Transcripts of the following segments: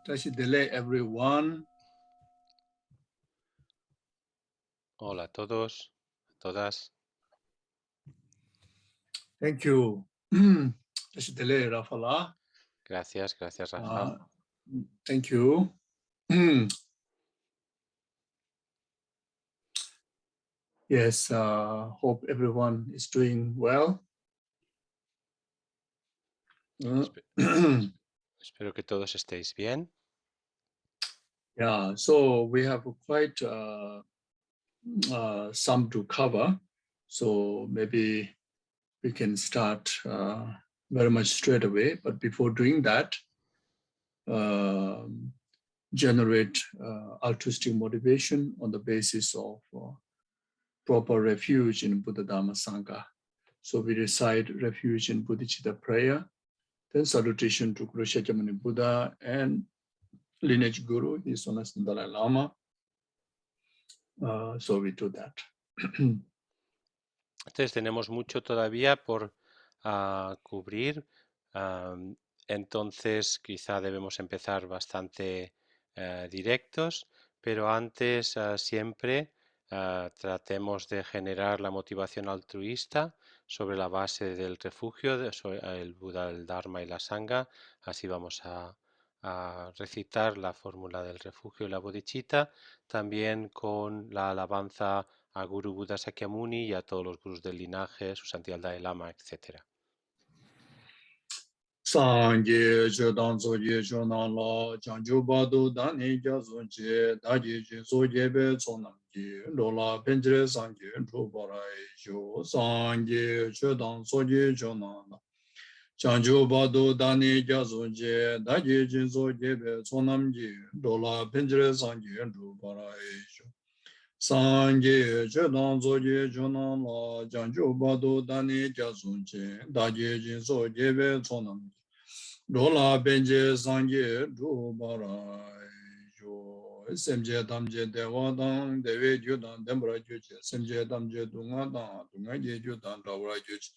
Tashidele everyone. Hola a todos, a todas. Thank you. Tashidele Rafala. Gracias, gracias Rafa. Thank you. Yes, hope everyone is doing well. Espero que todos estéis bien. Yeah, so we have quite some to cover. So maybe we can start very much straight away. But before doing that, generate altruistic motivation on the basis of proper refuge in Buddha Dhamma Sangha. So we recite refuge in Bodhicitta prayer, then salutation to Guru Shakyamuni Buddha and lineage Guru, His Holiness Dalai Lama. So we do that. Entonces tenemos mucho todavía por cubrir. Entonces quizá debemos empezar bastante directos, pero antes siempre tratemos de generar la motivación altruista sobre la base del refugio, el Buda, el Dharma y la Sangha. Así vamos a recitar la fórmula del refugio y la bodhicitta, también con la alabanza a Guru Buddha Sakyamuni y a todos los gurús del linaje, su santidad Dalai Lama, etc. Sangye Chedan Soye Chonan La Chanchu Badu Dani Jasun Che Daji Jin Soye Be Chonam Ji Lola Penjre Sangye Chuparai Sho Sangye Chedan Soye Chonan La Chanchu Badu Dani Jasun Che Daji Jin Soye Be Chonam Ji Lola Penjre Sangye Chuparai Sho Sangye Chedan Soye Chonan La Chanchu Badu Dani Jasun Che Daji Jin Soye Be Chonam Ji Lola Benje Sangye Drubarai Jo Semje Damje Dewa Dang Dewe Judan Dembra Juche Semje Damje Dunga Dang Dunga Je Judan Dawra Juche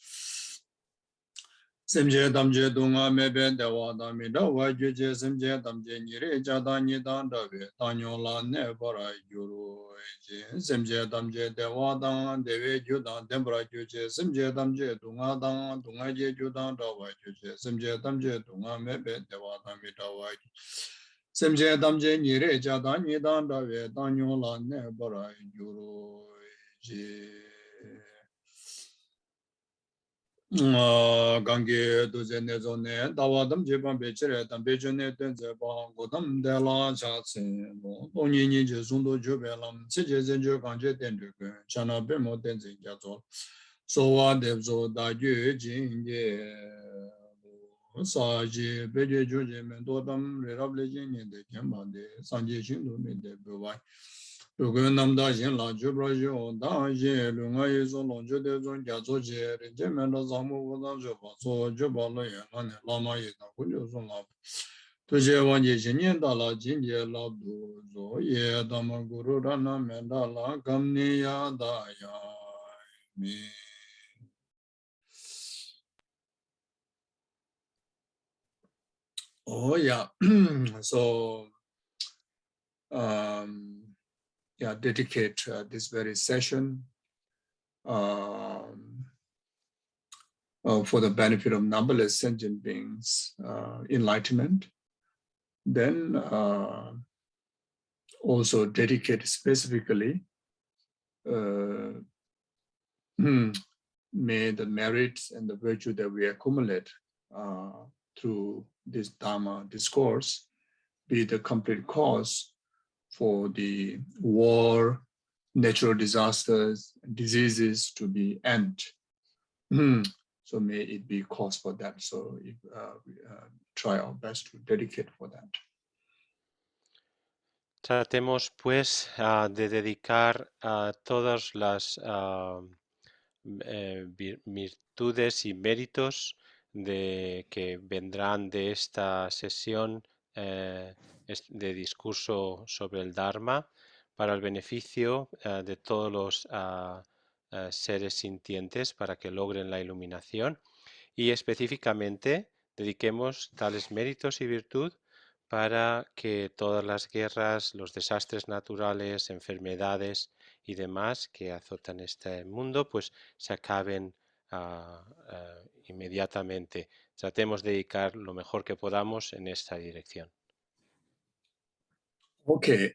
Semje Damje Dunga Mebe Dewa Dami Dawa Juche Semje Damje Nire Jada Nidan Dawe Tanyo La Ne Barai Juru Semje Damje Dewa Dang Dewe Judan Dembra Juche Semje Damje Dunga Dang Dunga Je Judan Dawa Juche Semje Damje Dunga Mebe Dewa Dami Dawa Semje Damje Nire Jada Nidan Dawe Tanyo La Ne Barai Juru Gangi Duze Nezone, Dawadam Jeban Bechere, Tambejone Tenzeba, Godam de la Chatsin, Donini Jesundo Jubelam, Sijezenjo Ganje Tenduke, Chana Bemo Tenzin Jazo, Soa Devzo Da Yu Jinge, Saji, Beje Joje Mendodam, Rerable Jin de Kembande, Sanje Shindu Minde Bewai. Namda Jin La Jubrajo, Da Jin, Lunga Yizo Lonjo de Zon Jazo Je, Jemenda Zamu Voda Joba, So Jobalo Yan, Lama Yina, Kujo Zon Lab. Tuje Wanje Jin Dala Jin Je Labdu, Zo Ye Dama Guru Rana Mendala, Kamni Ya Da Ya Mi. Oh, yeah. So, yeah, dedicate this very session for the benefit of numberless sentient beings' enlightenment. Then also dedicate specifically may the merits and the virtue that we accumulate through this Dharma discourse be the complete cause for the war, natural disasters, diseases to be end. So may it be cause for that. So we try our best to dedicate for that. Tratemos pues de dedicar a todas las virtudes y méritos que vendrán de esta sesión de discurso sobre el Dharma para el beneficio de todos los seres sintientes para que logren la iluminación, y específicamente dediquemos tales méritos y virtud para que todas las guerras, los desastres naturales, enfermedades y demás que azotan este mundo, pues se acaben inmediatamente. Tratemos de dedicar lo mejor que podamos en esta dirección. Okay.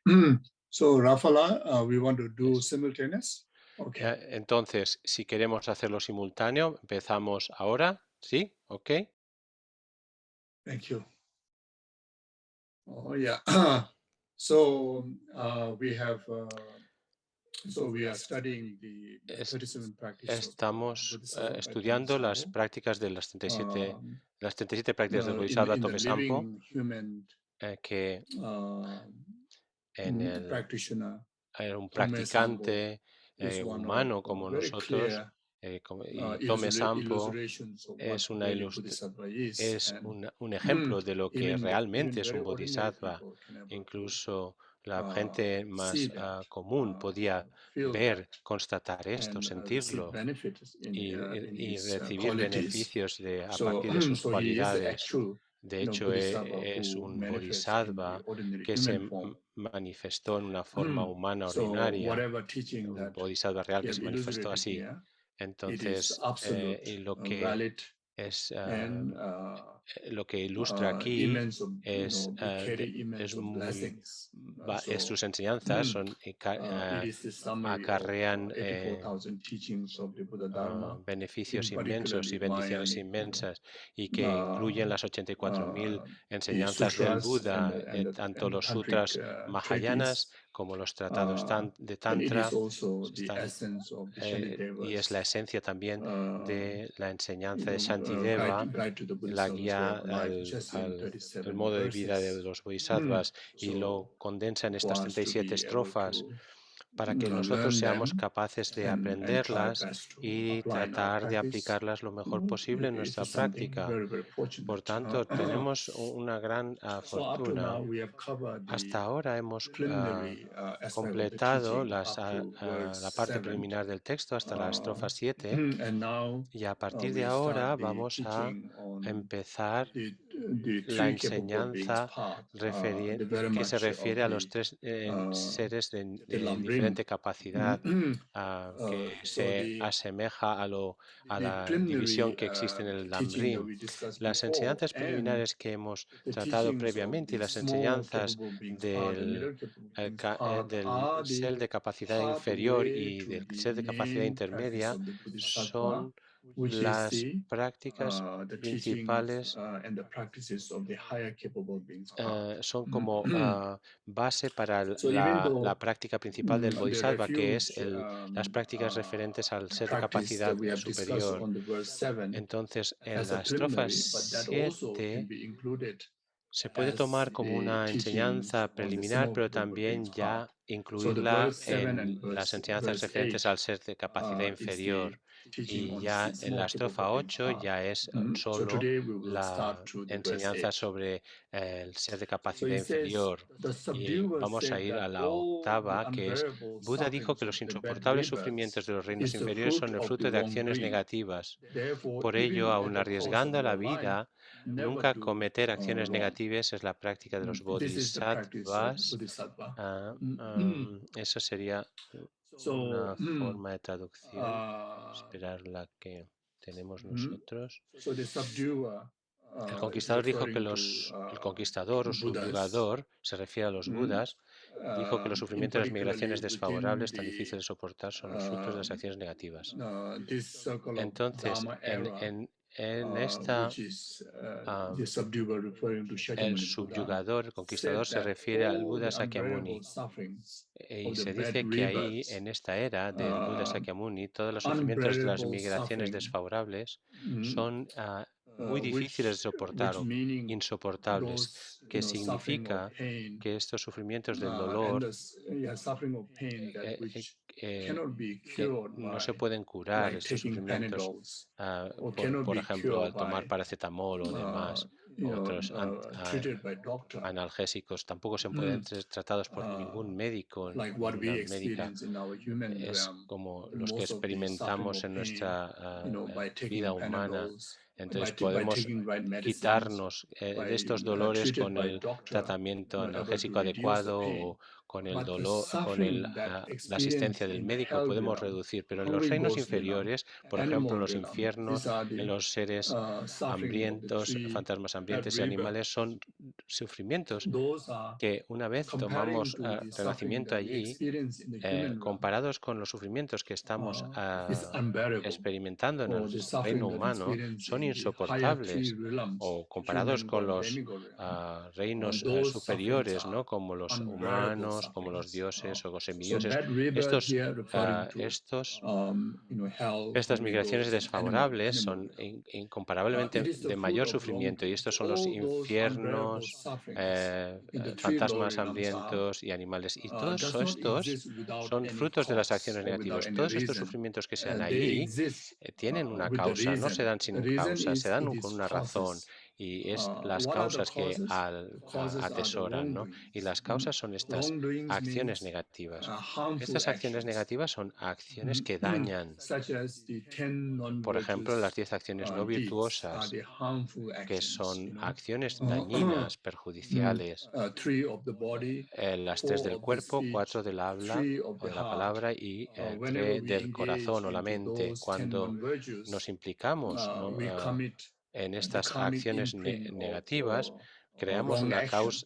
So, Rafala, we want to do simultaneous. Okay. Entonces, si queremos hacerlo simultáneo, empezamos ahora. ¿Sí? ¿Ok? Thank you. Oh, yeah. So, we have, so we are studying the Es- 37 practices of Estamos Bodhisattva by estudiando las Bodhisattva. prácticas de las 37 prácticas del In Bodhisattva the Topesampo, living human que en practitioner, un Tome Sambo practicante is one of humano como very nosotros, clear y Tome Sampo illustrations of what es, really Bodhisattva is. es And un ejemplo de lo que even realmente es very un ordinary bodhisattva. people can able to Incluso la gente see más that, común podía feel that, ver, constatar esto, and receive sentirlo benefits in y his recibir qualities. beneficios a So, partir de sus so he is the cualidades. actual, De hecho, Bodhisattva es who un manifests in the bodhisattva ordinary que se human form. manifestó en una forma humana So, ordinaria, whatever teaching un that bodhisattva real we que have se manifestó illustrated así. here, it is Entonces, absolute, y valid, es, and lo que ilustra aquí immense of, carry immense of blessings. sus enseñanzas son, It is the summary of acarrean 84,000 teachings of the Buddha Dharma, beneficios in inmensos y particularly bendiciones Mahayanic, inmensas y que uh, incluyen las 84.000 the enseñanzas del sutras Buda, tanto and the los tantric sutras mahayanas treatise, como los tratados de and it is Tantra. also the essence of the Y es la Shantidevas, esencia también de la enseñanza de guide, Shantideva, guide to the la Bodhisattva's way guía of life, just in al 37 modo de vida de verses. los bodhisattvas, y So, lo condensa en for estas us to 37 be able estrofas to para que nosotros learn seamos them capaces de and try aprenderlas best to y apply in our tratar de practice, aplicarlas lo mejor posible en it nuestra is something práctica. very, very Por fortunate. tanto, tenemos una gran So up to now, fortuna. we have covered Hasta the ahora hemos preliminary aspect of the completado teaching up to verse la parte 7. preliminar del texto hasta la estrofa 7, And now y a partir de we start ahora the vamos a teaching on empezar the la three capable beings enseñanza part, the very que se much refiere of a los tres seres the de Lambrim. diferente capacidad, que So se asemeja a the la división preliminary que existe en el teaching that Lambrim. we discussed Las before, enseñanzas and preliminares que hemos the tratado teachings of previamente y the las small enseñanzas capable beings part, the middle capable beings part, del are the ser de capacidad inferior pathway y to del the ser de capacidad main practice intermedia of the Bodhisattva, son which is las prácticas the teachings principales, and the practices of the higher capable beings part. son como base para So even la though práctica principal del the Bodhisattva, que es refuge las prácticas referentes al ser de practice that capacidad we have discussed superior. on the verse 7 Entonces, en as a la estrofa preliminary, but that also can 7 be included se puede as tomar como the una teachings enseñanza on the preliminar, small pero capable beings también part. ya So the incluirla verse 7 and en las enseñanzas verse referentes 8 al ser de capacidad is the inferior. teaching Y on ya en la small capable estrofa beings 8 part. ya es So solo today we will start la to the verse enseñanza 8. sobre el ser de So capacidad he says, inferior. the Y subduer vamos a said ir that a la all the octava, que es: unbearable Buda dijo sufferings que of los the bad insoportables rebirths sufrimientos de los reinos is the inferiores fruit son el of the fruto de wrong acciones greed. negativas. Therefore, Por ello, even at aun the cost of arriesgando la your life, vida, never nunca do cometer acciones wrong. negativas es la práctica de los This is the practice of bodhisattvas. Bodhisattva. Eso sería So, una forma de traducción. uh, Esperar la que tenemos nosotros. so the subduer El is conquistador dijo que referring to el conquistador o Buddhas, subyugador se refiere a los Budas. Dijo que los in sufrimientos y las particularly migraciones within desfavorables tan the difíciles de soportar son los frutos de las acciones negativas. this circle of Entonces, Dharma era, en esta, which is the am, subduer referring to el Shakyamuni Buddha, subyugador, el conquistador, said se that refiere al all Buda the unbearable Sakyamuni. sufferings Y of the se bad dice que ahí, rebirths, en esta era del Buda uh, Sakyamuni, todos los sufrimientos de las unbearable migraciones suffering, desfavorables son muy difíciles de soportar which o meaning insoportables, those que suffering or significa pain, que estos sufrimientos del and dolor, the suffering or pain that which eh, cannot be que cured no se by pueden curar like estos taking sufrimientos, Panadols, or por, cannot be ejemplo, cured al tomar by paracetamol o demás, otros treated by doctor. analgésicos. Tampoco se pueden ser tratados por ningún médico, Like what we ninguna médica. experience in our human Es realm, como los que most of the suffering experimentamos or en pain, nuestra by vida taking humana, Panadols. Entonces by podemos taking right medicines, quitarnos by de estos dolores treated con by el doctor, tratamiento able to analgésico reduce the adecuado pain. o con el But the dolor, con suffering that la asistencia experience del in the médico hell podemos realm, reducir, pero en los hungry reinos ghost realm, inferiores, por ejemplo, en animal los realm, these infiernos, are en the los seres suffering of the hambrientos, three fantasmas head hambrientos y rebirth. animales, son sufrimientos Those are que una vez comparing tomamos to the suffering renacimiento that we allí, experience in the human realm, comparados con los sufrimientos que estamos is unbearable. experimentando en el Or the suffering reino that humano, experience son in the higher three insoportables, realms, o comparados human con realm, los demigod realm, reinos those sufferings superiores, are ¿no? Como los unbearable humanos, como los sufferings. dioses o los So semidioses. bad rebirth Estos, here referring to estos hell, Estas hungry migraciones ghosts, and desfavorables animal son realm. It incomparablemente is the de fruit mayor of sufrimiento y wrongdoing. estos son los All those unbearable infiernos, sufferings in the three lower fantasmas realms are hambrientos y animales. Y todos does not estos exist without son any frutos de las cause acciones or without negativas. any Todos estos reason. sufrimientos que se dan They allí exist tienen una with the causa, no se reason. dan The sin reason causa, se is it dan con is una razón. causes. Y es las What are the causas que causes? The causes are the atesoran, ¿no? Y wrongdoings. las causas son estas Wrongdoings acciones means negativas. harmful Estas acciones actions, negativas son acciones que dañan. such as the 10 Por ejemplo, las non-virtuous 10 acciones no deeds are virtuosas, the harmful que actions. son acciones dañinas, perjudiciales. 3 of the body, Las 3 4 del of the cuerpo, speech, 4 del habla 3 of o the de la heart. palabra y Whenever 3 we del engage corazón o la into mente. those 10 Cuando nos non-virtues, implicamos, ¿no? we commit en the estas karmic acciones imprint of negativas, creamos wrong una action. causa,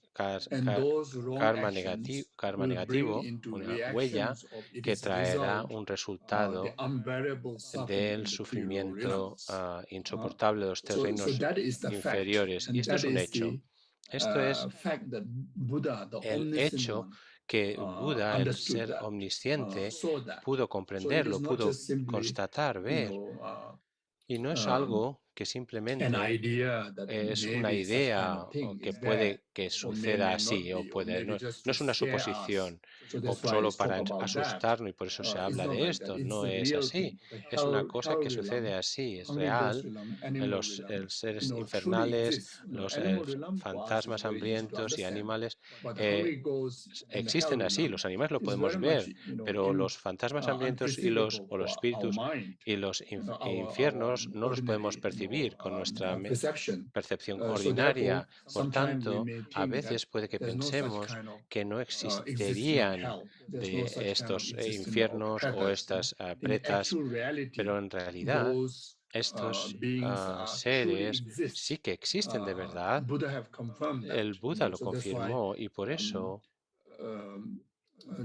And those wrong actions karma will bring negativo, into una huella reactions of que its traerá result un the resultado unbearable suffering del in the three lower sufrimiento realms. insoportable de los tres So reinos that is the fact, inferiores. Y and esto that es un is hecho. the Esto es fact that Buddha, the el omniscient hecho one, que Buda, el understood ser that, omnisciente, saw that. pudo So it is comprenderlo, not pudo just simply, constatar, you ver. know, Y no es um, algo que an simplemente idea that es una maybe such kind idea of o thing que is there, puede que or suceda may not así, o be, or puede, maybe no, just no to es una scare us. suposición So o that's why solo it's talk para about that. asustarnos y por eso se It's habla not de like that. esto. It's No the es real así. thing. The Es una cosa hell que sucede realm, así, es hungry ghost real. realm, animal Los realm, seres truly infernales, exists. los Animal realm for us is fantasmas very easy to hambrientos y understand, animales but the eh, hungry ghost and the hell existen así. realm Los animales lo is podemos very much, ver, pero los fantasmas hambrientos y unperceivable o los for our espíritus mind, y los our infiernos no los podemos ordinary, percibir con nuestra perception. percepción So therefore, ordinaria. Por sometimes we tanto, may a think that veces puede que there's no such pensemos kind of que no existing of existirían hell. There's no de such kind of estos existence of infiernos o pretas. estas In the pretas, actual reality, pero en realidad those estos beings truly seres exist. sí que existen de verdad. Buddha have confirmed that. El Buda lo So that's why confirmó y por um, eso um,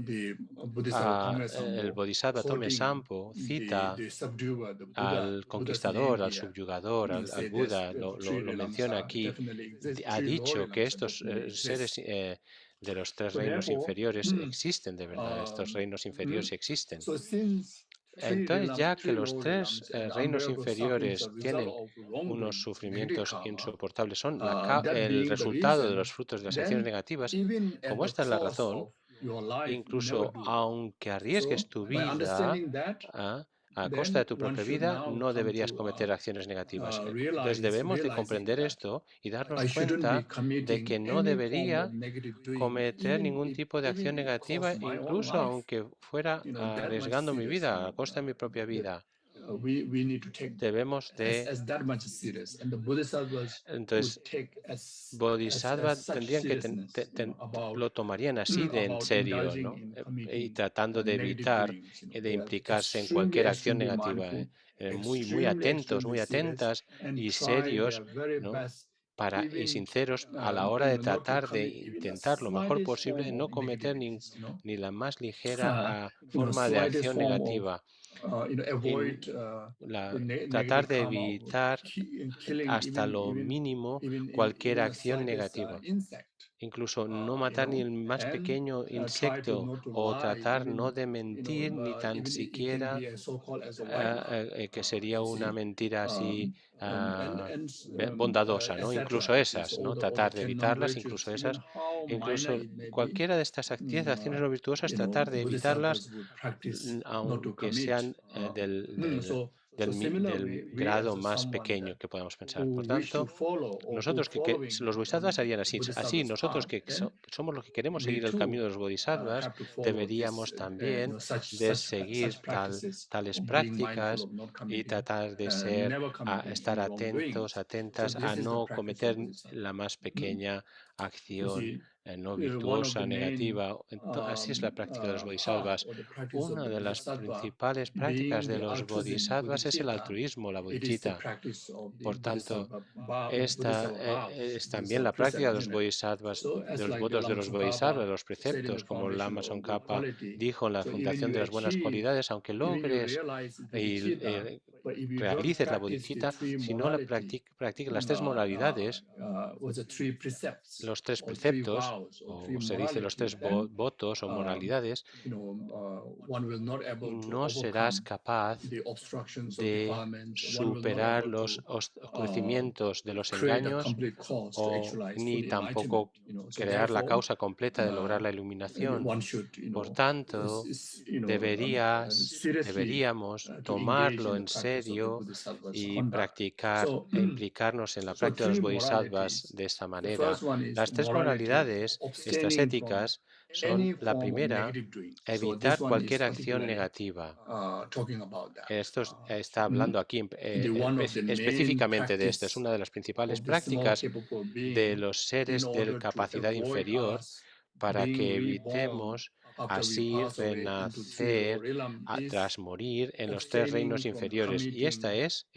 the Bodhisattva Tonglen el Sampo Bodhisattva Tome quoting Sampo cita the subduer, the al Buddha's name conquistador, al here. subyugador, al Say there's Buda, the three lo realms menciona aquí, definitely exist. ha Three lower dicho que realms estos definitely seres exist. de los tres So reinos therefore, inferiores existen de verdad, estos um, reinos inferiores existen. so since Entonces, ya que three los lower tres realms and reinos unbearable sufferings are inferiores result tienen of unos wrongdoing, negative sufrimientos karma, insoportables, son that el being the resultado de reason, los frutos de las acciones then negativas, even at como the esta es la cost razón, of your life, you never incluso do it. aunque arriesgues So tu by vida understanding that, a costa de then tu one propia should vida, now no come deberías to cometer acciones negativas. Entonces realizing comprender that esto y darnos I shouldn't be cuenta de committing que no any form of debería negative doing, cometer ningún tipo de even acción it costs negativa, my own incluso life. aunque fuera That much arriesgando mi serious. vida a costa de mi propia That vida. we need to take Debemos de... as that much serious, and the Bodhisattvas would Entonces, take as Bodhisattva such tendrían que seriousness, lo tomarían así de en about serio, indulging ¿no? in Y committing tratando de negative evitar doings. de They are implicarse en extremely, cualquier acción extremely negativa, mindful, muy atentos, muy serious, atentas and y try their serios, very ¿no? best, Y even sinceros a la hora de not to tratar de commit even a intentar lo mejor slightest form posible of no cometer negativities. ni la más ligera forma de Slightest acción form of negativa. avoid Tratar negative de karma of evitar killing hasta lo mínimo cualquier even a acción slightest negativa. insect. Incluso no matar ni el más And pequeño try to insecto not to o lie, tratar no even de mentir ni tan even it can siquiera be a so-called as a white lie. que sería You una see, mentira así and bondadosa, ¿no? Incluso etc. See, esas, so ¿no? all the Tratar de 10 evitarlas, non-virtues, incluso even esas, how minor incluso it may be, cualquiera de estas 10 acciones no virtuosas, tratar de evitarlas, bodhisattvas would practice not to aunque commit. sean del grado más pequeño que podamos pensar. Por tanto, nosotros los bodhisattvas harían así. Así, nosotros que somos los que queremos seguir el camino de los bodhisattvas, deberíamos también de seguir tales prácticas y tratar de estar atentos, atentas a no cometer la más pequeña acción no virtuosa, negativa. Así es la práctica de los bodhisattvas. Una de las principales prácticas de los bodhisattvas es el altruismo, la bodhicitta. Por tanto, esta es también la práctica de los bodhisattvas, de los votos de los bodhisattvas, de los preceptos, como Lama Tsongkhapa dijo en la Fundación de las Buenas Cualidades, aunque logres y realices la bodhicitta, si no la practicas las tres moralidades, los tres preceptos, o se dice los tres votos o moralidades, no serás capaz de superar los oscurecimientos de los engaños o ni tampoco crear la causa completa de lograr la iluminación. Por tanto, deberíamos tomarlo en serio y practicar e implicarnos en la práctica de los bodhisattvas de esta manera. Las tres moralidades, estas éticas, son la primera, evitar cualquier acción negativa. Esto está hablando aquí específicamente de esto. Es una de las principales prácticas de los seres de capacidad inferior para que evitemos así renacer tras morir en los tres reinos inferiores. Y esta es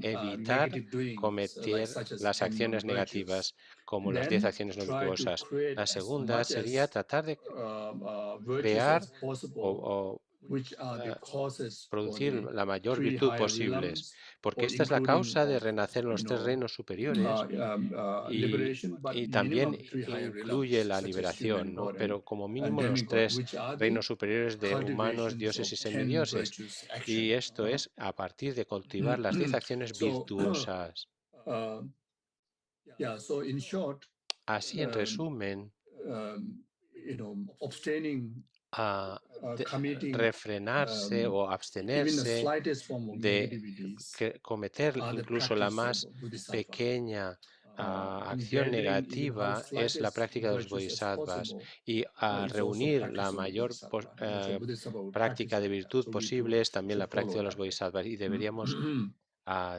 evitar cometer las acciones negativas como las 10 acciones no virtuosas. La segunda sería tratar de crear o producir la mayor virtud posible, porque esta es la causa de renacer en los tres reinos superiores y también incluye la liberación, ¿no? Pero como mínimo los tres reinos superiores de humanos, dioses y semidioses. Y esto es a partir de cultivar las 10 acciones virtuosas. Así, en resumen, a refrenarse o abstenerse de cometer incluso la más pequeña acción negativa es la práctica de los bodhisattvas y a reunir la mayor práctica de virtud posible es también la práctica de los bodhisattvas y deberíamos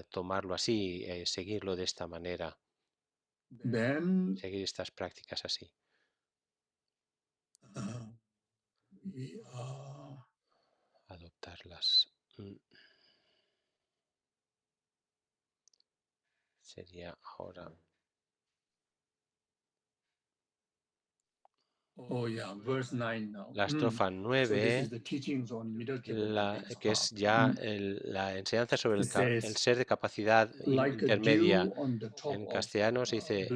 tomarlo así, seguirlo de esta manera, seguir estas prácticas así. Adoptarlas. Sería ahora. La estrofa 9, que es ya la enseñanza sobre el ser de capacidad intermedia. En castellano se dice: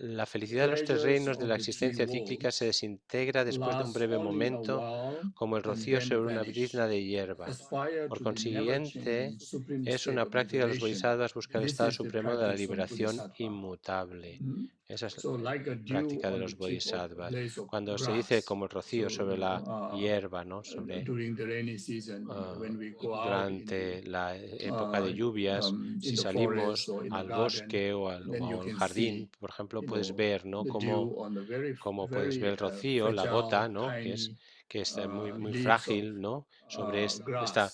la felicidad de los tres reinos de la existencia cíclica se desintegra después de un breve momento, como el rocío sobre una brizna de hierba. Por consiguiente, es una práctica de los bodhisattvas buscar el estado supremo de la liberación inmutable. Esa es la práctica de los bodhisattvas. Cuando se dice como el rocío sobre la hierba, ¿no? Durante la época de lluvias, si salimos al bosque o al jardín, por ejemplo, puedes ver, ¿no? Cómo puedes ver el rocío, la gota, ¿no? Que es muy, muy frágil, ¿no? Sobre esta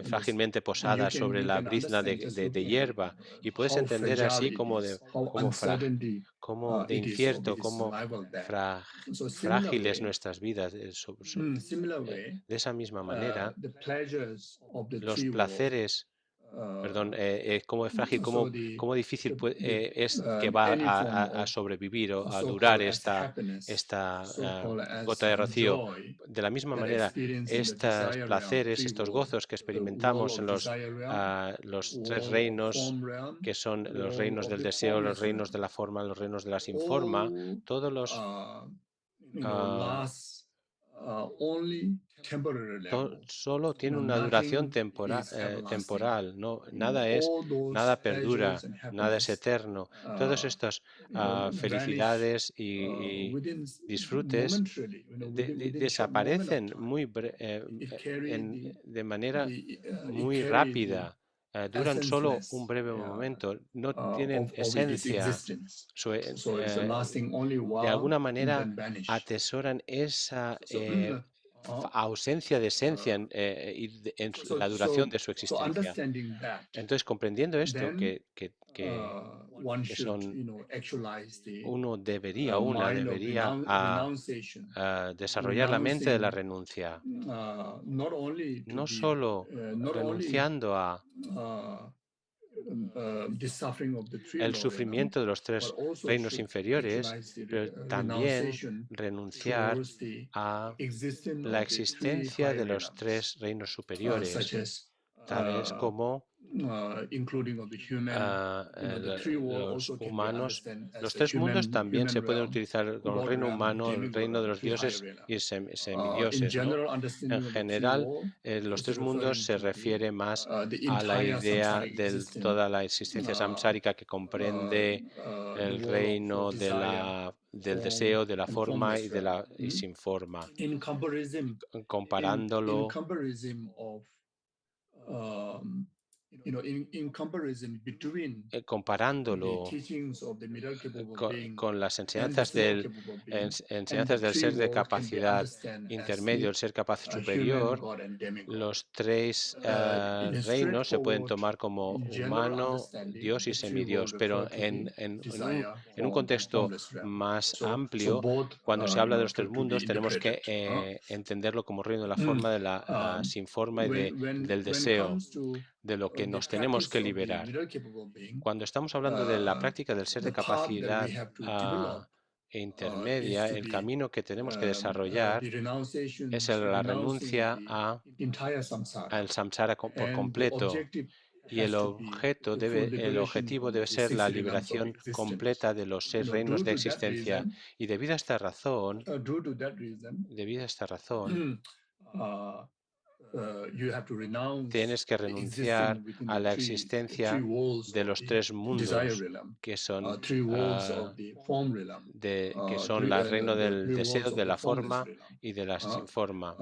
frágilmente posada sobre la brizna de hierba, y puedes entender así como de incierto, como frágiles nuestras vidas. De esa misma manera, los placeres, perdón, cómo es frágil, cómo difícil es que va a sobrevivir o a durar esta gota de rocío. De la misma manera, estos placeres, estos gozos que experimentamos en los tres reinos, que son los reinos del deseo, los reinos de la forma, los reinos de la sin forma, todos los only temporary level. Solo tiene una duración Nothing is everlasting. temporal, no, nada es, All those nada pleasures perdura, and nada es happiness, eterno. Todos estos vanish felicidades y within disfrutes momentarily. Within short moment of desaparecen time. It carry de manera it muy carry the rápida, duran solo un essenceless breve momento, no tienen of its esencia, existence. su- So it's a lasting only de while alguna and manera then vanish. atesoran esa So, ausencia de esencia uh, en so, la duración so, de su so existencia. understanding that, Entonces, comprendiendo esto, then one que should, son, actualize the uno debería, una mind of debería renunciation, desarrollar la mente de la renouncing renuncia, not only to no the solo not only renunciando a uh, the suffering of the three el lower realm, sufrimiento de los but tres also reinos should inferiores, actualize the pero también renunciation renunciar towards the a existence la of the three existencia higher de los realms, tres reinos such superiores, as tales como including of the human, the three world los also can be humanos. understood as Los a tres mundos también human se pueden realm, utilizar con el God reino realm, humano, el demigod reino de realm, los three higher dioses realm. y In semidioses, ¿no? general, En understanding of the three general, world los is tres mundos referring se to refiere más the a la entire idea samsaric de existence, toda la existencia uh, samsárica que comprende the el world of reino desire, del form, deseo, de la and forma formless y realm. sin forma, In comparison, in comparándolo, comparison of um, in comparison between the comparándolo teachings of the middle capable being con las and the super capable being and the enseñanzas del three ser de world can be capacidad understood as intermedio, the el ser capaz human, superior, God, and demigod. los tres In a reinos se pueden straightforward, tomar como general humano, understanding, Dios y the three world semidios, refer pero to the desire, en un form, and contexto formless realm. más So amplio, both, cuando se habla de los tres to be mundos, tenemos interpreted. que entenderlo como reino de la Um, forma, de la sin forma y del when deseo, comes to de lo que the nos tenemos practice que of the liberar. middle capable being, Cuando estamos hablando de la práctica del ser de the path that we capacidad have to develop is intermedia, to el be camino que tenemos que desarrollar the es renunciations, la renouncing renuncia the entire samsara, al samsara por and the completo. objective Y has to be the full el liberation objetivo from debe the ser six la realms of liberación existence. completa de los seis reinos Due de to that existencia. reason, Y debido a esta razón, debido a esta razón, uh, you have to renounce tienes que the renunciar existing within a the la three existencia walls de of los the tres desire mundos realm, que son, three walls ah, of the form realm, que son el reino the del three walls deseo, of de the la formless forma realm. y de la sin forma.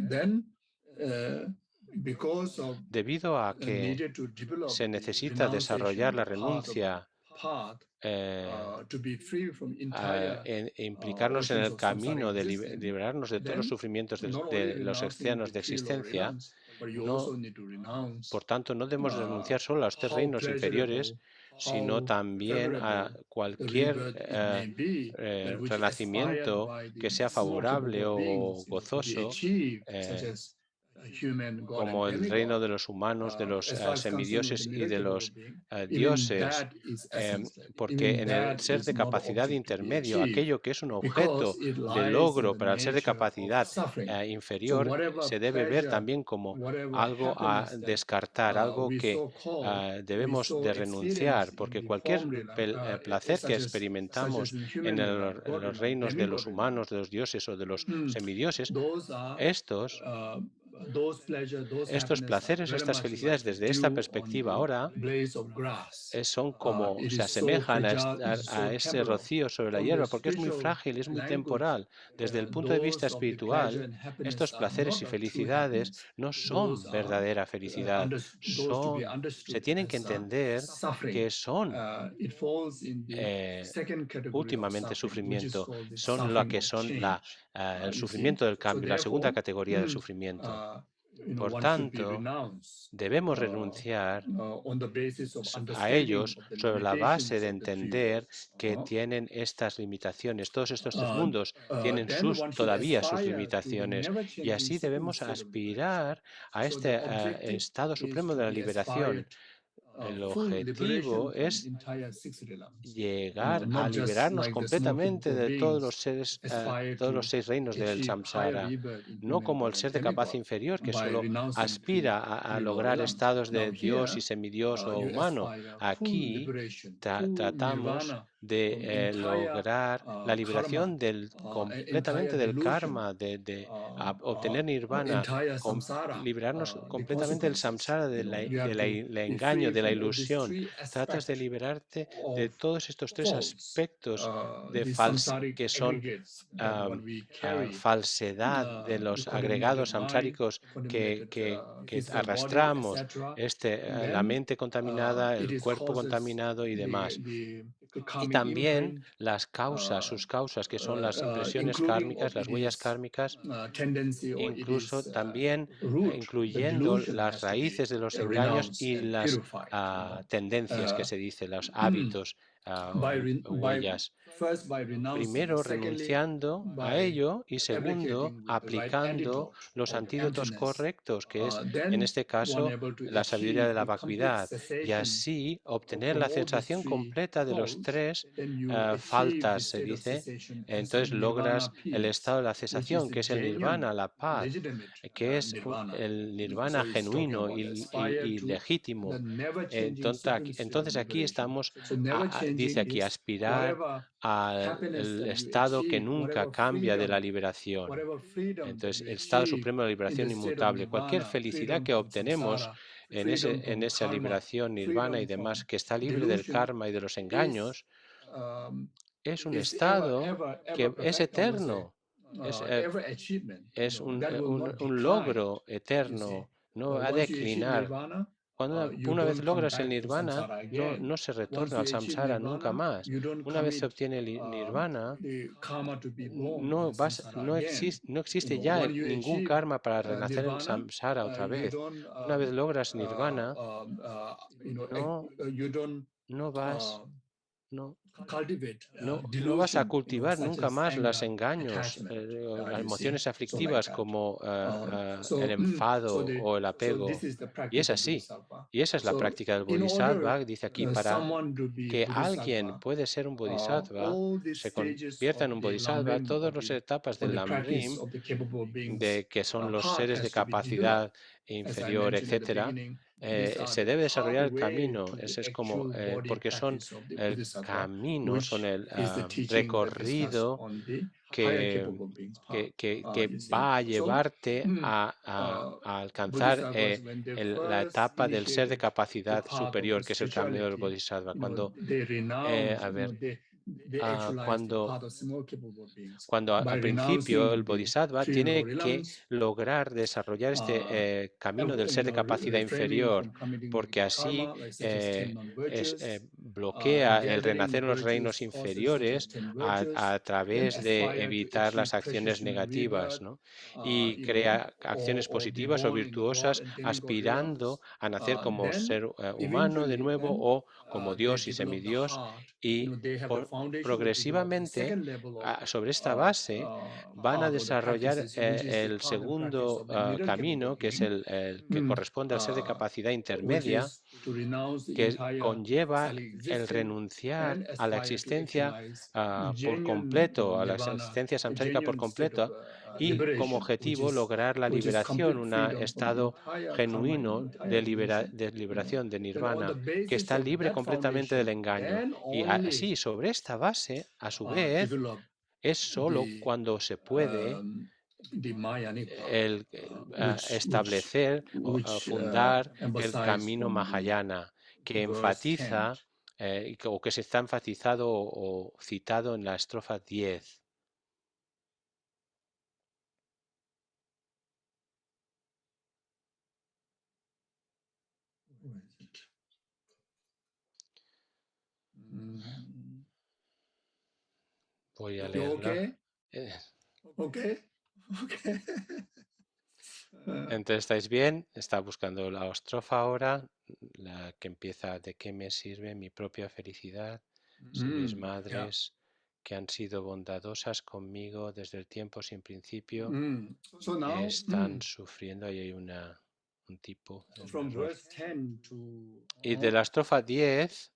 Then, uh, because of Debido a que needed to develop se the necesita desarrollar renunciation, la the renuncia, path eh, to be free from entire implicarnos en oceans el of samsaric camino de existence, liberarnos de todos los then sufrimientos not only de los renouncing océanos the de three lower existencia, realms, but you no, also need to renounce por tanto, no debemos renunciar solo a los tres how reinos inferiores, pleasurable, sino how también a favorable the cualquier rebirth it may be, that which aspired renacimiento by que the sea super favorable capable o beings, to be gozoso, achieved, such eh, as human, God, and como el reino demigod. de los humanos, de los As far as concerned with the semidioses y middle de capable los being, even dioses, that is essence. porque Even en el that ser de is not an capacidad object to be intermedio, achieved, aquello que es un because objeto it de lies in logro the para el ser de nature of capacidad suffering. So inferior, whatever se debe ver pleasure, también como whatever algo a happiness that descartar, algo we que so call, we debemos so de experience renunciar, in porque the cualquier form realm, placer que such as experimentamos in en human realm, God los realm, reinos de los demigod realm, humanos, de los dioses o de los semidioses, those are estos uh, those pleasure, those estos happiness are placeres, very estas much like felicidades the desde esta dew on perspectiva the ahora blades of grass. son como, It se is so asemejan fragile, it is so a ese temporal. rocío sobre la From the hierba, porque es muy spiritual frágil, es muy language, temporal. Desde el punto de vista those of the pleasure espiritual, and happiness estos are placeres not y a true felicidades happiness. no Those son are verdadera felicidad, those to be se understood tienen que as entender suffering. que son It falls in the eh, second category of últimamente suffering, which is sufrimiento, called the son lo suffering que of son change. el You see, sufrimiento del so cambio, la segunda therefore, categoría del sufrimiento. Por one should be tanto, renounced debemos renunciar on the basis of a understanding ellos of the sobre la base limitations de of the three entender worlds. que tienen estas limitaciones. Todos estos tres mundos tienen Then one should todavía sus aspire to the limitaciones never y changing así supreme debemos state of liberation. aspirar a So the este objective estado is supremo to de la be liberación. aspired El full liberation objetivo from es entire six realms. llegar a Not just liberarnos like the Simo completamente capable de todos los beings seres, aspire todos los to 6 reinos del achieve higher samsara, rebirth in no human como el body ser and de capaz demigod inferior que by solo renouncing aspira a three lower lograr realms. estados Now de Dios y here, semidios o you humano. aspire full Aquí liberation, full tratamos nirvana de from entire lograr la karma, liberación entire completamente del karma, delusion, de obtener nirvana, entire samsara, liberarnos the completamente del consequences. samsara, We have to del be engaño, free de la from all these ilusión. three Tratas de aspects liberarte de of todos estos 3 false, aspectos the samsaric que son aggregates that what we carry, falsedad de the los agregados contaminated mind, samsáricos contaminated que physical body, arrastramos, etc. la Then mente contaminada, it el is cuerpo causes contaminado y demás. the Y karmic también imprint, las causas, sus causas, que son las impresiones including kármicas, las it huellas is kármicas, tendency or it incluso is también root, the incluyendo delusion las has to be raíces de los engaños renounced y and las purified, tendencias que Uh, se dice, los hábitos, by huellas. first by renouncing, Primero secondly renunciando a by ello y segundo applicating with the right aplicando antidote los of antídotos emptiness, correctos, que es en then este one caso able to la sabiduría achieve de la the complete vacuidad, y cessation así obtener from la all the sensación three completa de los faults. 3 Then you achieve the faltas, se state of dice. cessation as the Entonces nirvana logras el peace, estado de la which is cesación, the que es el genuine, nirvana, la paz, legitimate que es nirvana. el So nirvana it's talking genuino about aspire y to the legítimo. never changing Entonces, supremacy of entonces aquí liberation. estamos, So never dice changing aquí, is aspirar whatever happiness al that you estado que achieve, nunca cambia de la liberación. whatever freedom that Entonces, you el estado achieve supremo de la in the liberación state of inmutable, cualquier nirvana, felicidad freedom que from obtenemos samsara, freedom en from esa karma, liberación nirvana y freedom demás, from que está libre del delusion, karma y de los is engaños, um, es un is ever, estado ever, ever que es perfect. I would say, eterno, es, every achievement, es that will not un decline. logro You see, eterno, no va a once you achieve declinar. nirvana, Cuando you una vez don't come logras el back to nirvana, samsara again. no se retorna Once al you achieve samsara nunca nirvana, más. you don't Una vez se commit obtiene el nirvana, the karma to be born in the samsara again. no existe ya When you ningún achieve karma para renacer en nirvana, samsara otra you vez. don't, Una vez logras nirvana, no, you don't no vas, uh, no, cultivate no vas a delusion, cultivar such nunca as más los anger, engaños, attachment. las You see, emociones so like aflictivas that. como el So, enfado o el so this apego. is the Y es practice of así. bodhisattva. Y esa es la So, práctica del in order bodhisattva, dice aquí, para someone to be que alguien bodhisattva, puede ser un bodhisattva, all these se stages convierta of en un the bodhisattva, lamrim todas las etapas or del the practice Lamrim, of the capable beings de que son los path seres de has to be developed. capacidad As I inferior, mentioned at the etcétera, beginning, these are se the debe desarrollar el pathway camino. to the Ese es como, actual body porque son practice of the el bodhisattva, camino, son which el is the teaching that discuss recorrido on the higher que, capable beings path. que You see, va a so llevarte uh, a alcanzar bodhisattvas when they la first etapa del ser de initiated the capacidad path of the superior, que es el camino del spirituality, bodhisattva. Cuando, they renounce, a ver, they actualize the cuando path of more capable beings cuando by al principio el renouncing the bodhisattva three lower tiene que realms, lograr desarrollar este camino del ser de capacidad refraining inferior, from committing the porque así karma, like such as 10 non-virtues, bloquea el gathering renacer en los reinos virtues, causes such as inferiores 10 virtues, a then través de aspire to evitar achieve las acciones precious human negativas, rebirth, ¿no? Y crea acciones or be positivas o born in the God virtuosas, and demigod aspirando realms. a nacer como Then, ser humano de eventually, nuevo when o como they Dios y develop the semidios, heart, y they have the foundation to develop the progresivamente second level of sobre esta base van a path or the desarrollar practices, which is the el path and practice segundo of the middle capable camino, que es being, el que corresponde al ser de capacidad which intermedia, is to renounce the que entire conlleva self el existence renunciar and a la aspire to existencia actualize por genuine completo, a la nirvana, existencia a samsárica por genuine state of completo, y como liberation, objetivo lograr la which is liberación, complete un freedom from estado entire karma and genuino entire delusion. de liberación, de Then on the nirvana, que basis está of libre that completamente del foundation, engaño. then Y only así, sobre esta base, a su vez, develop es solo the cuando se puede Mayanic path, el, which establecer o fundar el emphasized camino from the Mahayana, que verse 10. enfatiza o que se está enfatizado o citado en la estrofa 10. Voy a leerla. Okay? Okay? Okay. Entonces, ¿estáis bien? Está buscando la estrofa ahora, la que empieza: ¿de qué me sirve mi propia felicidad si mis madres, que han sido bondadosas conmigo desde el tiempo sin principio, So now, están sufriendo? Ahí hay una un tipo de From error. verse 10 to Y de la estrofa 10,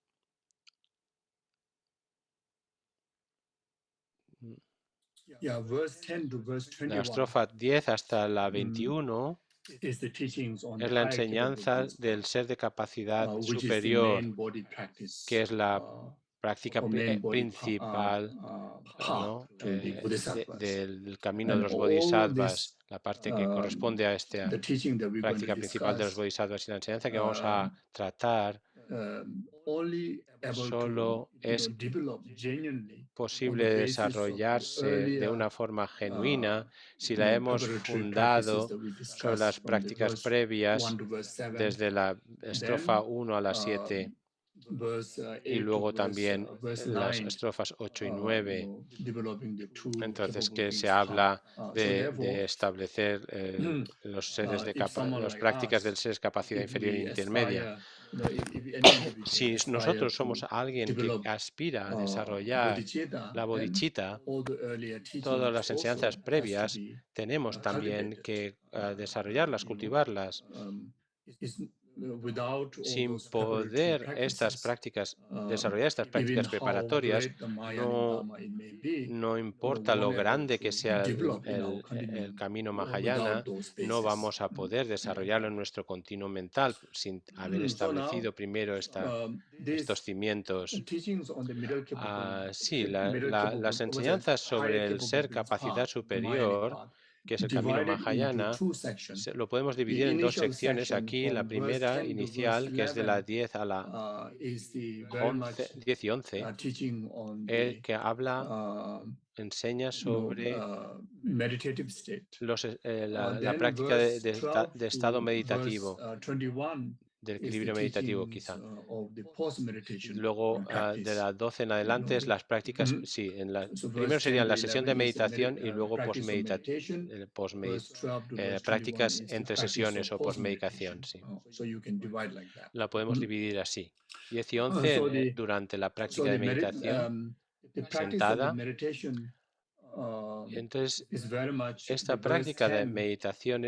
yeah, verse 10 to verse la 21 estrofa 10 hasta la 21 is the teachings on es the la higher enseñanza capabilities, del ser de capacidad which is the superior, main body practice, que es la práctica or main body principal, path ¿no? to the Bodhisattvas. del camino de And los all bodhisattvas, this, la parte que corresponde a esta the teaching that we're going to práctica principal de los discuss, bodhisattvas y la enseñanza que vamos a tratar only able to, solo es develop genuinely on the posible basis of the desarrollarse de una forma genuina si la hemos preparatory practices fundado that we sobre las discussed from the prácticas verse 1 previas to verse 7, desde la estrofa then 1 a la 7 verse y 8 to luego también verse las 9, estrofas 8 y 9. developing the two Entonces, que se capabilities path. habla So de therefore, establecer los seres de if someone las like prácticas del us, ser capacidad if inferior e we intermedia. aspire, if any individual Si aspire nosotros somos to alguien que develop aspira a desarrollar bodhicitta, la then bodhicitta, all the earlier todas teachings las also enseñanzas has to previas be tenemos también cultivated. que desarrollarlas, cultivarlas. It's, without all Sin those preparatory poder estas practices, prácticas, desarrollar estas even prácticas how preparatorias, great the Mahayana no, Dharma it may be, no importa won't lo able grande que to sea develop in our el continuum camino without Mahayana, those no bases. vamos a poder desarrollarlo en nuestro continuo mental sin haber So now, establecido primero estos these cimientos. teachings on the Sí, middle las capable, what's it, enseñanzas higher sobre el ser capabilities capacidad path, the Mahayanic superior, path, que es el camino divided into Mahayana, two sections. lo podemos dividir The en dos initial secciones. section Aquí la from verse primera 10 to verse inicial, que es de la 11, 10 a la is the very much 10 y 11, teaching on el the que habla, enseña sobre meditative state. la Then práctica verse 12 de estado to verse meditativo, 21 del is the equilibrio meditativo teachings quizá. of the post-meditation Luego, de practice. la 12 en adelante, es las prácticas, sí, So primero verse 10 serían to la sesión 11 de is meditación y luego practice of meditation. Verse 12 to verse 21 prácticas is the entre practice sesiones of o post-meditation. posmeditación, sí. So you can divide like that. La podemos dividir así. 10 y 11 durante la práctica de meditación the practice of the sentada. meditation Entonces, is very much esta the verse práctica de 10 meditación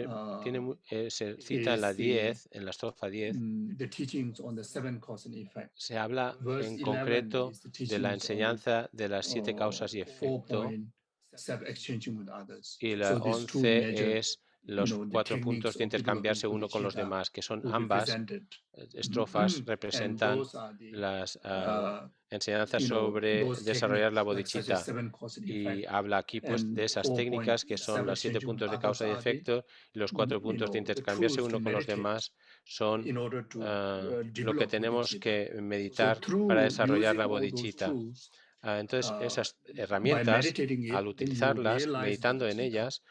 se cita en la is 10, en la estrofa 10, the teachings on the seven cause and effect. se habla Verse en 11 concreto is the de la teachings on enseñanza de las 7 causas y 4 efecto, point self-exchanging with others. y la So these two 11 major, es los the 4 techniques puntos de of developing intercambiarse uno con los bodhicitta demás, que son will be ambas presented. estrofas, And representan those are the, las enseñanzas sobre those desarrollar la techniques like such as bodhicitta. seven cause and Y effect habla aquí pues and de esas 4 point técnicas que son los 7 self-exchanging with puntos de others causa y are the, efecto y los 4 puntos de the intercambiarse tools to uno con los meditate demás son in order to lo que develop tenemos bodhicitta. que So meditar para through desarrollar using la all those bodhicitta. tools, Entonces, esas by herramientas, meditating al it, then you utilizarlas, realize meditando en bodhicitta. ellas,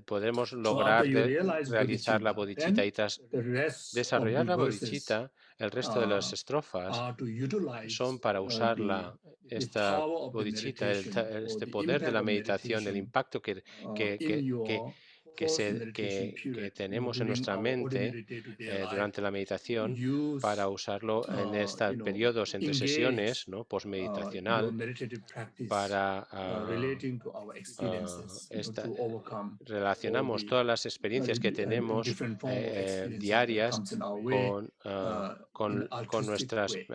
podremos So after lograr you realize realizar la bodhicitta, bodhicitta. then Y tras the rest of desarrollar the la verses bodhicitta, el resto de las estrofas are to utilize son para usarla, the esta power of the bodhicitta, meditation or este the poder de impact la of meditación, el meditation impacto in your post-meditation que period, tenemos en during nuestra our mente ordinary day-to-day life. durante la meditación, para Use, usarlo en estos periodos entre sesiones, engage ¿no? your Postmeditacional, meditative practice para relating to our experiences, to overcome all relacionamos the todas las experiencias que tenemos different form of experiences that diarias comes in our way in con altruistic nuestras way,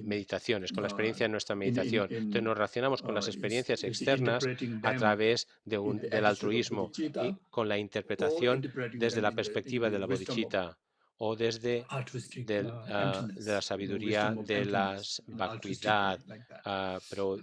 meditaciones, con la experiencia de nuestra meditación. Entonces in nos relacionamos con las experiencias externas interpreting a them través in the del attitude of altruismo y bodhicitta con la or interpretación interpreting desde them la in perspectiva the de la wisdom of bodhicitta o desde altruistic de la emptiness, sabiduría wisdom of de la emptiness in an altruistic way, vacuidad, like that. pero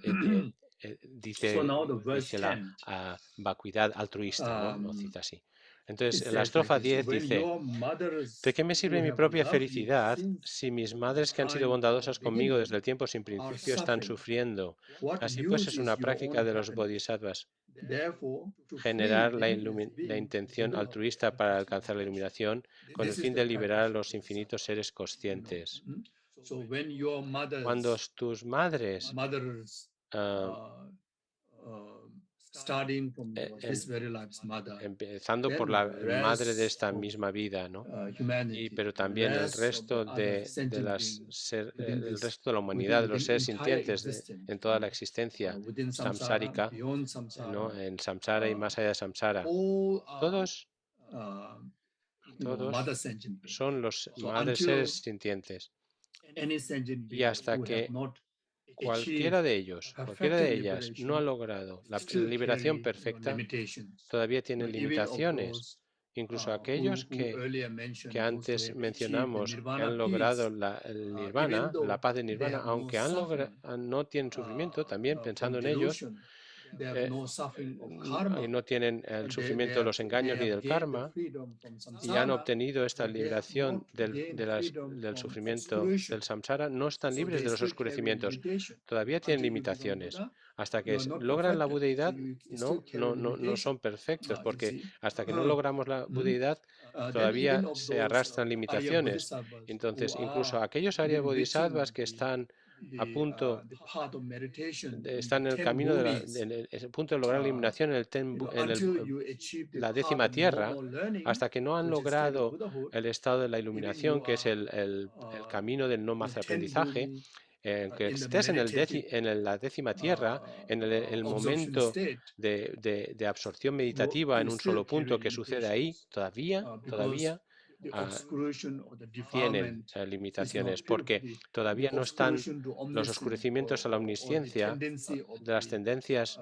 So now the verse dice la 10 vacuidad altruista, ¿no? Lo um, cita así. it Entonces, en la says like estrofa this: 10 when dice, your ¿de mothers qué me who sirve mi have propia loved you felicidad since si mis the madres que han sido time of bondadosas conmigo desde beginning el tiempo sin are principio están suffering? sufriendo? What Así pues, use es is una your own práctica de los happiness? bodhisattvas Therefore, to free generar the limitless la being, intención develop altruista para altruistic alcanzar la intention. iluminación con el This is fin the de liberar a practice of los infinitos bodhisattva. seres conscientes. So when your Cuando mothers, tus madres, ah, starting from em- this very life's mother, empezando por then la madre de rest esta of misma vida, ¿no? humanity, Pero también el rest of the resto other sentient beings within el this, resto de la humanidad, de los within seres entire sintientes existence, en toda la existencia within samsara, samsárica, beyond ¿no? samsara, En samsara y más allá de samsara. all are Todos todos sentient being. son los So madres until seres sintientes. any sentient Y being hasta who have que not cualquiera achieved de ellos, cualquiera perfected de ellas no ha liberation logrado la still liberación carry perfecta, limitations. todavía tienen Even of limitaciones. those Incluso aquellos who earlier mentioned, que those who antes have achieved the mencionamos que nirvana han logrado peace, el even nirvana, la though paz de they nirvana, have no aunque suffering no tienen sufrimiento, también from pensando en ellos, delusion, they have no suffering of y karma, no tienen el sufrimiento de los they engaños ni have del gained the karma, freedom from y han samsara, obtenido esta but they have liberación not gained freedom del from sufrimiento obscuration. del samsara, no están So libres they de los still carry a oscurecimientos, limitation. todavía tienen Until you become limitaciones. Buddha, Hasta you que are not logran la perfected, so budeidad, you still carry no limitation. son perfectos, You porque see. hasta que no logramos la Mm. budeidad, Then even todavía of se those arrastran Arya limitaciones. Bodhisattvas who Entonces, incluso are aquellos Arya Bodhisattvas reaching que están a punto, the path of meditation in the están en el 10 camino bhumis, en el punto de lograr la iluminación en, until you achieve the la path décima of tierra, normal learning, hasta que no han which is state of logrado Buddhahood, el estado de la even iluminación, you que es are el camino del no in the más 10 aprendizaje, bhumi, que in the estés en, meditative la décima tierra, en el absorption momento state, de absorción meditativa en you un still solo carry punto que sucede ahí, limitations because todavía the ah, obscuration or the tienen defilement is limitaciones, not pure. porque The todavía no están obscuration to los omniscience oscurecimientos a la or the omnisciencia, tendency of de las tendencias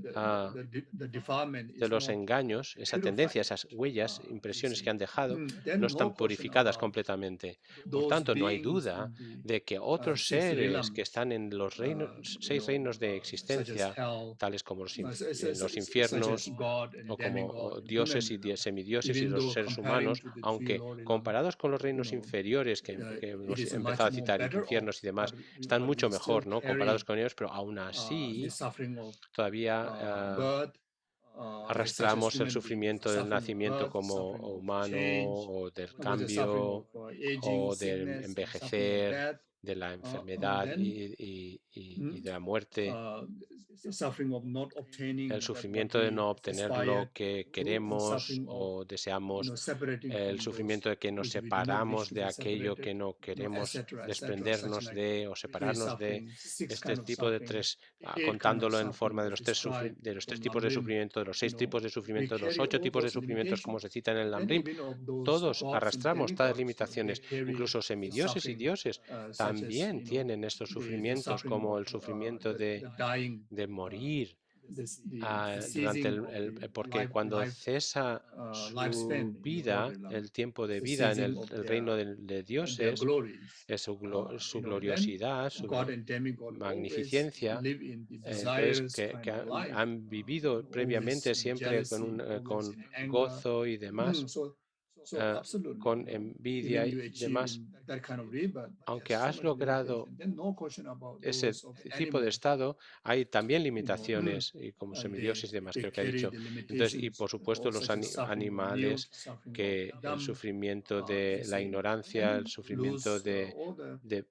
the defilement de is los not engaños, esa tendencia, purified. esas huellas, You impresiones que see, han dejado, no then no están question purificadas about completamente. Por those tanto, no hay beings duda in the de que otros six seres que realms, están en los reinos, 6 reinos de such as existencia, hell, tales como los such as infiernos, God and o como demigod, and Buddha dioses y and semidioses y even los though seres comparing humanos, to the three aunque Lord Elam, comparados con los reinos inferiores que it hemos is empezado much a more citar, better off, infiernos y demás, están but mucho we still mejor, ¿no? Comparados carry con ellos, pero aún the así suffering of todavía birth, such as arrastramos el human beings, the sufrimiento del suffering of nacimiento birth, como suffering of humano, change, o del the suffering cambio, of aging, o del sickness, and suffering of envejecer, death, de la enfermedad then y de la muerte, uh, suffering of not el obtaining that what sufrimiento de we no obtener aspired lo que to, and queremos suffering of o deseamos, separating el from those sufrimiento de que nos which we do not wish separamos to de be aquello separated, que no queremos etc., such desprendernos like de o three separarnos de. suffering, six Este kind of tipo de suffering, tres, eight kind of contándolo en suffering forma as described de los tres from tipos de Lamrim, sufrimiento, de los 6 tipos de we sufrimiento, de los carry 8 all tipos de those sufrimientos, como se limitations. cita en el Then Lamrim, even of those todos gods and arrastramos tales demigods, they limitaciones. carry Incluso the semidioses y suffering, dioses such as también tienen estos the sufrimientos, suffering como of el sufrimiento the dying, de morir, the durante ceasing of the porque cuando life cesa lifespan su in the Lord vida, Elam, el tiempo de the vida en ceasing of el reino de their dioses, glories. su Then gloriosidad, su God and demigod always magnificencia. live in the Entonces, desires que kind of life, han vivido always previamente in siempre jealousy, always con in anger. gozo y demás, So absolutely, con envidia even y you achieve demás. in that kind of rebirth, but Aunque there's so has much logrado limitation. Then no question about ese those of the tipo de animals. estado, hay también limitaciones, y como They semidiosis y demás, they creo que ha carry dicho. the Entonces, y limitations por supuesto of los such as suffering of milk, animales, suffering of que el dumb, sufrimiento de you la see, ignorancia, el and sufrimiento lose de,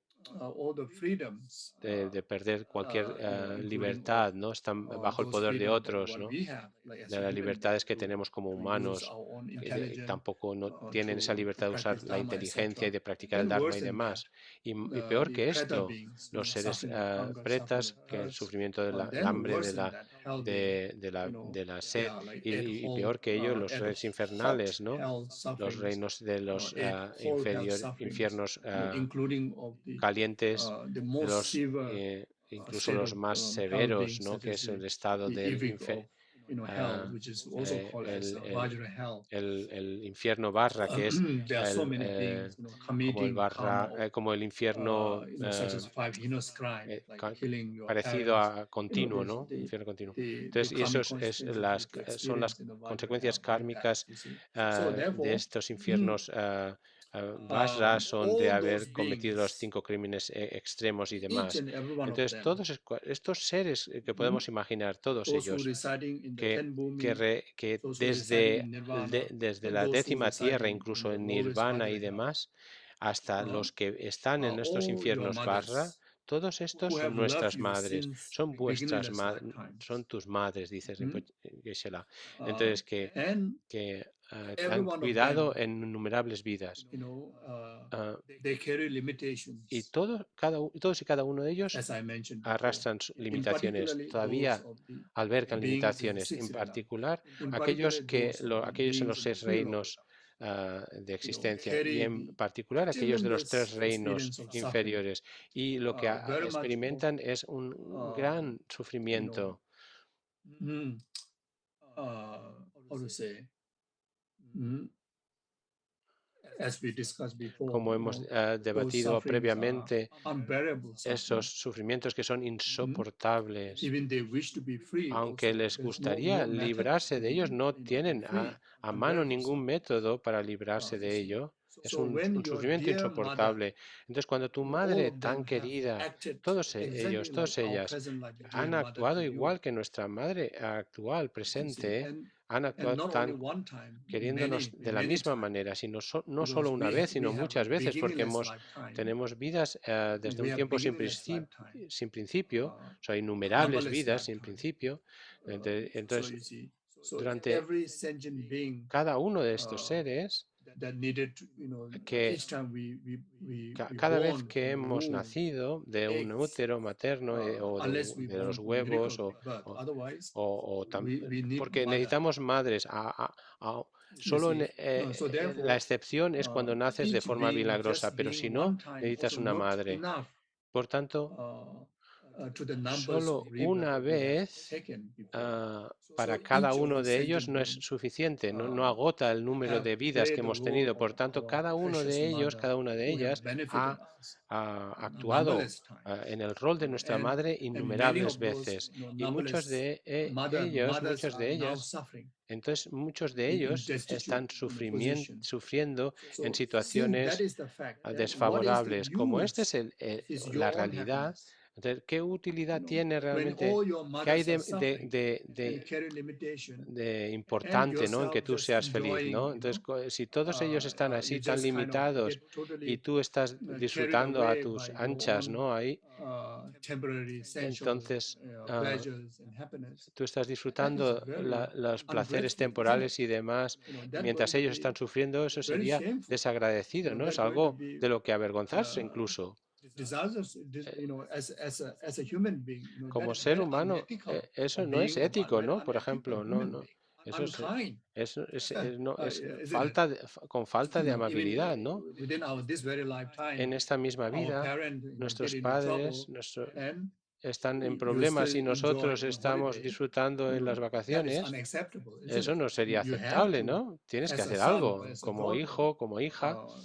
all the freedoms, de perder cualquier including of libertad, ¿no? Están bajo el those poder de freedom that otros, what ¿no? we have, like as De a las human being, libertades que tenemos como to use humanos, our own que intelligence tampoco no tienen esa to libertad de usar practice la dharma, inteligencia y etc. de practicar el Then dharma y worse than that, demás. Y peor the que preta esto, beings, los seres suffering of hunger, suffering of pretas, que el thirst, sufrimiento el then hambre, worse than that, hell being, de la they sed, are like y peor que ello, los at seres hot infernales, ¿no? hell Los sufferings, reinos de los at hell sufferings, infiernos including of calientes, the de most los, severe incluso state los of más hell severos, beings, ¿no? such Que as es el estado the del epic of hell, which is also eh, called as el, el- Vajra hell. el infierno barra, que es There are so el, many beings, como el committing karma barra, of como el infierno, such as five heinous crimes, like killing your parecido parents. a continuo, There's ¿no? Infierno continuo. the Entonces, y eso karmic consequences las, which we son las experience in the Vajra consecuencias hell, like that, kármicas you see. So de therefore, estos infiernos vajra, son de all those haber cometido los beings, 5 crímenes extremos y each demás. and every one of Entonces, them, todos estos seres que podemos imaginar, todos those who ellos, residing in the que, ten bhumi, que those who residing desde, in nirvana, desde la those who 10ª tierra, residing in incluso the en lowest nirvana y Vajra hell, demás, hasta los que están are en estos all your infiernos vajra, mothers todos estos who son have loved nuestras you madres, since son vuestras beginningless madres, lifetimes. son tus madres, dice Hmm? Geshe-la. Entonces, And que te every han one of cuidado them, en innumerables vidas. Ah, they carry y limitations, todos y cada uno de ellos as I mentioned before. arrastran In limitaciones, particularly those todavía of the albergan beings in the limitaciones, en sixth realm. particular In particular those of the aquellos en beings los in the seis three Lord reinos realms. de existencia, y carry en the particular aquellos de los 3 tremendous reinos experience of suffering, inferiores. Y lo que very much more, experimentan es un uh, gran you know, sufrimiento. mm, how to say, mm, as we discussed before, Como hemos those debatido sufferings are previamente, unbearable esos suffering. sufrimientos que son Mm. insoportables, Even they wish to be free, aunque also les there's gustaría no method librarse to de ellos, be, no be tienen free, a mano unbearable ningún suffering. método para librarse You de see. ello. Es So when un your sufrimiento dear mother, insoportable. Entonces, cuando tu all madre of them tan have querida, acted todos exactly ellos, like todas our ellas, present, like the dear han mother to actuado you. igual que nuestra madre actual, You see, presente, han and actuado not only tan one time, queriéndonos de la many misma times, manera, sino no solo because una vez, we sino have a muchas veces, porque beginningless lifetime, tenemos vidas desde we un have tiempo beginningless lifetime, sin principio, uh, o sea, innumerables numberless vidas sin lifetime. principio. So Entonces, you see, so durante every sentient being cada uno de estos uh, seres, that needed, que each time we cada vez born que from the hemos womb, nacido de un eggs, útero materno o unless we de los born from huevos, miracle birth, o- otherwise we need porque mother. necesitamos madres. You Solo see, so la therefore, excepción es cuando naces de each forma being milagrosa, just pero being si no, one time necesitas also una not madre. enough Por tanto, uh, to the numbers of solo rebirth una that we have vez taken before. So para cada each of uno the de ellos sentient no es being suficiente, no uh, agota el número have de vidas que played the hemos role tenido. Por of tanto, our cada uno precious de ellos, mother cada una de who have ellas benefited us actuado numberless times, en el rol de nuestra madre and many innumerables of those veces. Y muchos numberless de mothers muchos are de now ellas, suffering entonces muchos de in ellos destitute están positions. sufriendo en So since that situaciones is the fact, then what is the desfavorables. Como esta es use is la your own realidad, happiness? entonces, ¿qué utilidad tiene When realmente? all your ¿Qué hay mothers are suffering and carry limitation, de and importante, ¿no?, en que yourself tú just seas feliz, enjoying, ¿no? Entonces, si todos ellos están you así tan just kind of limitados get y totally tú estás carried disfrutando a away tus by your anchas, own ¿no? Ahí, temporary sensual entonces pleasures and happiness, tú estás that is disfrutando very los placeres ungrateful, isn't it? temporales y demás, That going mientras to ellos be están sufriendo, eso very sería shameful. desagradecido, ¿no? Es That going to algo be de lo que avergonzarse uh, incluso. disastrous. Eh, As a human being, that Como is ser very humano, unethical eso of no es being ético, very ¿no? Por unethical ejemplo, human being, eso unkind, isn't it? con falta de Even amabilidad, ¿no? within our this very En lifetime, esta misma our vida, parent get nuestros into padres trouble, and están en you problemas still y enjoy nosotros in estamos holiday. disfrutando en las That is vacaciones. unacceptable, isn't Eso it? no sería You have aceptable, to, ¿no? Tienes que as a hacer son or algo as a como daughter, hijo, como hija. uh,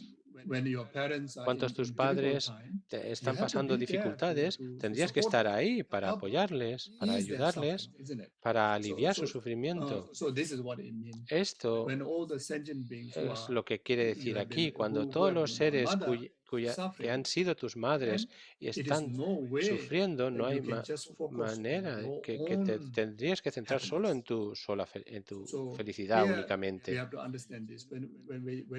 when your parents are Cuantos tus in difficult padres time, you están have to pasando be there dificultades, to tendrías que support estar them, ahí para help them, apoyarles, para ease their suffering, ayudarles, isn't it? para So, aliviar su so, sufrimiento. so this is what it means. Esto When all the sentient beings es lo que quiere you decir have aquí. been, Cuando who todos have los been a seres mother que han suffering, sido tus madres then y it is están no way sufriendo, that no you hay can just focus on manera your que te own tendrías que centrar solo en happiness. en tu So felicidad here we únicamente. have to understand this. When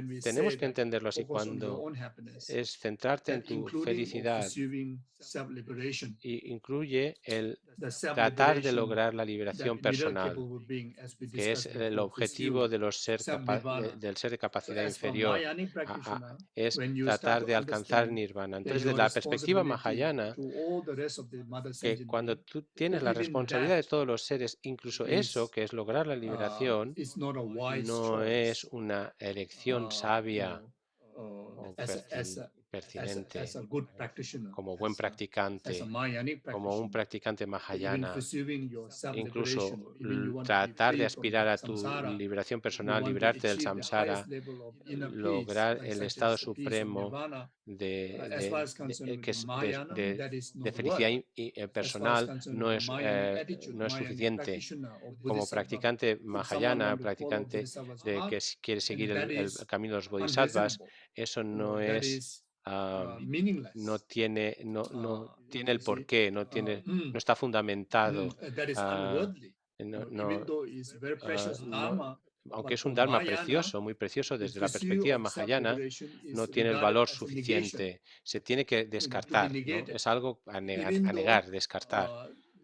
we say Tenemos que that entenderlo así. focus on your Cuando own happiness, es centrarte en that tu including or felicidad, pursuing self-liberation, y incluye el the tratar de self-liberation lograr la that liberación middle personal, capable being, as we que es discussed el before, pursue objetivo de self-nirvana. del ser de So capacidad as for inferior, Mahayanic practitioner, es when you start tratar to de alcanzar understand nirvana. that Entonces, desde your la perspectiva responsibility mahayana, to all the rest of the mother que sentient cuando being, tú tienes la even responsabilidad de that todos los seres, incluso eso, is que es lograr la liberación, not a wise no es choice, una elección sabia o as pertinente a good practitioner, como buen as a practicante, Mahayanic como un practitioner. practicante Even mahayana. pursuing your self-liberation, Incluso even you want to be tratar de free from aspirar a tu samsara, liberación you personal, want to librarte del achieve the highest samsara, level of inner peace, lograr like el such estado as the peace of supremo nirvana. As far as concerned with que the es Mahayana, that is de not felicidad work. As far as personal, concerned with the Mahayanic attitude, no es Mahayanic suficiente. practitioner or Como Bodhisattva, practicante if someone mahayana, want to follow practicante Bodhisattva's de path, que quiere seguir then that el is camino de los bodhisattvas, unreasonable. eso no That es, is meaningless. no tiene el You see, porqué, no está fundamentado. that is ah, unworldly. no, Even no, though it's very ah, precious no- dharma, Aunque but es un for dharma Mahayana, precioso, muy precioso the desde la pursuit perspectiva of mahayana, self-liberation no is tiene el regarded valor as a negation, suficiente. Se tiene que to be descartar, ¿no? negated. Es algo Even a though negar, descartar.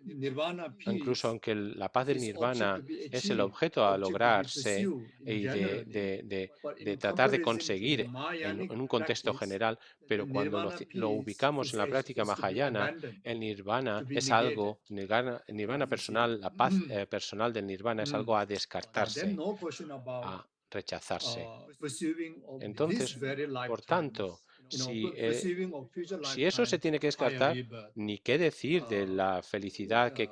nirvana Incluso peace aunque la paz del is object nirvana to be es el achieved, objeto a object to be lograrse pursued in y generally, but de in tratar de comparison to the conseguir Mahayanic en un contexto practice, general, the pero cuando nirvana lo peace ubicamos en la práctica is to be mahayana, abandoned, el nirvana to be es negated. algo, nirvana You see. personal, la paz personal del nirvana es algo a Then descartarse, no question about a rechazarse. pursuing of this Entonces, very por lifetime, tanto, si, pursuing of future si eso se lifetimes, tiene que higher descartar, rebirth, ni qué decir de la felicidad que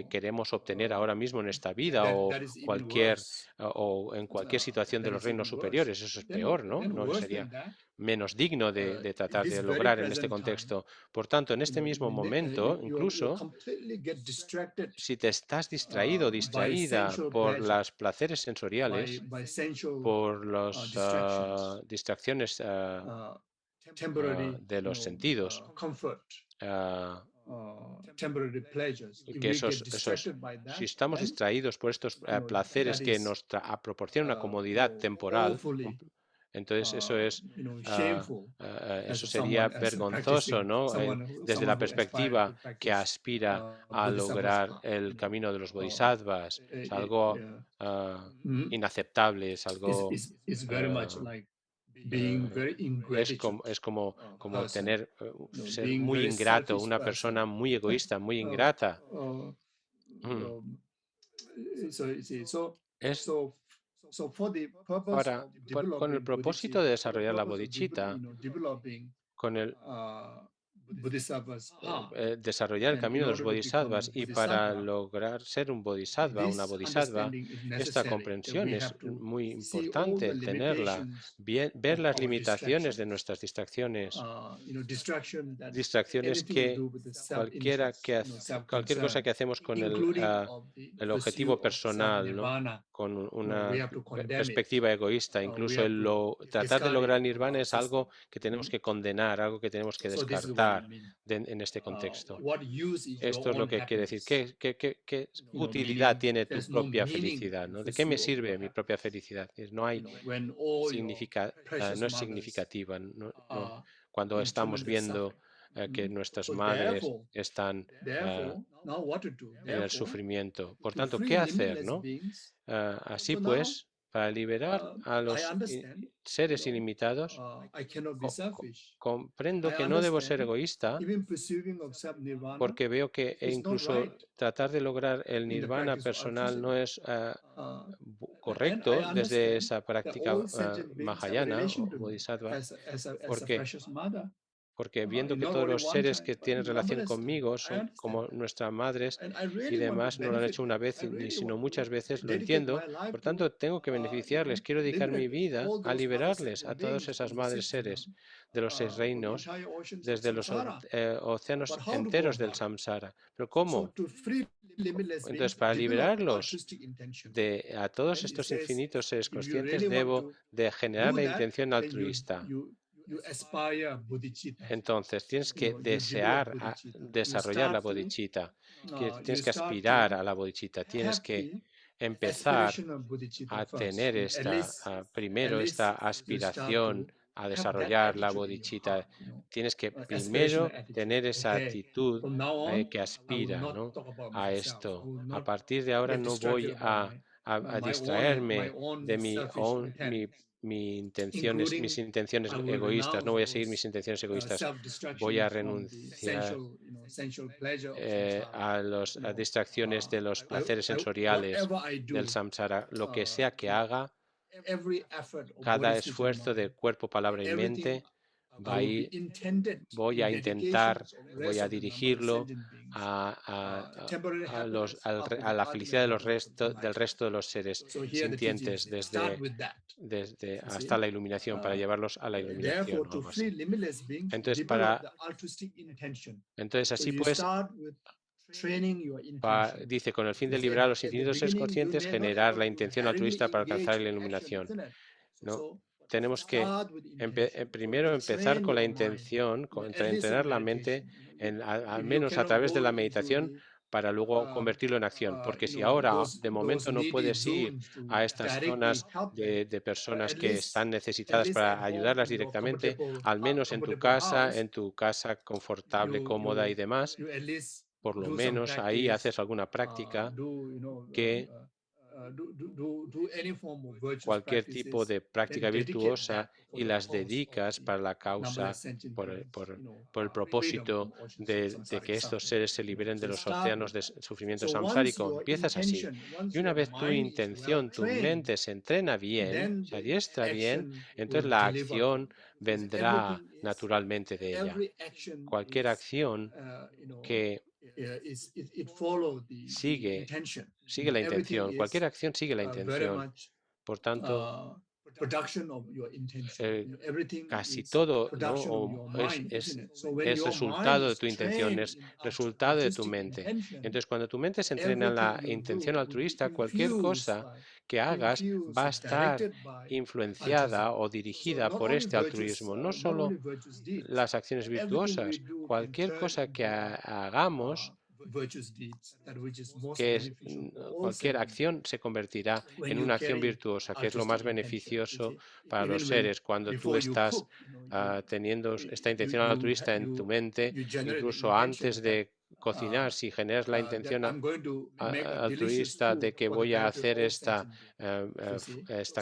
queremos obtener ahora mismo en esta vida that is even cualquier worse. o en cualquier situación de That los is even reinos worse. superiores. Eso es peor, ¿no? Then No worse sería than that, menos digno de in tratar this de very lograr en este present time, contexto. Por tanto, en este mismo momento, you incluso completely get distracted si te estás distraído o by distraída sensual por pleasure, los placeres sensoriales, by sensual por las distractions, distracciones uh, temporary, de los sentidos, comfort, ah, temporary pleasures. If que we get distracted by si that, estamos then distraídos por estos placeres that que is nos proporcionan una comodidad temporal, awfully entonces eso es, shameful eso as sería someone as vergonzoso, practicing ¿no? Desde la someone who aspires perspectiva to que practice aspira a bodhisattva's lograr path, el camino de los uh, bodhisattvas. Es algo uh, mm, inaceptable, es algo is very much ah, like being very ingratitude es como person, tener, ser being muy very ingrato, selfish una person. persona muy egoísta, muy Uh, ingrata. uh, Mm. um, so you see, Es so for the purpose of con el developing propósito de bodhicitta, for the desarrollar la purpose of bodhicitta, developing con el bodhisattva's path, desarrollar el and in camino de los order to become a bodhisattvas y para bodhisattva, lograr ser un bodhisattva, una this bodhisattva, understanding is esta necessary, that comprensión we es have to muy see all the importante, tenerla, limitations ver of las our limitaciones de distractions, nuestras distracciones, distraction that distracciones anything to que do with the self-interest, cualquier cosa self-concern, que hacemos con including of the el pursuit objetivo of personal, ¿no? self-nirvana. Con We una have to condemn it. perspectiva egoísta, We incluso have to tratar de discard it lograr from nirvana our es system. algo que tenemos que condenar, algo que tenemos que So this is what it descartar means. en este contexto. What use is your Esto es lo own que quiere decir. happiness? ¿Qué utilidad Meaning tiene tu there's no propia meaning felicidad? in ¿No? ¿De qué me pursuit of your sirve mi propia happiness. felicidad? No hay When all your precious no es mothers significativa. are Cuando in estamos tremendous viendo suffering. que nuestras So madres están now what to do? en el sufrimiento. Por To tanto, free ¿qué hacer, limitless no? beings. Así So now pues, para liberar a I los understand. seres ilimitados, I cannot be selfish. comprendo I que no debo ser understand. egoísta Even pursuing of self-nirvana porque veo que is not incluso right tratar de lograr el in the nirvana practice of personal no altruism. es And I correcto desde understand esa that práctica all sentient beings have a mahayana relation o to me bodhisattva, as a porque, precious mother. porque viendo que Not todos only los one seres time, que but tienen relación numberless times. conmigo I son understand como that. nuestras madres And I y really want to demás, no lo han benefit hecho una them. vez I ni really sino want muchas to veces, lo dedicate entiendo, my life por to, tanto tengo que beneficiarles, quiero dedicar mi liberate vida all a those mother liberarles a sentient todas beings esas from the madres system seres de los seis of the reinos, entire oceans of desde los samsara. océanos But how to go enteros del about it? samsara. ¿Pero So cómo? to free limitless Entonces, beings, para develop liberarlos altruistic intention. a todos And it estos says, infinitos seres if you conscientes, really want debo to de generar do la that, intención then altruista. you aspire bodhicitta. Entonces, tienes que You develop desear bodhicitta. You desarrollar la start to bodhicitta, que you tienes que start aspirar to a la bodhicitta, tienes have que the empezar aspiration of bodhicitta a first. tener At primero esta least you start aspiración to a have that desarrollar la attitude in your bodhicitta. heart, Tienes que aspirational primero attitude. tener esa Okay, actitud from now on, que I will aspira, not ¿no? talk about A myself. I esto. will A not partir de ahora get no distracted voy about a my distraerme de own selfish intent, mis including intenciones I will egoístas. No renounce voy a seguir those mis intenciones egoístas. Voy self-distraction a from the renunciar sensual pleasure of samsara. a las distracciones de los placeres sensoriales Whatever I del do, samsara. Lo que sea que haga, every effort of cada body, speech, and esfuerzo de mind, cuerpo, palabra y everything mente, va a will be ir, intended voy in a intentar, dedications of the voy rest a of the numberless dirigirlo sentient beings, temporary happiness up to a the la ultimate felicidad de happiness of del enlightenment. resto de los seres So here the teaching sintientes, says, start with that. desde You hasta see, la iluminación, para llevarlos a la iluminación therefore, o to algo free así. limitless beings, Entonces, develop the altruistic intention. So así you pues, start with training your intention. dice, con el fin de Because liberar a los at the infinitos seres beginning, you're conscientes, not generar able la to intención altruista directly para alcanzar engage la in action, iluminación, isn't it? ¿no? So Tenemos que start with intention. primero empezar Train con la your mind, intención, at least in entrenar la mente, meditation. al If you menos a cannot través de go la into meditación, the para luego convertirlo en acción. Porque si ahora, de those momento, no needy puedes ir zones to a estas directly zonas help them, de personas que están at necesitadas least at para home ayudarlas in your directamente, al menos comfortable house, en tu casa confortable, you cómoda y you demás, you at least por lo do some menos ahí practice, haces alguna práctica do que cualquier tipo de práctica virtuosa y las dedicas para la causa, por el propósito de que estos seres se liberen de los océanos de sufrimiento samsárico. Empiezas así. Y una vez tu intención, tu mente se entrena bien, se adiestra bien, entonces la acción vendrá naturalmente de ella. Cualquier acción que sigue la intención, cualquier acción sigue la intención. Por tanto, casi todo, ¿no? Es resultado de tu intención, es resultado de tu mente. Entonces, cuando tu mente se entrena en la intención altruista, cualquier cosa que hagas va a estar influenciada o dirigida por este altruismo. No solo las acciones virtuosas, cualquier cosa que hagamos, cualquier acción se convertirá en una acción virtuosa, que es lo más beneficioso para los seres. Cuando tú estás teniendo esta intención altruista en tu mente, incluso antes de cocinar, si generas la intención altruista de que voy a hacer esta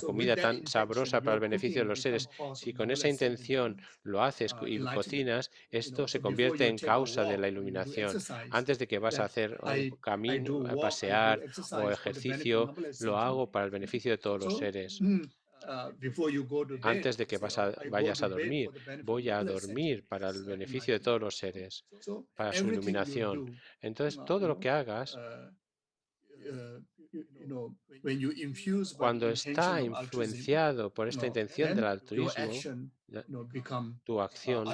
comida tan sabrosa para el beneficio de los seres, si con esa intención lo haces y cocinas, esto se convierte en causa de la iluminación. Antes de que vas a hacer camino, a pasear o ejercicio, lo hago para el beneficio de todos los seres. Antes de que vayas a dormir, voy a dormir para el beneficio de todos los seres, para su iluminación. Entonces, todo lo que hagas, cuando está influenciado por esta intención del altruismo, tu acción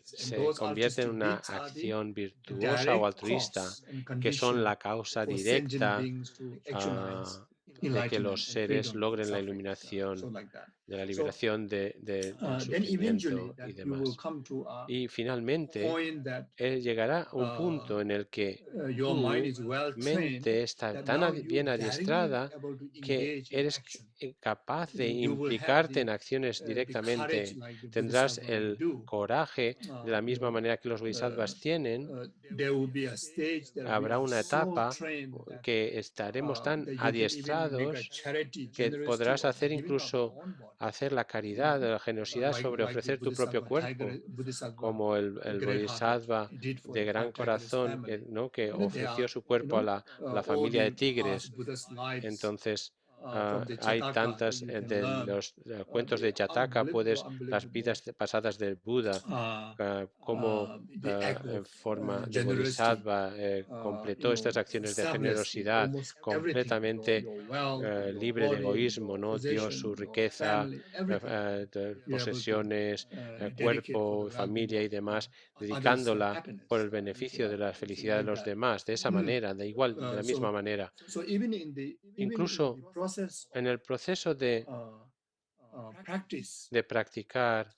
se convierte en una acción virtuosa o altruista, que son la causa directa de que los seres logren la iluminación, de la liberación del sufrimiento y demás. Y finalmente, llegará un punto en el que tu mente está tan bien adiestrada que eres capaz de implicarte en acciones directamente. Tendrás el coraje de la misma manera que los bodhisattvas tienen. Habrá una etapa que estaremos tan adiestrados que podrás hacer incluso la caridad, la generosidad sobre ofrecer tu propio cuerpo, como el bodhisattva de gran corazón que ofreció su cuerpo a la familia de tigres. Entonces, hay tantas de los cuentos de Jataka, las vidas pasadas del Buda, cómo en forma de bodhisattva completó estas acciones de generosidad completamente libre de egoísmo, ¿no? Dio su riqueza, posesiones, cuerpo, familia y demás, dedicándola por el beneficio de la felicidad de los demás, de esa manera, de la misma manera. Incluso en el proceso de practicar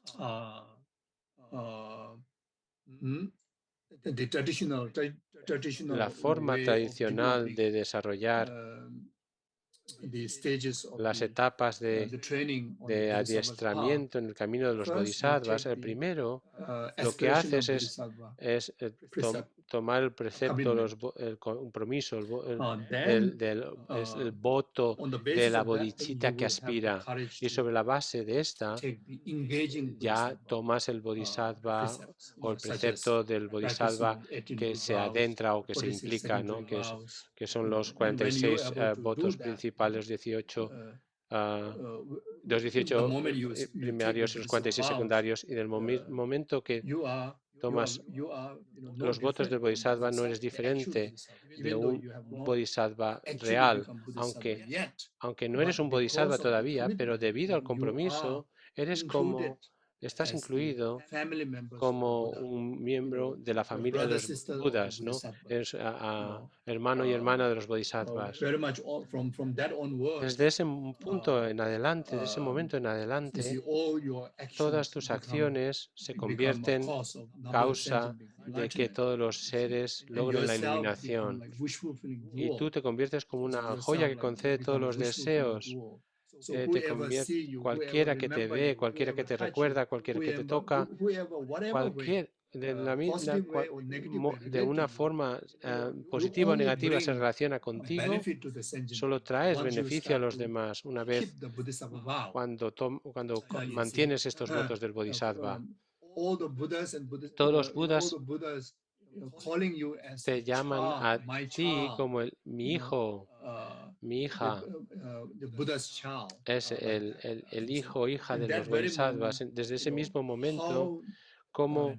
la forma tradicional de desarrollar las etapas de adiestramiento en el camino de los bodhisattvas, el primero lo que haces es tomar el precepto, el compromiso, es el voto de la bodhicitta que aspira, y sobre la base de esta ya tomas el bodhisattva o el precepto del bodhisattva que se adentra o que se implica, ¿no? que son los 46 votos principales, 18 los 18 primarios y los 46 secundarios, y del momento que tomas los votos del bodhisattva no eres diferente de un bodhisattva real, aunque no eres un bodhisattva todavía, pero debido al compromiso estás incluido como un miembro de la familia de los Budas, ¿no? Es hermano y hermana de los bodhisattvas. Desde ese punto en adelante, de ese momento en adelante, todas tus acciones se convierten causa de que todos los seres logren la iluminación. Y tú te conviertes como una joya que concede todos los deseos. Cualquiera que te ve, cualquiera que te recuerda, cualquiera que te toca, de una forma positiva o negativa se relaciona contigo, solo traes beneficio a los demás una vez cuando mantienes estos votos del Bodhisattva. Todos los Budas te llaman a ti como mi hijo, mi hija. Es el hijo o hija de los Bodhisattvas. Desde ese mismo momento, como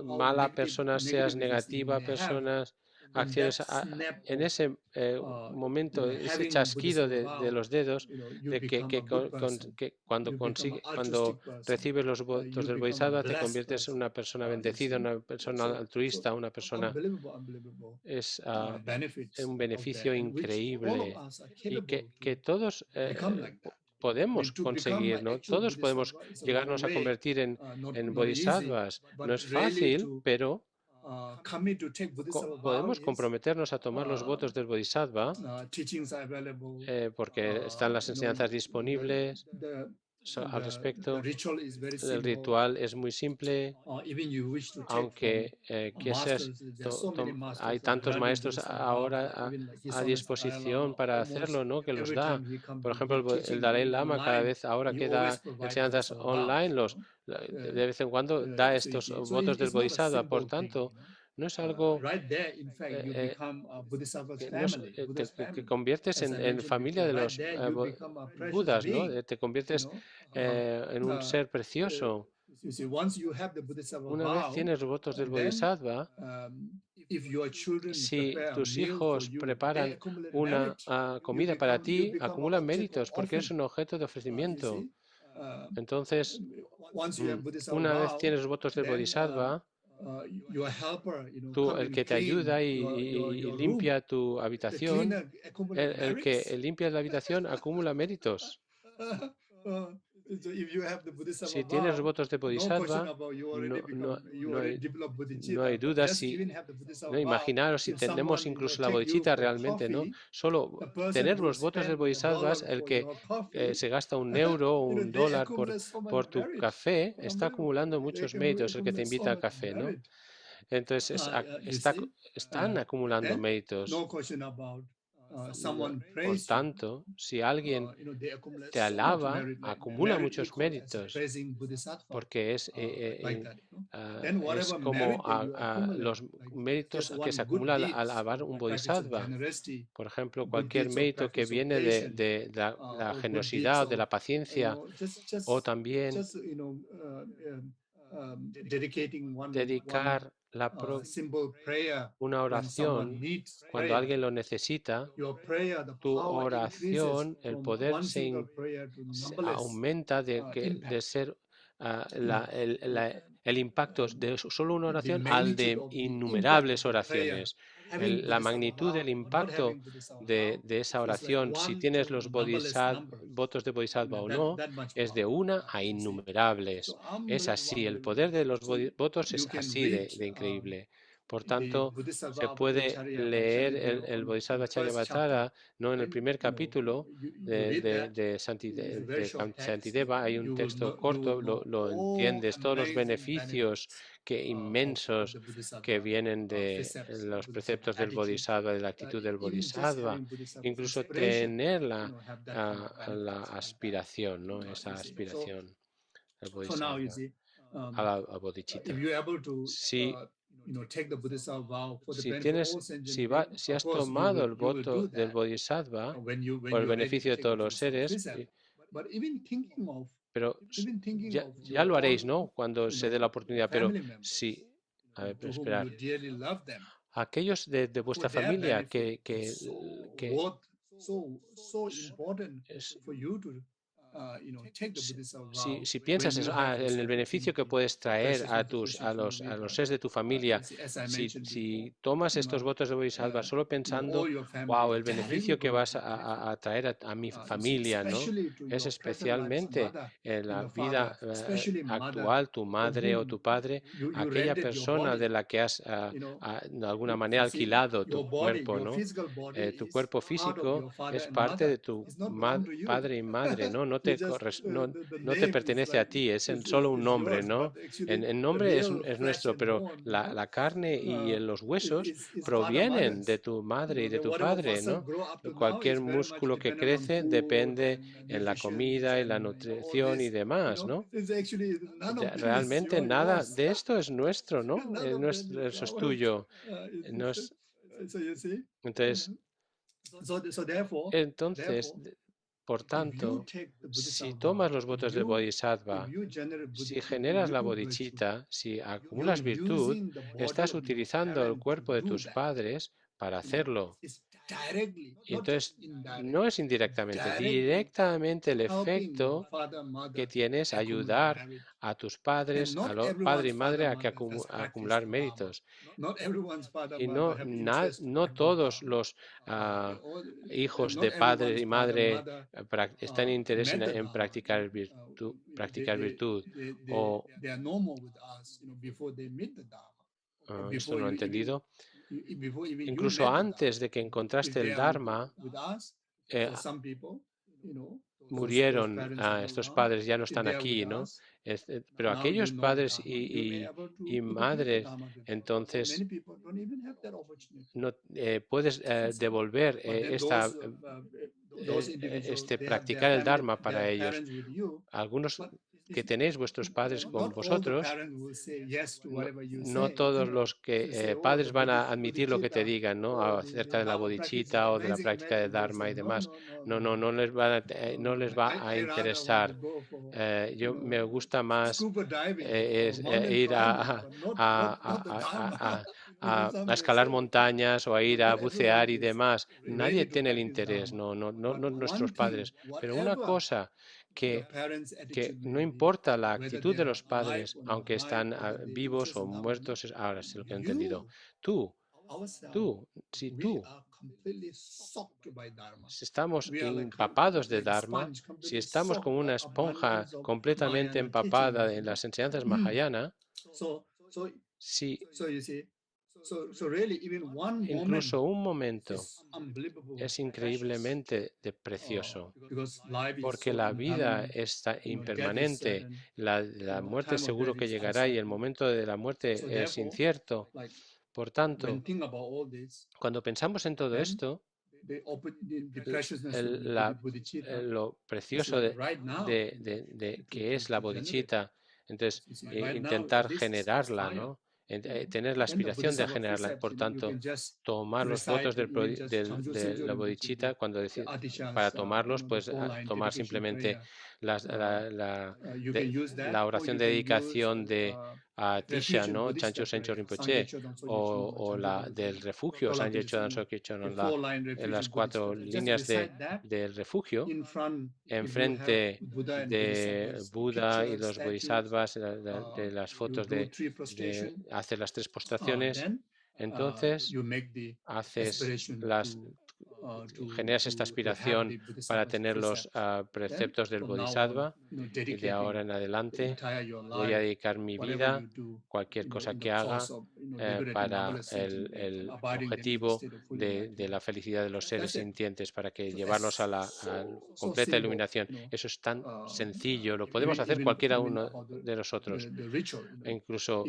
mala persona seas, negativa persona, acciones, en ese momento, ese chasquido de los dedos, de que cuando recibes los votos del Bodhisattva te conviertes en una persona bendecida, una persona altruista, una persona es un beneficio increíble y que todos podemos conseguir, ¿no? Todos podemos llegarnos a convertir en bodhisattvas. No es fácil, pero podemos comprometernos a tomar los votos del bodhisattva porque están las enseñanzas disponibles al respecto. El ritual es muy simple, aunque hay tantos maestros ahora a disposición para hacerlo, ¿no? Que los da. Por ejemplo, el Dalai Lama cada vez ahora que da enseñanzas online, de vez en cuando da estos votos del Bodhisattva. Por tanto, no es algo que conviertes en familia de los Budas, ¿no? Te conviertes en un ser precioso. Una vez tienes los votos del Bodhisattva, si tus hijos preparan una comida para ti, acumulan méritos porque eres un objeto de ofrecimiento. Entonces, una vez tienes los votos del Bodhisattva, el que te ayuda y limpia tu habitación, el que limpia la habitación acumula méritos. Si tienes los votos de Bodhisattva, no hay duda. Imaginaros si tenemos incluso la bodhicitta realmente, ¿no? Solo tener los votos de Bodhisattva, el que se gasta €1 o $1 por tu café, está acumulando muchos méritos, el que te invita al café, ¿no? Entonces, están acumulando méritos. Por tanto, si alguien te alaba, acumula muchos méritos, porque es como los méritos que se acumulan al alabar un bodhisattva. Por ejemplo, cualquier mérito que viene de la generosidad, de la paciencia, o también dedicar una oración cuando alguien lo necesita. Tu oración, el poder se aumenta de ser el impacto de solo una oración al de innumerables oraciones. La magnitud del impacto de esa oración, si tienes los votos de Bodhisattva o no, es de una a innumerables. Es así, el poder de los votos es así de increíble. Por tanto, se puede leer el Bodhisattva Charyavatara, no en el primer capítulo de Shantideva, hay un texto corto, lo entiendes, todos los beneficios inmensos que vienen de los preceptos del Bodhisattva, de la actitud del Bodhisattva, incluso tener la aspiración, ¿no? Esa aspiración del Bodhisattva a la bodhicitta. Si has tomado el voto del Bodhisattva por el beneficio de todos los seres, pero ya lo haréis, ¿no? Cuando se dé la oportunidad, pero sí, a ver, esperar. Aquellos de vuestra familia que si piensas eso, en el beneficio que puedes traer a los seres de tu familia, si tomas estos votos de Bodhisattva solo pensando, wow, el beneficio que vas a traer a mi familia, ¿no? Es especialmente en la vida actual, tu madre o tu padre, aquella persona de la que has de alguna manera alquilado tu cuerpo, ¿no? Tu cuerpo físico es parte de tu padre y madre, ¿no? No no te pertenece a ti, es solo un nombre, ¿no? En nombre es nuestro, pero la carne y los huesos provienen de tu madre y de tu padre, ¿no? Cualquier músculo que crece depende en la comida y la nutrición y demás, ¿no? Realmente nada de esto es nuestro, ¿no? Eso es tuyo. No es- entonces, entonces, por tanto, si tomas los votos de Bodhisattva, si generas la bodhicitta, si acumulas virtud, estás utilizando el cuerpo de tus padres para hacerlo. Y entonces, no es indirectamente, directamente el efecto que tienes ayudar a tus padres, padre y madre a a acumular méritos. Y no todos los hijos de padre y madre están interesados en practicar virtud. O esto no he entendido. Incluso antes de que encontraste el Dharma, eh, murieron, estos padres ya no están aquí, ¿no? Pero aquellos padres y madres, entonces no puedes devolver practicar el Dharma para ellos. Algunos que tenéis vuestros padres con vosotros, no todos los padres van a admitir lo que te digan, ¿no? Acerca de la bodhicitta o de la práctica de Dharma y demás. No les no les va a interesar. Yo me gusta más ir a escalar montañas o a ir a bucear y demás. Nadie tiene el interés, no nuestros padres. Pero una cosa que no importa la actitud de los padres, aunque están vivos o muertos, ahora sí lo que he entendido. Tú, si si estamos empapados de Dharma, si estamos como una esponja completamente empapada en las enseñanzas Mahayana, si incluso un momento es increíblemente precioso, porque la vida está impermanente, la muerte seguro que llegará y el momento de la muerte es incierto. Por tanto, cuando pensamos en todo esto, lo precioso de que es la bodhicitta, entonces intentar generarla, ¿no? Tener la aspiración de generarla, por tanto, tomar los votos de la bodhicitta, para tomarlos, pues tomar simplemente la oración de dedicación de Tisha, ¿no? Chancho Sencho Rinpoche, o la del refugio, Sanje Chodan Soke Chonon La, en las 4 líneas del refugio, enfrente de Buda y los bodhisattvas, de las fotos de hacer las 3 postraciones, entonces haces generas esta aspiración para tener los preceptos del Bodhisattva y de ahora en adelante voy a dedicar mi vida, cualquier cosa que haga, para el objetivo de la felicidad de los seres sintientes, para que llevarlos a la completa iluminación. Eso es tan sencillo, lo podemos hacer cualquiera uno de nosotros. E incluso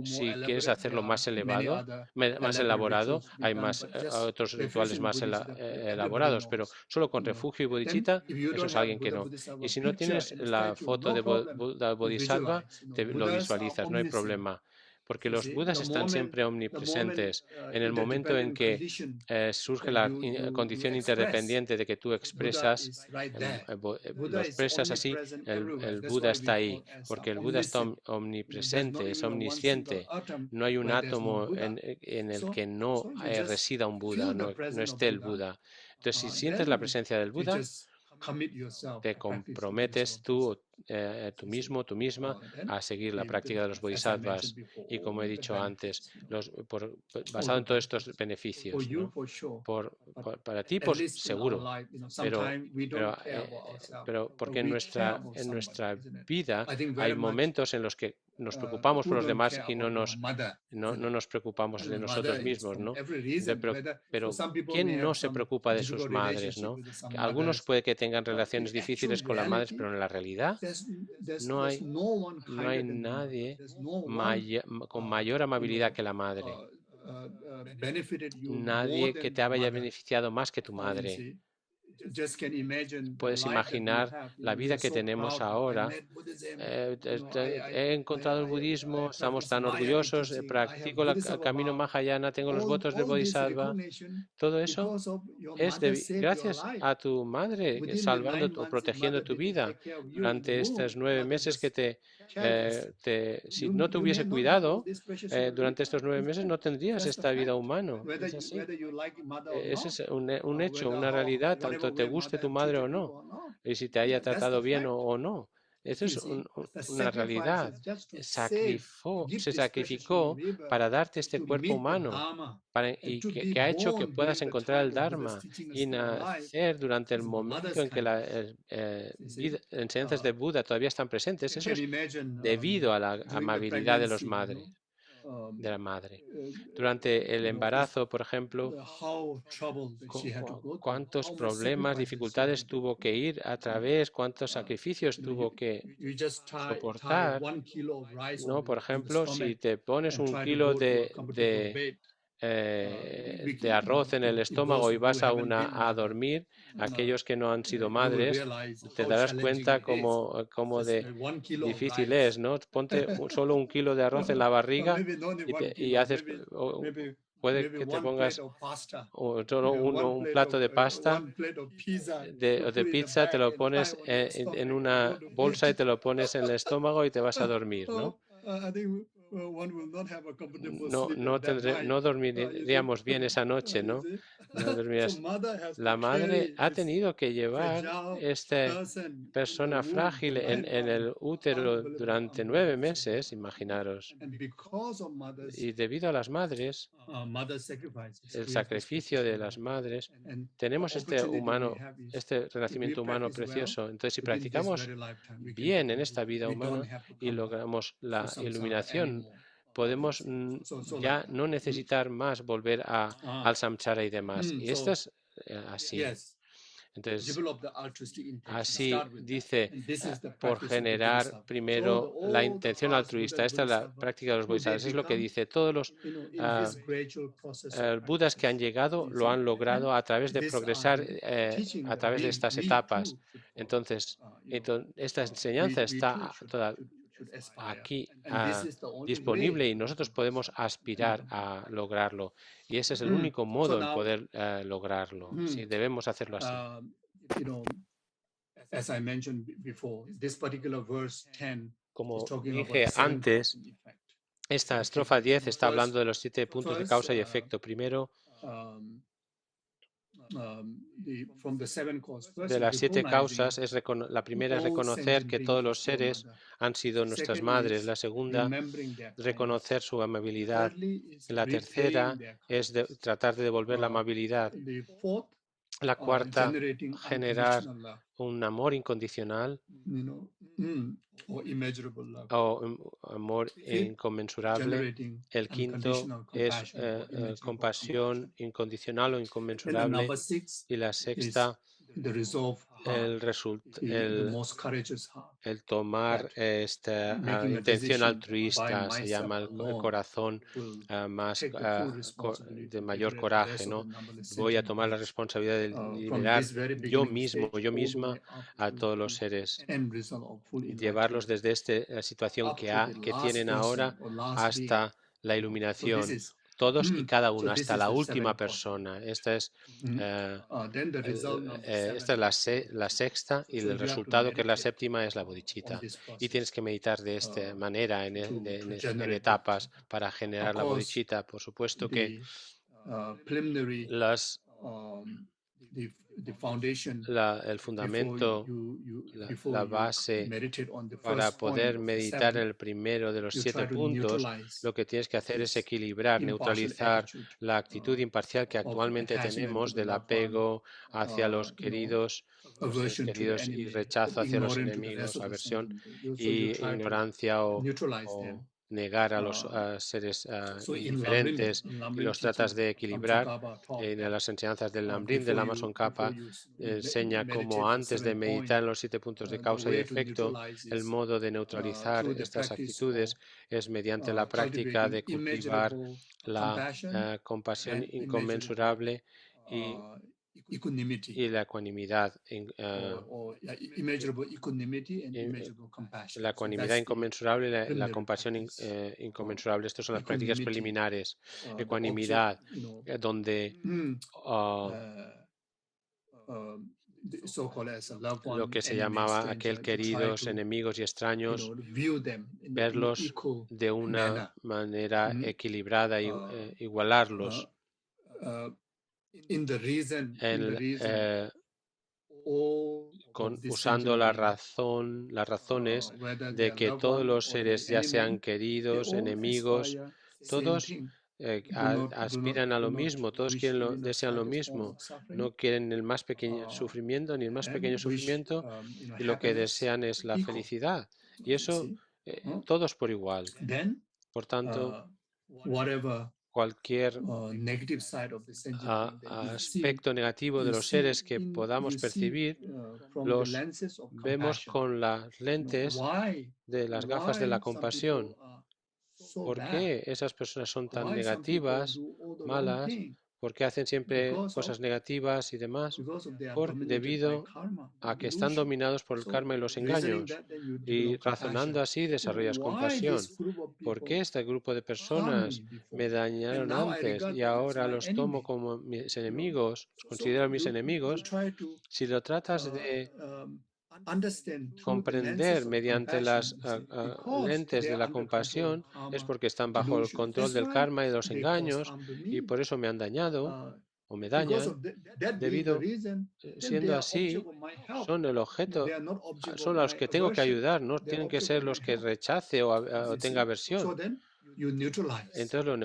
si quieres hacerlo más elevado, más elaborado, hay otros rituales más elaborados, pero solo con refugio y bodhicitta, eso es alguien que no. Y si no tienes la foto de Buda Bodhisattva, te lo visualizas, no hay problema, porque los Budas están siempre omnipresentes. En el momento en que surge la condición interdependiente de que tú expresas, lo expresas así, el Buda está ahí, porque el Buda está omnipresente, es omnisciente. No hay un átomo en el que no resida un Buda, no esté el Buda. Entonces, si sientes la presencia del Buda, te comprometes tú tú mismo, tú misma, a seguir la práctica de los bodhisattvas. Y como he dicho antes, basado en todos estos beneficios, ¿no? Para ti, pues seguro, pero, porque en nuestra vida hay momentos en los que nos preocupamos por los demás y no nos preocupamos de nosotros mismos, ¿no? Pero ¿quién no se preocupa de sus madres, ¿no? Algunos puede que tengan relaciones difíciles con las madres, pero en la realidad no hay nadie con mayor amabilidad que la madre. Nadie que te haya beneficiado más que tu madre. Puedes imaginar la vida que tenemos ahora. He encontrado el budismo, estamos tan orgullosos, practico el camino Mahayana, tengo los votos del Bodhisattva. Todo eso es gracias a tu madre salvando o protegiendo tu vida durante estos 9 meses que si no te hubiese cuidado durante estos 9 meses no tendrías esta vida humana. Es así. Ese es un hecho, una realidad, tanto te guste tu madre o no, y si te haya tratado bien o no. Eso es una realidad. Se sacrificó para darte este cuerpo humano y que ha hecho que puedas encontrar el Dharma y nacer durante el momento en que las enseñanzas de Buda todavía están presentes. Eso es debido a la amabilidad de la madre. Durante el embarazo, por ejemplo, cuántos problemas, dificultades tuvo que ir a través, cuántos sacrificios tuvo que soportar, ¿no? Por ejemplo, si te pones 1 kilo de arroz en el estómago y vas a dormir, aquellos que no han sido madres, te darás cuenta cómo de difícil es, ¿no? Ponte solo 1 kilo de arroz en la barriga y haces, puede que te pongas solo un plato de pasta o de pizza, te lo pones en una bolsa y te lo pones en el estómago y te vas a dormir, ¿no? No dormiríamos bien esa noche, ¿no? La madre ha tenido que llevar esta persona frágil en el útero durante 9 meses, imaginaros. Y debido a las madres, el sacrificio de las madres, tenemos este renacimiento humano precioso. Entonces, si practicamos bien en esta vida humana y logramos la iluminación, podemos ya no necesitar más volver al samsara y demás. Y esto es así. Entonces, así dice, por generar primero la intención altruista. Esta es la práctica de los bodhisattvas. Es lo que dice. Todos los budas que han llegado lo han logrado a través de progresar a través de estas etapas. Entonces, esta enseñanza está toda aquí disponible y nosotros podemos aspirar a lograrlo. Y ese es el único modo en poder lograrlo. Sí, debemos hacerlo así. Como dije antes, esta estrofa 10 está hablando de los 7 puntos de causa y efecto. Primero, de las 7 causas, la primera es reconocer que todos los seres han sido nuestras madres. La segunda, reconocer su amabilidad. La tercera es tratar de devolver la amabilidad. La cuarta, generar un amor incondicional o amor inconmensurable. El quinto es compasión incondicional o inconmensurable. Y la sexta, el tomar esta intención altruista, se llama el corazón de mayor coraje, ¿no? Voy a tomar la responsabilidad de liberar yo mismo, yo misma a todos los seres, llevarlos desde esta situación que tienen ahora hasta la iluminación. Todos y cada uno, hasta la última persona. Esta es la sexta y el resultado, que es la séptima, es la bodhicitta. Y tienes que meditar de esta manera en etapas para generar la bodhicitta. Por supuesto que the foundation el before fundamento, la before you base meditate on the para first point poder of the meditar en seven. el primero de los You 7 try to puntos, neutralize lo que tienes que hacer es this equilibrar, impartial neutralizar attitude la actitud imparcial que of actualmente attachment to tenemos the del loved one, apego hacia los los seres aversion to the queridos y enemy, rechazo hacia los ignorance to the rest enemigos, of the aversión sentient. So you y try to ignorancia neutralize them. o negar a los seres indiferentes In y Lamrim los tratas teaching, de equilibrar. Tsongkhapa taught En that las enseñanzas del Lamrim, del before Amazon Kappa, you enseña cómo meditate the antes de 7 point, meditar en los 7 puntos de the causa y way to efecto, neutralize el is modo de neutralizar through the estas practice of actitudes es mediante la práctica cultivating de cultivar immeasurable la compassion compasión and immeasurable inconmensurable uh, equanimity, y la ecuanimidad. immeasurable equanimity and In- immeasurable compassion. la So ecuanimidad that's the inconmensurable y la preliminary compasión practice. inconmensurable. Estas son las prácticas Equanimity, preliminares. the object, Ecuanimidad, donde uh, the so-called as a loved lo one, que se enemy, llamaba aquel stranger, to try queridos, to enemigos y extraños, view them in the verlos equal de una manner. manera equilibrada y Uh, igualarlos. In the reason, usando la razón, las razones de que todos los seres, ya sean queridos, enemigos, todos aspiran a lo mismo, todos desean lo mismo, no quieren el más pequeño sufrimiento ni el más pequeño sufrimiento, y lo que desean es la felicidad. Y eso todos por igual. Por tanto, cualquier aspecto negativo de los seres que podamos percibir, los vemos con las lentes de las gafas de la compasión. ¿Por qué esas personas son tan negativas, malas? ¿Por qué hacen siempre cosas negativas y demás? Debido a que están dominados por el karma y los engaños. Y razonando así desarrollas compasión. ¿Por qué este grupo de personas me dañaron antes y ahora los tomo como mis enemigos, los considero mis enemigos? Si lo tratas de comprender mediante las lentes de la compasión, es porque están bajo el control del karma y de los engaños y por eso me han dañado o me dañan. Siendo así, son el objeto, son a los que tengo que ayudar, no tienen que ser los que rechace o tenga aversión. Entonces lo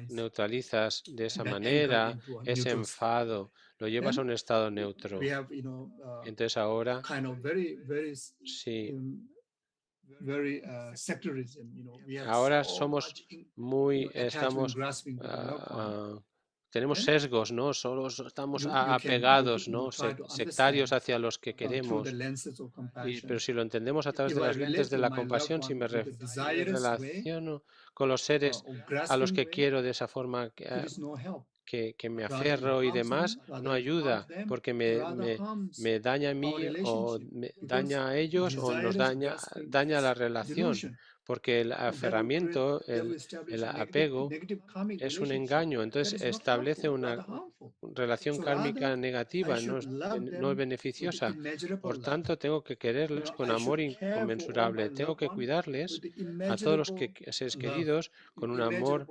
neutralizas de esa manera, ese enfado, lo llevas a un estado neutro. Entonces ahora, sí, ahora somos tenemos sesgos, ¿no? Solo estamos apegados, ¿no? Sectarios hacia los que queremos. Pero si lo entendemos a través de las lentes de la compasión, si me relaciono con los seres a los que quiero de esa forma que me aferro y demás, no ayuda, porque me daña a mí o me daña a ellos o nos daña la relación, porque el aferramiento, el apego es un engaño, entonces establece una relación kármica negativa, no es beneficiosa. Por tanto, tengo que quererles con amor inconmensurable, tengo que cuidarles a todos los seres queridos con un amor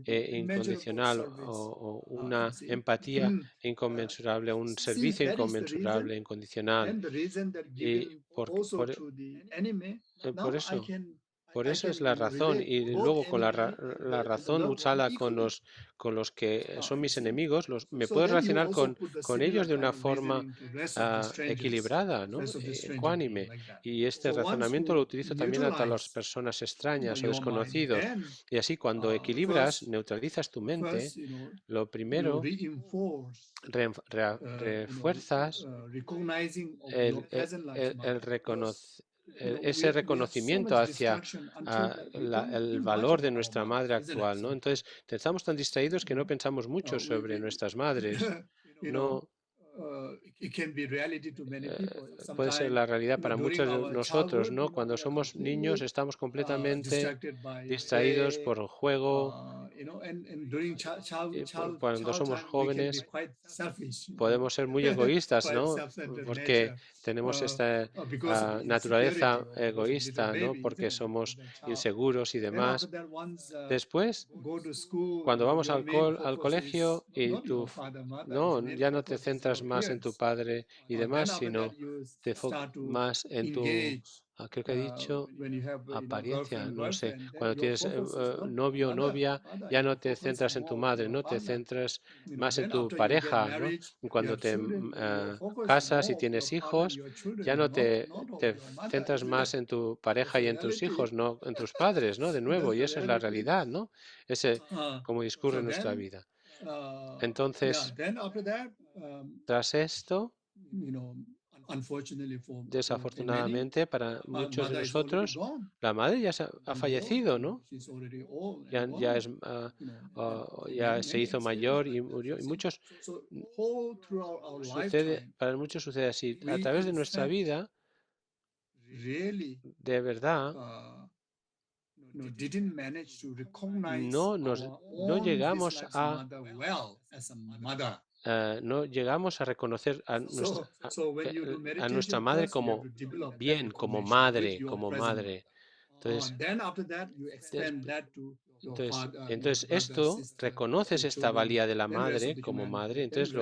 incondicional o una empatía inconmensurable, un servicio inconmensurable, incondicional. Y por eso es la razón. Y luego con la razón usada con los que son mis enemigos, me puedo relacionar con ellos de una forma equilibrada, ¿no? Ecuánime. Y este razonamiento lo utilizo también a las personas extrañas o desconocidos. Y así cuando equilibras, neutralizas tu mente, lo primero, refuerzas ese reconocimiento hacia el valor de nuestra madre actual, ¿no? Entonces, estamos tan distraídos que no pensamos mucho sobre nuestras madres. No puede ser la realidad para muchos de nosotros, ¿no? Cuando somos niños estamos completamente distraídos por el juego. Cuando somos jóvenes podemos ser muy egoístas, ¿no? Porque tenemos esta naturaleza egoísta, ¿no? Porque somos inseguros y demás. Después, cuando vamos al colegio y tú, no, ya no te centras más en tu padre y demás, sino te más en tu, creo que he dicho, apariencia, no sé, cuando tienes novio o novia, ya no te centras en tu madre, no te centras más en tu pareja, ¿no? Y cuando te casas y tienes hijos, ya no te centras más en tu pareja y en tus hijos, no en tus padres, ¿no? De nuevo, y esa es la realidad, ¿no? Ese como discurre nuestra vida. Entonces, tras esto, desafortunadamente para muchos de nosotros, la madre ya ha fallecido, ¿no? Ya es, ya se hizo mayor y murió. Y muchos para muchos sucede así. A través de nuestra vida, de verdad, no llegamos no llegamos a reconocer a nuestra madre como bien, como madre, como madre. Entonces, entonces esto, reconoces esta valía de la madre como madre, entonces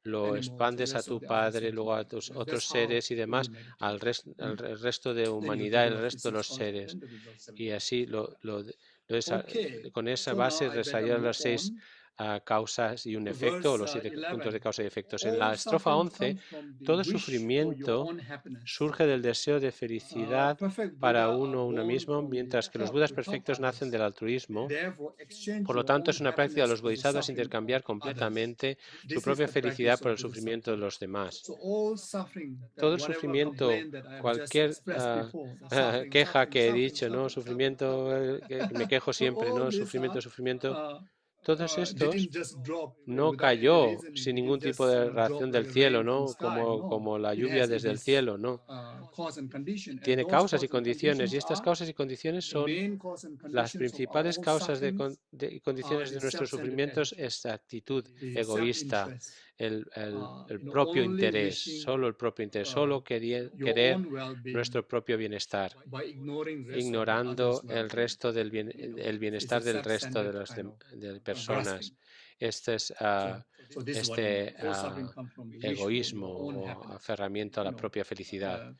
lo expandes a tu padre, luego a tus otros seres y demás, al resto de humanidad, el resto de los seres. Y así con esa base desarrollar las 6 causas y un efecto, o los 7 puntos de causa y efectos. En la estrofa 11, todo sufrimiento surge del deseo de felicidad para uno mismo, mientras que los budas perfectos nacen del altruismo. Por lo tanto, es una práctica de los bodhisattvas intercambiar completamente su propia felicidad por el sufrimiento de los demás. Todo el sufrimiento, cualquier queja que he dicho, ¿no? Sufrimiento, que me quejo siempre, ¿no? Sufrimiento. Todos estos no cayó sin ningún tipo de reacción del cielo, ¿no? Como la lluvia desde el cielo, ¿no? Tiene causas y condiciones, y estas causas y condiciones son las principales causas y condiciones de nuestros sufrimientos, es la actitud egoísta, el propio interés, solo el propio interés, solo querer nuestro propio bienestar, ignorando el resto el bienestar del resto de las de personas. Este es egoísmo o aferramiento a la propia felicidad.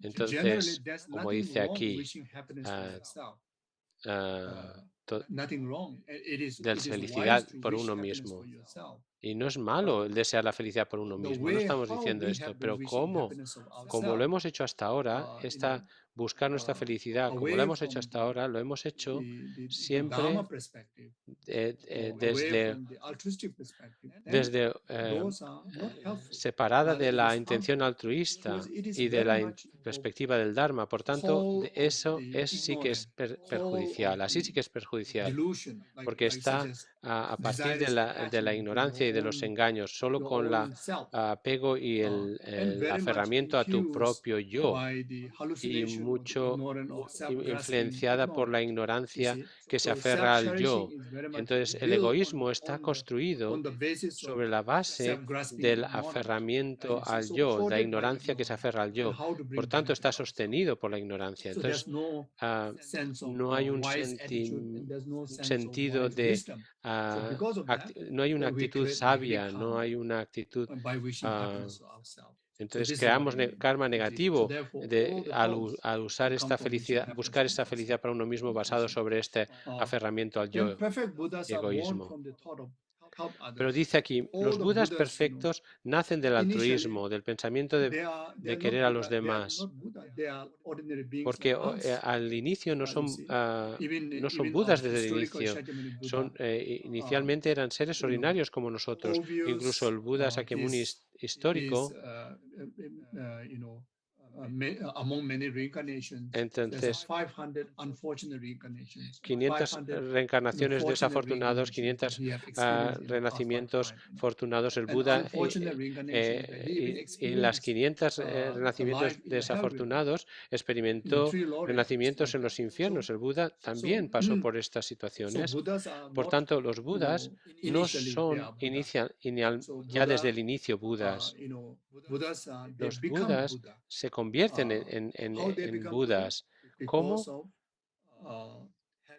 Entonces, como dice aquí, de felicidad por uno mismo. Y no es malo el desear la felicidad por uno mismo, no estamos diciendo esto, pero como lo hemos hecho hasta ahora, buscar nuestra felicidad, como lo hemos hecho hasta ahora, lo hemos hecho siempre desde separada de la intención altruista y de la perspectiva del Dharma. Por tanto, eso sí que es perjudicial, así sí que es perjudicial, porque está a partir de la ignorancia y de los engaños, solo con el apego y el aferramiento a tu propio yo, y influenciada por la ignorancia que se aferra al yo. Entonces, el egoísmo está construido sobre la base del aferramiento al yo, de la ignorancia que se aferra al yo. Por tanto, está sostenido por la ignorancia. Entonces, no hay un sentido de... no hay una actitud sabia, no hay una actitud... entonces creamos karma negativo al usar esta felicidad, buscar esta felicidad para uno mismo basado sobre este aferramiento al yo y egoísmo. Pero dice aquí, los budas perfectos nacen del altruismo, del pensamiento de querer a los demás, porque al inicio no son budas desde el inicio, inicialmente eran seres ordinarios como nosotros. Incluso el Buda Sakyamuni histórico among many reincarnations, there's Entonces, 500 unfortunate reincarnations, 500 500 reencarnaciones fortunate desafortunados, reincarnations that 500 he have experienced in the past renacimientos lifetime. fortunados. El And Buda, unfortunate reincarnations that he even y en las experienced 500 the renacimientos life in the hell realm desafortunados, in experimentó three lawless, renacimientos like en that. los infiernos. El Buda también So, pasó por estas so situaciones. Buddhas are Por not, tanto, los Budas no initially they son are Buddha. So ya desde Buddha, el inicio Budas. Buddhas they Los become Budas Buddha. se convierten How they en become Buddha? Budas. Because ¿Cómo? of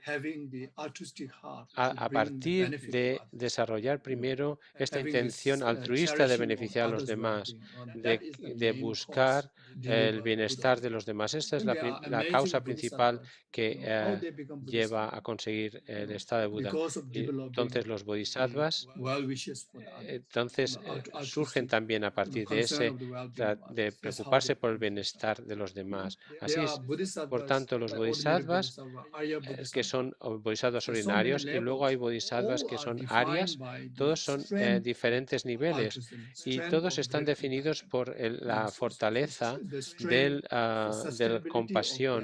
having the altruistic heart to A bring the partir benefit to de others. desarrollar primero esta Having intención this altruista de cherishing of beneficiar a los others' demás, well-being. That is the de main cause buscar to el deliver bienestar de Buddhahood. los demás. Esta es And there are la amazing causa principal bodhisattvas, que how they become lleva a bodhisattva, conseguir el estado de Buda. because of Y developing entonces los the bodhisattvas well wishes for the others, entonces surgen altruistic, también a partir de concern of the well-being of de others. That's how they preocuparse por el become bodhisattva. bienestar de los demás. There Así are es. Por bodhisattvas, tanto, los like ordinary bodhisattvas, bodhisattva, Arya que bodhisattva. son bodhisattvas There's so many ordinarios, y luego hay levels. bodhisattvas All que are son defined arias, by the todos son strength diferentes of niveles altruism, y strength todos of están great definidos compassion, por la fortaleza the strength, the del sustainability of compasión,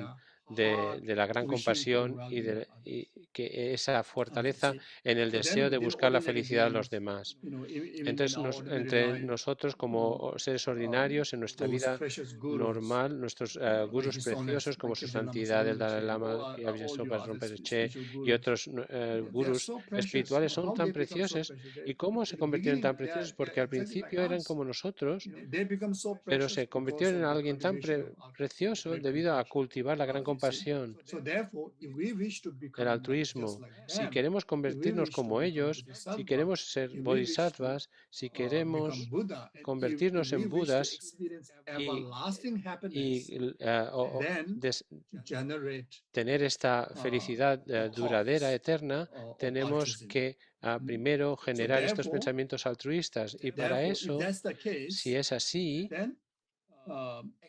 their heart de la gran wishing for the compasión well-being of y others. que esa fortaleza So, en el so deseo then de within buscar la ordinary felicidad de los beings, demás. even in Entonces, our ordinary entre life, nosotros como seres ordinarios en nuestra those vida precious gurus, normal, nuestros like gurús His Holiness, preciosos como like su Khyentse Lama santidad el Sagyong Dalai Rinpoche, and Lama, all Gyaltsab your Patrul other Rinpoche spiritual y gurus, otros they are gurús so precious. espirituales son How tan they become so preciosos. precious? ¿Y cómo se At the convirtieron tan beginning, preciosos? they are Porque al exactly like principio eran us. como nosotros, They become so pero precious se because convirtieron en of the alguien tan cultivation of precioso great debido a compassion. cultivar la gran You see? compasión, So therefore, if we wish to el become just altruismo. like Si them, queremos if we convertirnos wish to como become ellos, si bodhisattva, queremos ser if we wish to bodhisattvas, si become queremos Buddha, and if convertirnos we en wish to Budas experience y, everlasting happiness, y, eh, o- o then des- to generate tener esta felicidad a duradera, cause eterna, of tenemos altruism. que primero So generar estos therefore, pensamientos altruistas. Y para if eso, that's the si case, es así, then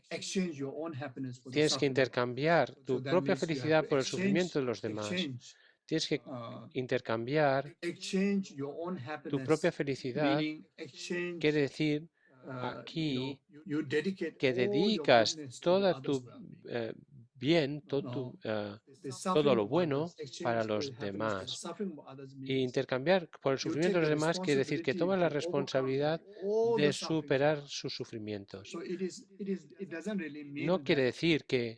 exchange your own happiness for the tienes que suffering of others. intercambiar So tu that propia means you have to felicidad por el sufrimiento de los demás. Tienes que intercambiar exchange your own tu propia happiness, felicidad. meaning exchange, Quiere decir aquí you dedicate que all your dedicas goodness to the toda others' tu well-being. bien, No, the todo suffering lo of bueno others, para exchange los happiness for the demás. suffering of others Y means intercambiar por el you sufrimiento take de los the demás quiere decir que responsibility tomas la to overcome responsabilidad all de the sufferings of superar others. sus sufrimientos. So it doesn't really No mean quiere that decir que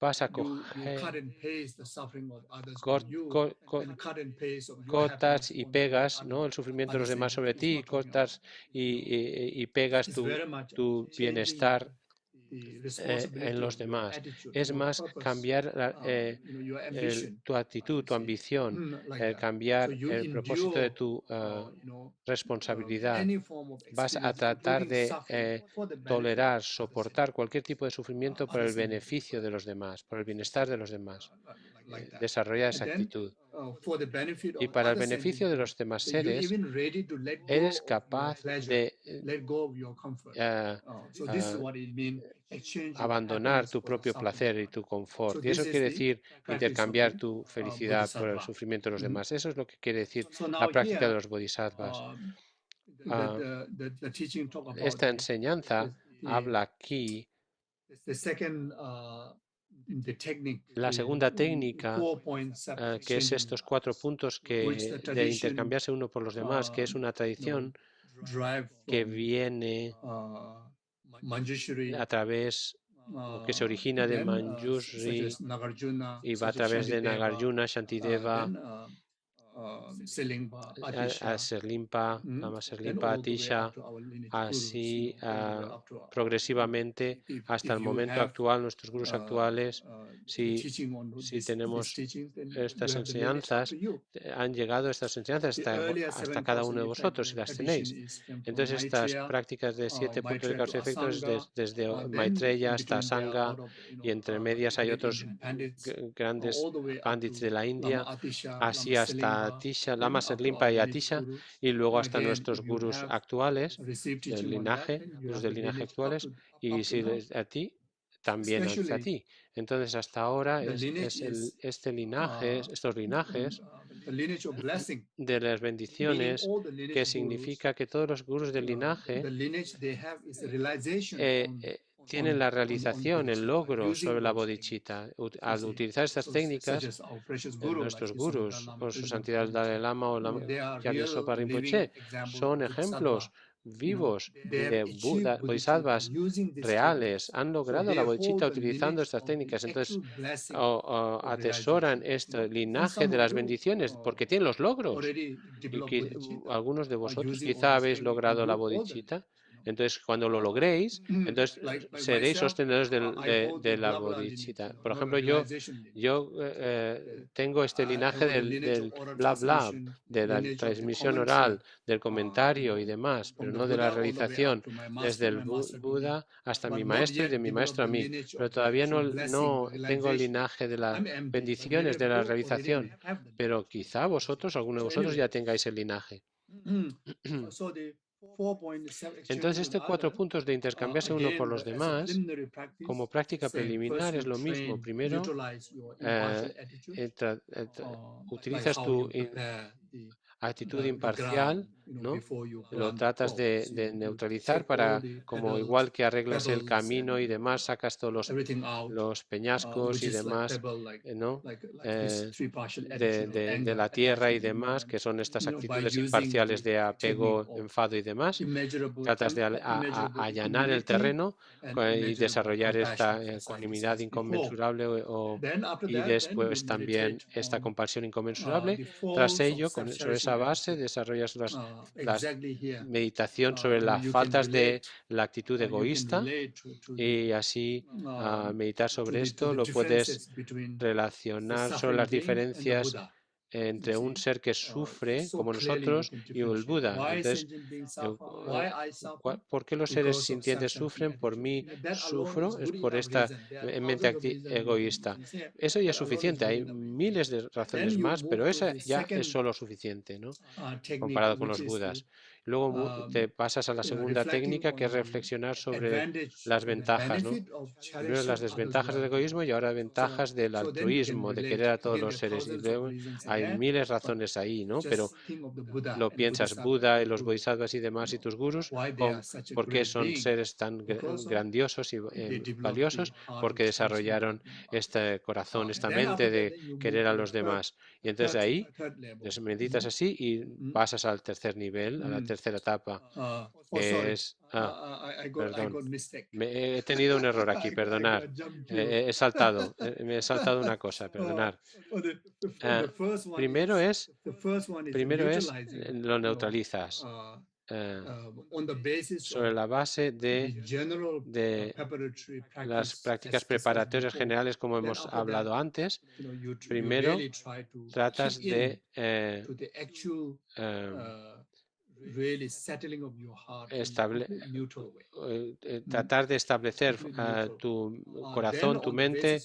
vas a you cut and paste the suffering of others on cor- you co- co- and cut and paste of your cortas happiness y on pegas, others ¿no?, el sufrimiento at de the los same demás time. sobre It's ti, not talking about cortas y pegas it's very much tu changing bienestar the en responsibility los of your demás. attitude, Es your más purpose, cambiar your ambition, tu actitud, you tu see, ambición, like that. So cambiar you el propósito de endure, tu responsabilidad. any form of Vas a experience, tratar including de suffering, for the benefit tolerar, of others, soportar cualquier tipo de sufrimiento por el others in need. beneficio de los demás, por el bienestar de los demás. Like that. Desarrolla esa And then, actitud. for the benefit Y of para el other sentient beneficio de beings, los demás so you're seres, even ready to let eres go of your capaz pleasure, de let go of your comfort. So this is what it means, exchange your abandonar happiness tu for the propio suffering placer of y tu others. confort. So Y eso this is quiere the decir practice of intercambiar the tu felicidad por el bodhisattva. sufrimiento de los demás. Eso es lo que quiere decir So la now práctica de here, los bodhisattvas. the teaching talk about Esta enseñanza habla aquí, the second the technique, la segunda técnica, 4 points que es estos 4 puntos which the de tradition intercambiarse uno por los demás, que es una tradición drive que from viene Manjushri, a través, o que se origina de then such Manjushri as Nagarjuna, y va a such as través de Shantideva, Nagarjuna, Shantideva, then Selingpa, Atisha, Serlimpa, Lama then Serlimpa, all the way Atisha, up to our lineage así gurus, all the way up to progresivamente hasta el if you momento have actual, nuestros gurús actuales. the teaching on Si these tenemos teachings, then estas you have the lineage up enseñanzas, to you. han llegado estas enseñanzas The earlier hasta seven cada cause uno and de effect, vosotros, si the las tradition tenéis. is from Entonces estas Maitreya, prácticas de 7 puntos de Maitreya causa to y efectos Asanga, desde then Maitreya in hasta between there are a Asanga, lot of y entre medias hay great otros Indian pandits, grandes all the way up pandits to de la Lama India, Atisha, así Lama hasta Selingpa, Atisha, then Lama up to our Serlimpa y lineage Atisha, gurus. y luego And hasta again, nuestros if you gurús have actuales received del teaching on that, linaje, then you gurús have del the linaje lineage up actuales, y to si now. a ti, también hasta Especially ti. Entonces hasta ahora the lineage is este linaje, estos linajes the lineage of blessing, de las meaning bendiciones, all the que lineage gurus, significa que todos los gurús del linaje the lineage they have is a realization eh, on eh, tienen la realización, el logro sobre la bodhicitta. Al utilizar estas técnicas, nuestros gurús, o su santidad el Dalai Lama o la Gyalpa Sopa Rinpoche, son ejemplos vivos de bodhisattvas reales. Han logrado la bodhicitta utilizando estas técnicas. Entonces, atesoran este linaje de las bendiciones porque tienen los logros. Y que algunos de vosotros quizá habéis logrado la bodhicitta. Entonces, cuando lo logréis, entonces seréis sostenedores de la bodhicitta. Por ejemplo, yo tengo este linaje del bla bla, de la transmisión oral, del comentario y demás, pero no de la realización, desde el Buda hasta mi maestro y de mi maestro a mí. Pero todavía no tengo el linaje de las bendiciones de la realización, pero quizá vosotros, alguno de vosotros ya tengáis el linaje. Entonces, estos 4 puntos de intercambiarse uno por los demás, como práctica preliminar, es lo mismo. Primero, utilizas tu actitud imparcial, ¿no? Lo tratas de neutralizar para, como igual que arreglas el camino y demás, sacas todos los peñascos y demás, ¿no? De la tierra y demás, que son estas actitudes imparciales de apego, enfado y demás. Tratas de allanar el terreno y desarrollar esta ecuanimidad inconmensurable y después también esta compasión inconmensurable. Tras ello, sobre esa base, desarrollas la meditación sobre las faltas de la actitud egoísta y así meditar sobre esto lo puedes relacionar sobre las diferencias entre un ser que sufre como nosotros y el Buda. Entonces, ¿por qué los seres sintientes sufren? Por mí sufro, es por esta mente egoísta. Eso ya es suficiente, hay miles de razones más, pero esa ya es solo suficiente, ¿no? Comparado con los Budas. Luego te pasas a la segunda técnica, que es reflexionar sobre las ventajas, ¿no? Primero las desventajas del egoísmo y ahora ventajas del altruismo, de querer a todos los seres. Y luego hay miles de razones ahí, ¿no? Pero lo piensas, Buda y los bodhisattvas y demás y tus gurús, ¿por qué son seres tan grandiosos y valiosos? Porque desarrollaron este corazón, esta mente de querer a los demás. Y entonces ahí meditas así y pasas al tercer nivel, a la tercera etapa, que es... perdón, he tenido un error aquí, perdonar. Me he saltado una cosa, perdonar. Primero es lo neutralizas sobre la base de las prácticas preparatorias generales, como hemos hablado antes. Primero tratas de tratar de establecer tu corazón, tu mente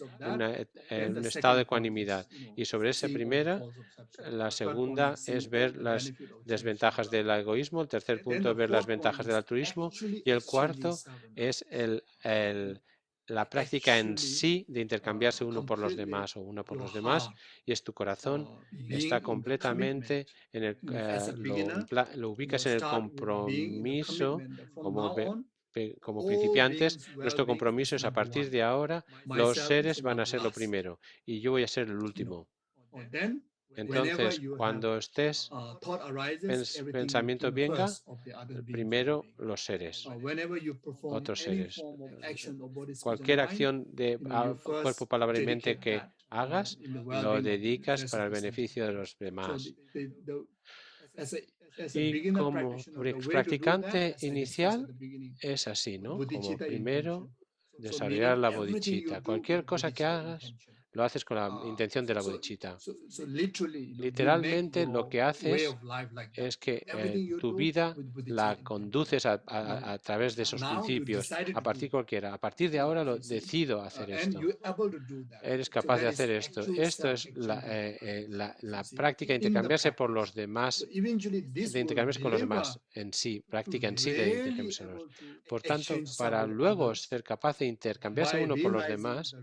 en un estado de ecuanimidad. Y sobre esa primera, la segunda es ver las desventajas del egoísmo, el tercer punto es ver las ventajas del altruismo y el cuarto es la práctica en sí de intercambiarse uno por los demás o uno por los demás, y es tu corazón, está completamente en lo ubicas en el compromiso como principiantes. Nuestro compromiso es: a partir de ahora los seres van a ser lo primero y yo voy a ser el último. Entonces, cuando pensamiento venga, primero los seres, otros seres. Cualquier acción de cuerpo, palabra y mente que hagas, lo dedicas para el beneficio de los demás. Y como practicante inicial es así, ¿no? Como primero desarrollar la bodhicitta. Cualquier cosa que hagas, lo haces con la intención de la bodhicitta. Literalmente lo que haces es que tu vida la conduces a través de esos principios, a partir de ahora lo decido hacer esto. Eres capaz de hacer esto. Esto es la práctica de intercambiarse por los demás, de intercambiarse con los demás en sí, práctica en sí de intercambiarse con los demás. Por tanto, para luego ser capaz de intercambiarse uno por los demás,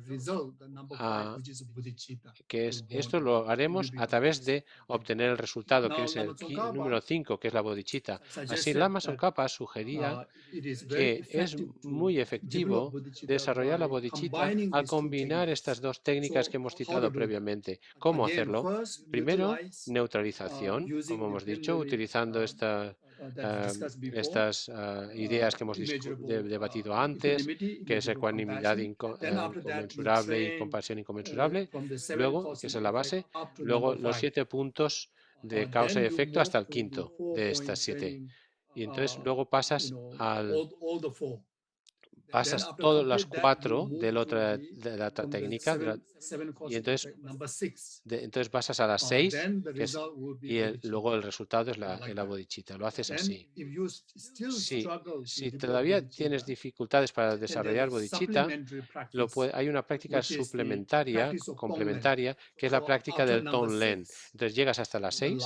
que es, esto lo haremos a través de obtener el resultado, que es el número 5, que es la bodhicitta. Así, Lama Tsongkhapa sugería que es muy efectivo desarrollar la bodhicitta al combinar estas dos técnicas que hemos citado previamente. ¿Cómo hacerlo? Primero, neutralización, como hemos dicho, utilizando estas ideas que hemos debatido antes, que es ecuanimidad inconmensurable y compasión inconmensurable, luego, que es la base, luego los 7 puntos de causa y efecto hasta el quinto de estas 7. Y entonces luego pasas todas las 4 de la otra técnica y entonces entonces pasas a las 6 y luego el resultado es la bodhicitta. Lo haces así. Si todavía tienes dificultades para desarrollar bodhicitta, hay una práctica suplementaria, complementaria, que es la práctica del Tonglen. Entonces llegas hasta las 6,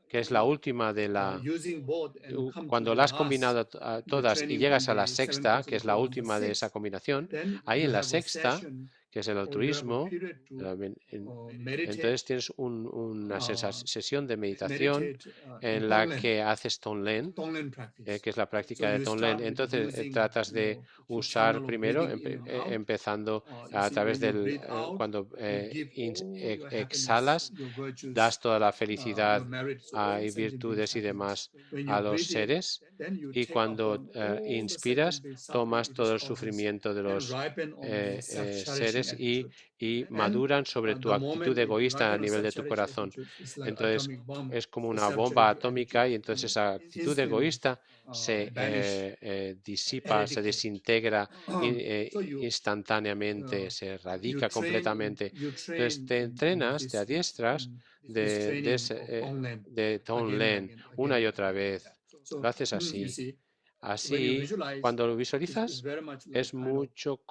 que es la última de cuando la has combinado a todas y llegas a la sexta, que es la última de esa combinación, ahí en la sexta, que es el altruismo, entonces tienes una sesión de meditación en la que haces Tonglen, que es la práctica de Tonglen. Entonces tratas de usar primero, empezando a través cuando exhalas, das toda la felicidad y virtudes y demás a los seres, y cuando inspiras, tomas todo el sufrimiento de los seres y maduran sobre tu actitud egoísta a nivel de tu corazón. Entonces es como una bomba atómica y entonces esa actitud egoísta se disipa, se desintegra instantáneamente, se radica completamente. Entonces te entrenas, te adiestras de Tonglen una y otra vez. Lo haces así. Así, cuando lo visualizas, es mucho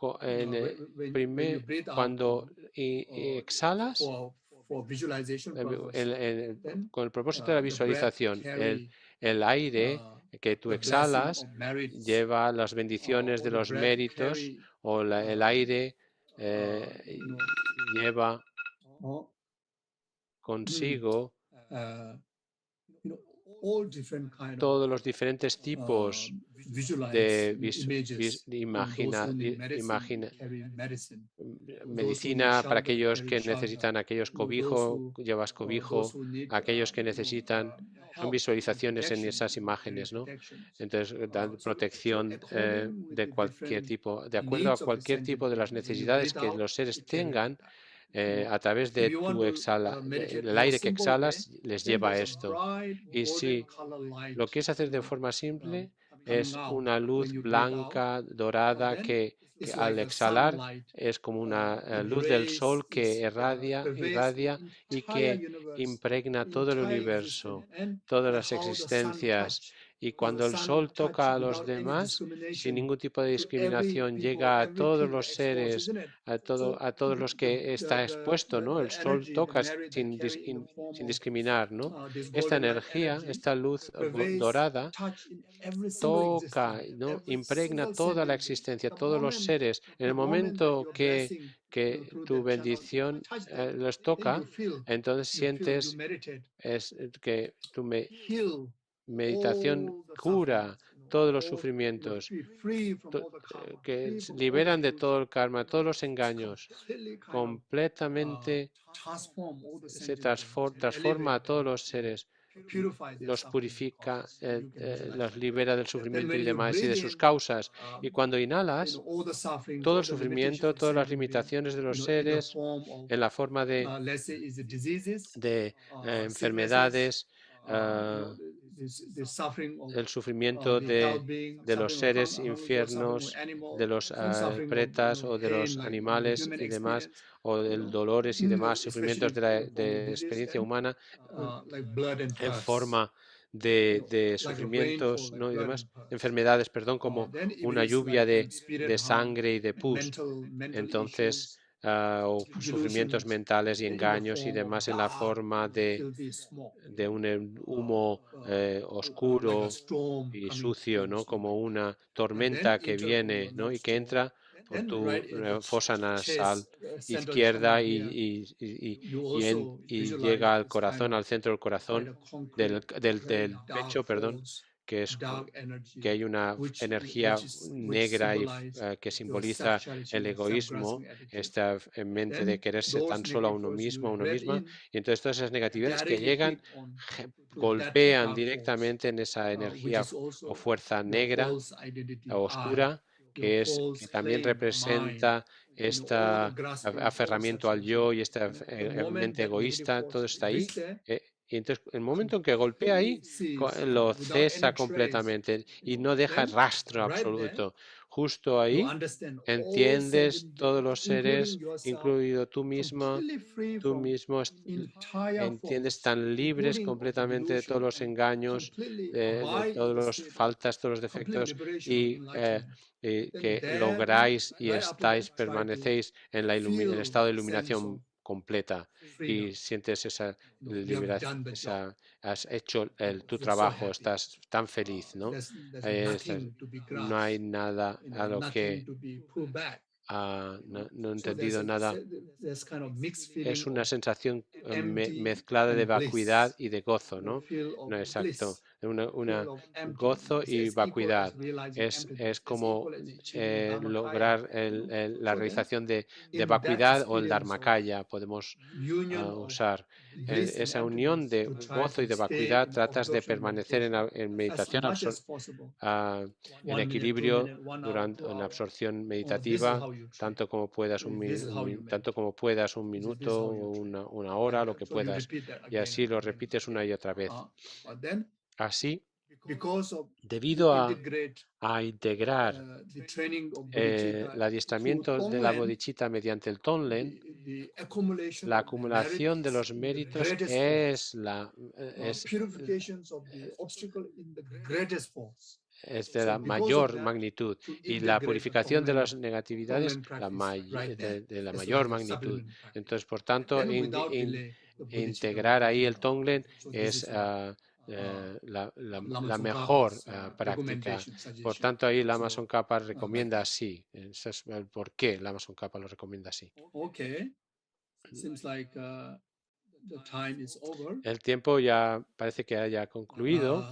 cuando exhalas, con el propósito de la visualización, el aire que tú exhalas lleva las bendiciones de los méritos, o el aire lleva consigo todos los diferentes tipos de medicina para aquellos que necesitan llevas cobijo, aquellos que necesitan, son visualizaciones en esas imágenes, ¿no? Entonces dan protección de cualquier tipo, de acuerdo a cualquier tipo de las necesidades que los seres tengan. A través de el aire que exhalas les lleva a esto. Y si lo quieres hacer de forma simple, es una luz blanca, dorada, que al exhalar es como una luz del sol que irradia y que impregna todo el universo, todas las existencias. Y cuando el sol toca a los demás, sin ningún tipo de discriminación, llega a todos los seres, a todos los que está expuesto, ¿no? El sol toca sin discriminar, ¿no? Esta energía, esta luz dorada, toca, ¿no? Impregna toda la existencia, todos los seres. En el momento que tu bendición los toca, entonces sientes que tu meditación cura todos los sufrimientos, que liberan de todo el karma, todos los engaños, completamente se transforma a todos los seres, los purifica, los libera del sufrimiento y demás y de sus causas. Y cuando inhalas, todo el sufrimiento, todas las limitaciones de los seres en la forma de enfermedades, el sufrimiento de los seres infiernos, de los pretas o de los animales y demás, o del dolores y demás sufrimientos de experiencia humana en forma de sufrimientos, ¿no? y demás, enfermedades, perdón, como una lluvia de sangre y de pus. Entonces, o sufrimientos mentales y engaños y demás en la forma de un humo oscuro y sucio, ¿no? Como una tormenta que viene, ¿no? y que entra por tu fosa nasal izquierda y llega al corazón, al centro del corazón, del pecho, perdón, que es que hay una energía negra que simboliza el egoísmo, esta en mente de quererse tan solo a uno mismo, a uno misma, y entonces todas esas negatividades que llegan golpean directamente en esa energía o fuerza negra o oscura que también representa este aferramiento al yo y esta mente egoísta, todo está ahí. Y entonces, el momento en que golpea ahí, lo cesa completamente y no deja rastro absoluto. Justo ahí entiendes todos los seres, incluido tú mismo entiendes tan libres completamente de todos los engaños, de todas las faltas, todos los defectos y que lográis y estáis, permanecéis en el estado de iluminación completa y sientes esa liberación, has hecho tu trabajo, estás tan feliz, ¿no? No hay nada a lo que no he entendido nada. Es una sensación mezclada de vacuidad y de gozo, ¿no? No, exacto. Una gozo y vacuidad. Es como lograr la realización de vacuidad o el dharmakaya, podemos usar. Esa unión de gozo y de vacuidad tratas de permanecer en meditación en equilibrio durante una absorción meditativa tanto como puedas, un minuto, una hora, lo que puedas, y así lo repites una y otra vez. Así, debido a integrar el adiestramiento de la bodhicitta mediante el Tonglen, la acumulación de los méritos es de la mayor magnitud y la purificación de las negatividades de la mayor magnitud. Entonces, por tanto, integrar ahí el Tonglen es la mejor práctica. Por tanto, ahí Lama Tsongkhapa recomienda así. Ese es el por qué Lama Tsongkhapa lo recomienda así. El tiempo ya parece que haya concluido.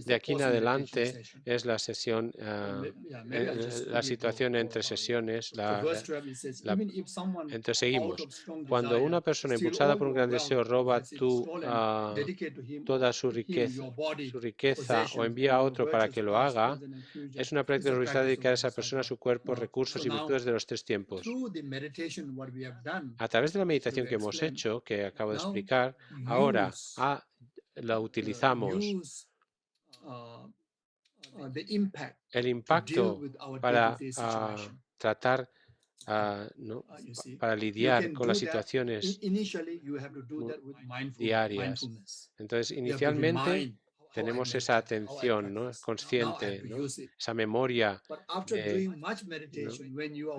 De aquí en adelante es la sesión, la situación entre sesiones. Entonces seguimos. Cuando una persona impulsada por un gran deseo roba toda su riqueza o envía a otro para que lo haga, es una práctica organizada dedicada a esa persona, su cuerpo, recursos y virtudes de los tres tiempos. A través de la meditación que hemos hecho, que acabo de explicar, ahora la utilizamos el impacto para tratar, ¿no? Para lidiar con las situaciones diarias. Entonces, inicialmente tenemos esa atención, ¿no? Consciente, ¿no? Esa memoria.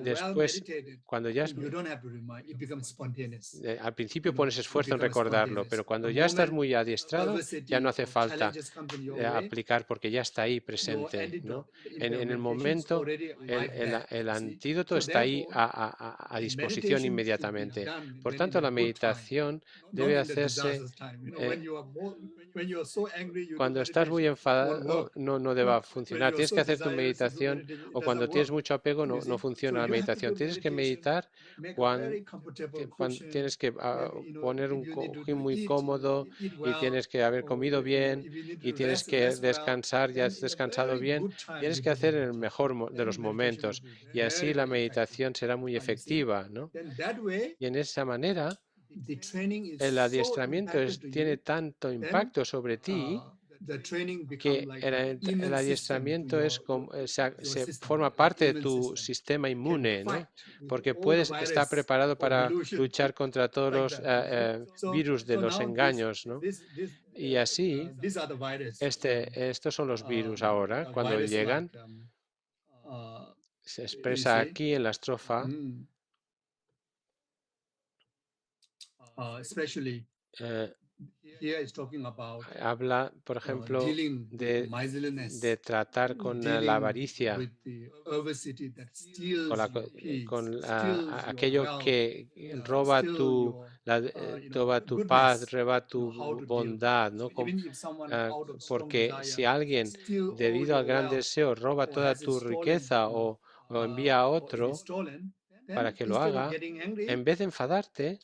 Después, cuando ya al principio pones esfuerzo en recordarlo, pero cuando ya estás muy adiestrado, ya no hace falta aplicar porque ya está ahí presente, ¿no? En el momento, el antídoto está ahí a disposición inmediatamente. Por tanto, la meditación debe hacerse cuando estás muy enfadado, no debe funcionar. Tienes que hacer tu meditación o cuando tienes mucho apego, no funciona la meditación. Tienes que meditar cuando tienes que poner un cojín muy cómodo y tienes que haber comido bien y tienes que descansar, ya has descansado bien. Tienes que hacer en el mejor de los momentos y así la meditación será muy efectiva, ¿no? Y en esa manera el adiestramiento tiene tanto impacto sobre ti que el adiestramiento es como, se forma parte de tu sistema inmune, ¿no? Porque estar preparado para luchar contra todos los virus de los engaños, ¿no? Y así, estos son los virus ahora, cuando llegan, se expresa aquí en la estrofa. especially Eh, here is talking about habla, por ejemplo, dealing with the miserliness, de tratar con la dealing avaricia, with the obesity that con, steals your peace, steals your aquello wealth, que roba steal your roba tu paz, goodness. roba tu How to deal with bondad, that. ¿no? So even if someone out of strong Porque si desire alguien, steal all debido al your gran wealth deseo, roba or toda has it tu stolen, riqueza o envía a or it is otro stolen, para then que lo instead of haga, getting angry, en vez de enfadarte,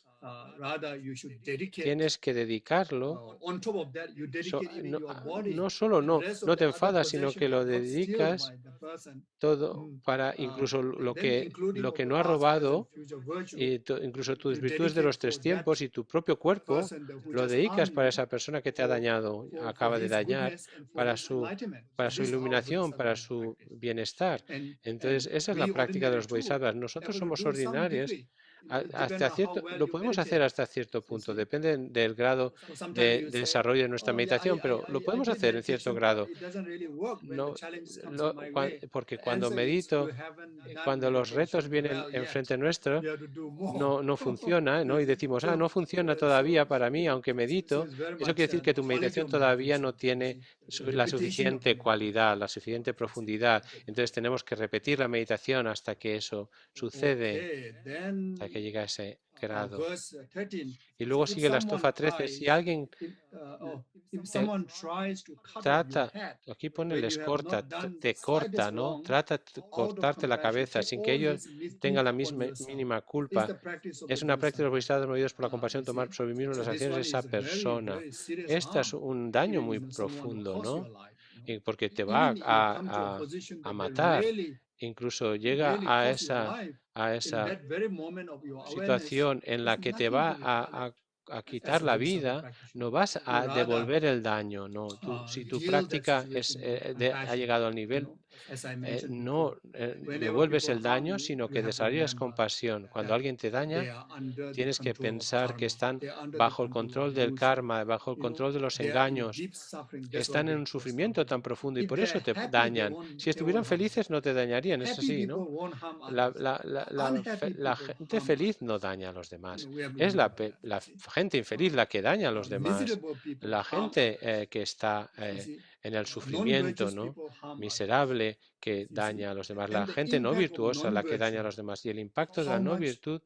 rather you should dedicate. tienes que dedicarlo. On top of that, you dedicate even No, your body no solo and rest of no the te other enfadas, sino que possession that lo got stealed dedicas by the person. todo para incluso Then including lo of que the no ha past, present, robado, future virtue, y incluso tus you virtudes de dedicate los for tres that tiempos y tu propio cuerpo, person who lo just dedicas harmed para you esa persona que te ha dañado, for acaba de his dañar, goodness and for his enlightenment. So para su this is how iluminación, para bodhisattvas su practice. bienestar. Entonces, And esa es la we práctica de ordinary los too, bodhisattvas. Nosotros able to somos do some ordinarios. degree. It depends Hasta on how cierto, well lo you podemos meditate. hacer hasta cierto You punto, see? depende del grado So sometimes you de say, desarrollo de nuestra oh yeah, meditación, pero lo I podemos did hacer en cierto meditation, but grado. it doesn't really work when the No, challenges comes in my way. porque The cuando answer is you medito, haven't done cuando los retos meditation vienen well yet. enfrente nuestro, You have to do more. no funciona, ¿no? You Y see? decimos, no funciona todavía para mí, aunque medito. It's very Eso much quiere decir que tu quality meditación of todavía meditation. no You tiene see? la Repetition of suficiente meditation. cualidad, la suficiente profundidad. Entonces tenemos que repetir la meditación hasta que eso sucede, Okay, then hasta que llega a ese grado. verse 13. Y luego If sigue la someone estrofa 13. Si tries, alguien if te someone tries to cut off your trata, head aquí pone when les you have corta, not done the te corta, slightest ¿no? wrong, Trata de out of cortarte la compassion, cabeza take sin que all ellos his tengan misdeed la upon misma yourself. mínima This is culpa. the practice of the Es una práctica de los bodhisattva. bodhisattvas movidos por la compasión You tomar see? sobre mí mismo So las this acciones de one esa is very, persona. very serious Esta es harm. un daño Even muy if someone will profundo, cost your ¿no? life, Porque te va even you come to a position a that they matar. really, Incluso llega really cost your life, a in esa that very moment of your awareness, situación en there's la que te nothing to va retaliate. a As quitar a la bodhisattva vida, practice, no vas you a rather devolver el daño, no. Si tu heal that práctica situation with ha compassion. llegado al nivel, As I mentioned no before, whenever devuelves people el harm daño, you, sino you que have to desarrollas remember compasión. Cuando that alguien te they daña, are under the tienes que control of pensar que karma. están They are under the bajo el control of control del illusion. karma, bajo el control de los They are in engaños, deep suffering. That's why están they en un cause harm sufrimiento to you. tan profundo y If por they eso are te happy, dañan. Si they won't estuvieran harm you. felices no te dañarían, es Happy así, people ¿no? won't harm others. Unhappy La people gente harm feliz others. no daña a los demás. We have to Es remember that. la See? gente infeliz la que daña a los demás. Miserable people La harm gente others. que está You see, en el sufrimiento, non-virtuous ¿no? people harm others. Miserable que You see, daña a los demás. La and the gente no impact of virtuosa la que daña a non-virtue, los demás. Y el impacto de la how no much virtud,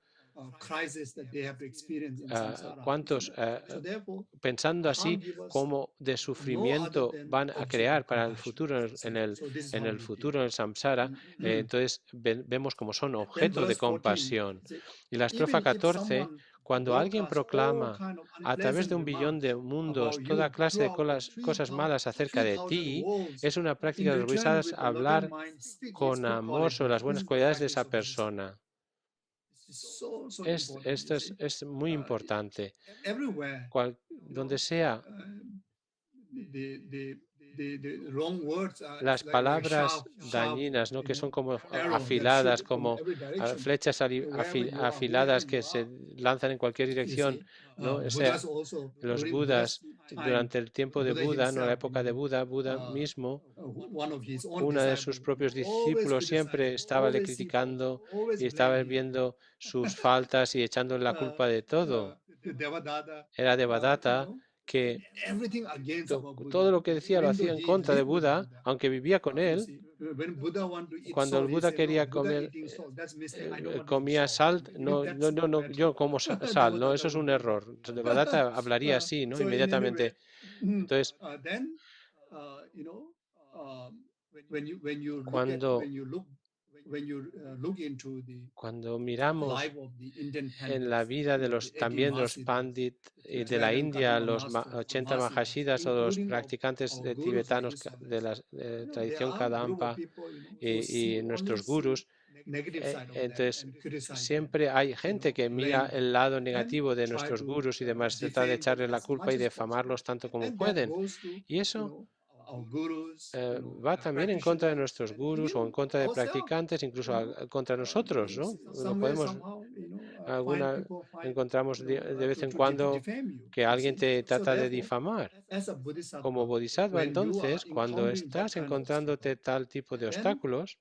crisis that they have to experience in samsara. You cuántos, see? So therefore, pensando harm así, givers cómo de no other sufrimiento than van a object of crear para el compassion. futuro You see? So this is en how el we deal. futuro, en el samsara. Entonces vemos como son Then objeto de verse 14, compasión. say, Y la estrofa even if 14, someone cuando alguien broadcasts all proclama kind of a través unpleasant de un billón remarks de mundos about toda you clase de throughout the cosas malas acerca de 3,000 ti, worlds, es una in práctica de los return budistas with a loving hablar mind, speak its con good amor sobre qualities. las This buenas is the cualidades de practice esa of bodhisattva. persona. It's so important, you see. Es muy importante. Everywhere, Donde sea, the wrong words are las like a palabras sharp, dañinas, ¿no? Que son como arrow that shoot afiladas, from como every direction. flechas Wherever you are, afiladas whoever que you se are, lanzan en cualquier you dirección, see. ¿no? Buddhas also, Los during Budas, Buddha's time, durante el tiempo de Buddha Buda, no la himself, época de Buda, Buda mismo, one of his own una de sus disciples would propios always discípulos criticize, siempre estaba le always see fault, criticando always y blame estaba him. viendo sus faltas y echándole la culpa de todo. The Devadatta, Era Devadatta que everything against our todo Buddha, lo que decía lo even though hacía en he contra de lived with Buda, Buddha. aunque vivía con You él. see, when Buddha want to eat Cuando el salt, he Buda said, "No, quería Buddha comer, eating salt. That's mistake. I don't want to eat comía salt." sal, If that's the practice, yo como sal, no, Devadatta eso es would un do that. error. Devadatta hablaría así, ¿no? So in any way, Inmediatamente. Entonces, then when you look at cuando, when you look into the cuando miramos life of the Indian en la Pandits, vida de los 80 también de los Mahasiddhas, Pandit the de la Tibetan India, Karma los masters, 80 Mahasiddhas, Mahashidas o los including practicantes our gurus like tibetanos Isambas, de la there tradición are group of Kadampa people who see y only nuestros see gurus. negative side of them Entonces, and criticize them, siempre hay gente que mira blame them, el lado and negativo de try nuestros to gurus y demás, trata de defame them echarle la as culpa much y as possible. difamarlos tanto como And that pueden. goes to Y eso our gurus, va también en contra de practitioners, nuestros and gurus o en even contra de ourselves. practicantes, incluso contra nosotros, ¿no? Lo Somewhere, podemos, somehow, alguna people find, encontramos de vez en to cuando defame you. que You alguien see? te So trata de therefore, difamar. as a Como bodhisattva, bodhisattva, when you are entonces, cuando encountering that estás kind of encontrándote obstacle, tal tipo de then obstáculos,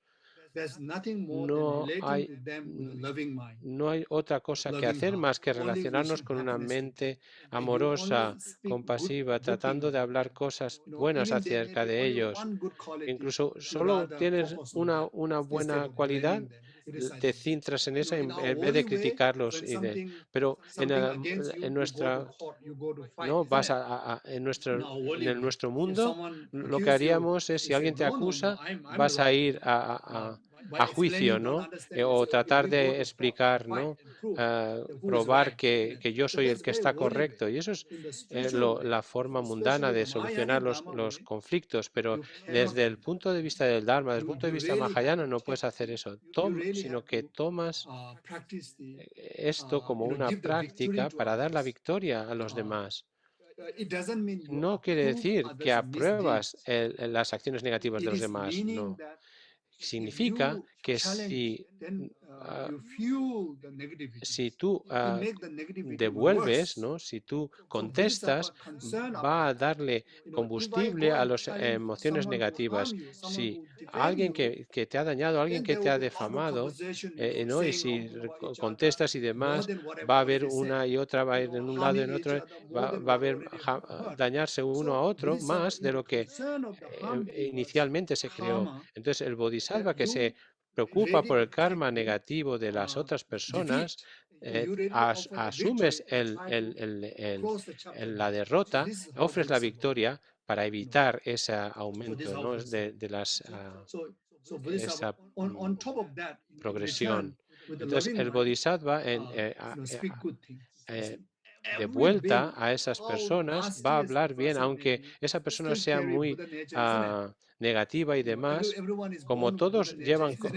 No hay, no hay otra cosa que hacer más que relacionarnos con una mente amorosa, compasiva, tratando de hablar cosas buenas acerca de ellos. Incluso solo tienes una buena cualidad, te centras en esa en vez de criticarlos pero en nuestra no vas en nuestro mundo lo que haríamos es si alguien te acusa vas a ir a juicio, ¿no? O tratar de explicar, ¿no? Probar que yo soy el que está correcto y eso es la forma mundana de solucionar los conflictos, pero desde el punto de vista del Dharma, desde el punto de vista Mahayana, no puedes hacer eso, sino que tomas esto como una práctica para dar la victoria a los demás. No quiere decir que apruebas las acciones negativas de los demás, no. Significa que si tú devuelves, ¿no? Si tú contestas, va a darle combustible a las emociones negativas. Si alguien que te ha dañado, alguien que te ha defamado, ¿no? Y si contestas y demás, va a haber una y otra, va a ir en un lado y en otro, va a haber dañarse uno a otro más de lo que inicialmente se creó. Entonces, el bodhisattva que se preocupa por el karma negativo de las otras personas, asumes la derrota, ofreces la victoria para evitar ese aumento, ¿no? Esa progresión. Entonces, el bodhisattva eh, de vuelta a esas personas va a hablar bien, aunque esa persona sea muy negativa y demás. Como todos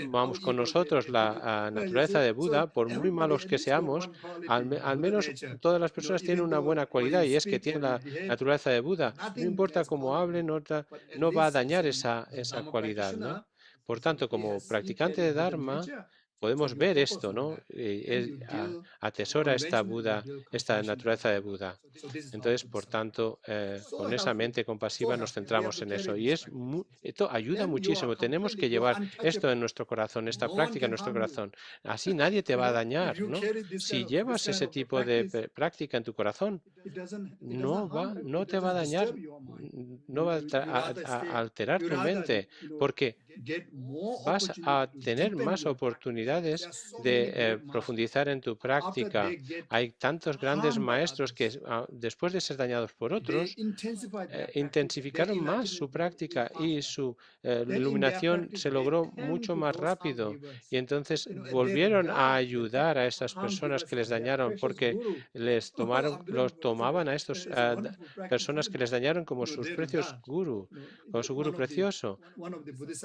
vamos con nosotros la naturaleza de Buda, por muy malos que seamos, al menos todas las personas tienen una buena cualidad y es que tienen la naturaleza de Buda. No importa cómo hablen, no va a dañar esa cualidad, ¿no? Por tanto, como practicante de Dharma, podemos ver esto, ¿no? Atesora esta Buda, esta naturaleza de Buda. Entonces, por tanto, con esa mente compasiva nos centramos en eso. Y esto ayuda muchísimo. Tenemos que llevar esto en nuestro corazón, esta práctica en nuestro corazón. Así nadie te va a dañar, ¿no? Si llevas ese tipo de práctica en tu corazón, no te va a dañar, no va a alterar tu mente, porque vas a tener más oportunidades de profundizar en tu práctica. Hay tantos grandes maestros que después de ser dañados por otros, intensificaron más su práctica y su iluminación se logró mucho más rápido. Y entonces volvieron a ayudar a estas personas que les dañaron porque los tomaban a estas personas que les dañaron como sus precios guru, como su guru precioso.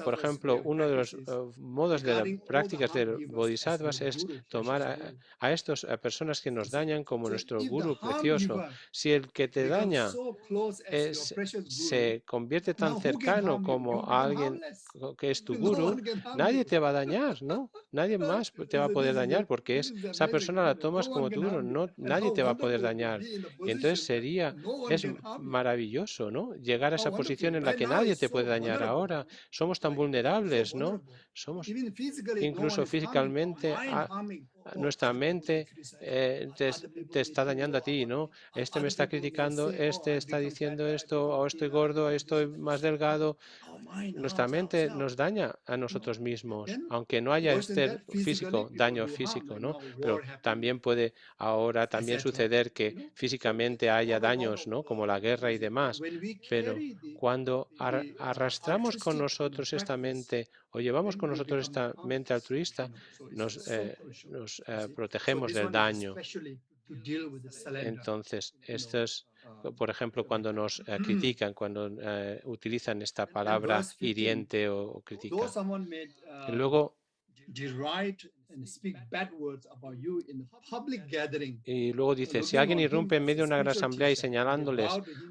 Por ejemplo, uno de los modos de las prácticas del bodhisattvas es tomar a estas personas que nos dañan como nuestro guru precioso. Si el que te daña se convierte tan cercano como a alguien que es tu guru, nadie te va a dañar, ¿no? Nadie más te va a poder dañar porque esa persona la tomas como tu guru, no, nadie te va a poder dañar. Y entonces es maravilloso, ¿no? Llegar a esa posición en la que nadie te puede dañar. Ahora somos tan vulnerables, ¿no? Somos incluso físicamente, nuestra mente te está dañando a ti, ¿no? Este me está criticando, este está diciendo esto, o estoy gordo, estoy más delgado. Nuestra mente nos daña a nosotros mismos, aunque no haya daño físico, ¿no? Pero también puede ahora también suceder que físicamente haya daños, ¿no? Como la guerra y demás. Pero cuando arrastramos con nosotros esta mente o llevamos con nosotros esta mente altruista, nos protegemos del daño. Entonces, esto es, por ejemplo, cuando nos critican, cuando utilizan esta palabra hiriente o crítica. Y luego, dice, si alguien irrumpe en medio de una gran asamblea y señalándoles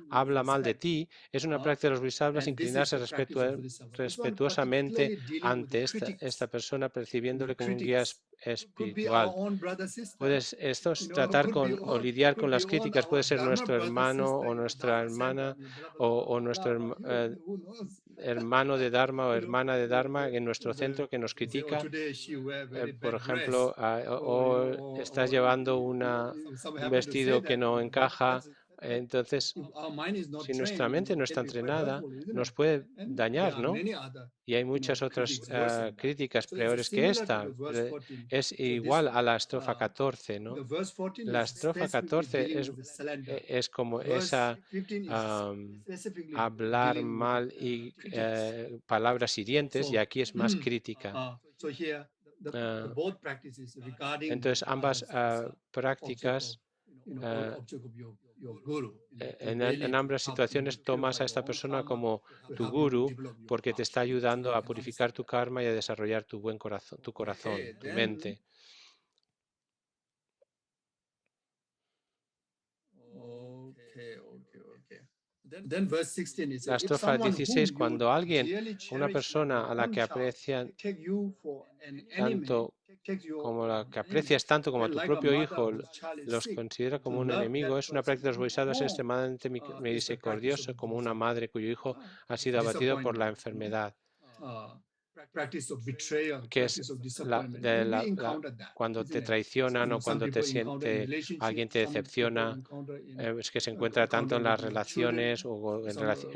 habla mal de ti, es una práctica de los bodhisattvas inclinarse respetuosamente ante esta persona, percibiéndole como un guía espiritual. Puedes tratar con o lidiar con las críticas, puede ser nuestro hermano o nuestra hermana o nuestro hermano de Dharma o hermana de Dharma en nuestro centro que nos critica. Por ejemplo, o estás llevando un vestido que no encaja. Entonces, si nuestra mente no está entrenada, nos puede dañar, ¿no? Y hay muchas otras críticas peores que esta. Es igual a la estrofa 14, ¿no? La estrofa 14 es como esa hablar mal y palabras hirientes, y aquí es más crítica. Entonces, ambas prácticas, en ambas situaciones tomas a esta persona como tu guru porque te está ayudando a purificar tu karma y a desarrollar tu buen corazón, tu mente. La estrofa 16, cuando alguien, una persona a la que aprecian tanto como la que aprecias tanto como a tu propio hijo, los considera como un enemigo, es una práctica de los bodhisattvas extremadamente misericordioso, como una madre cuyo hijo ha sido abatido por la enfermedad, que es cuando te traicionan o cuando alguien te decepciona. Es que se encuentra tanto en las relaciones o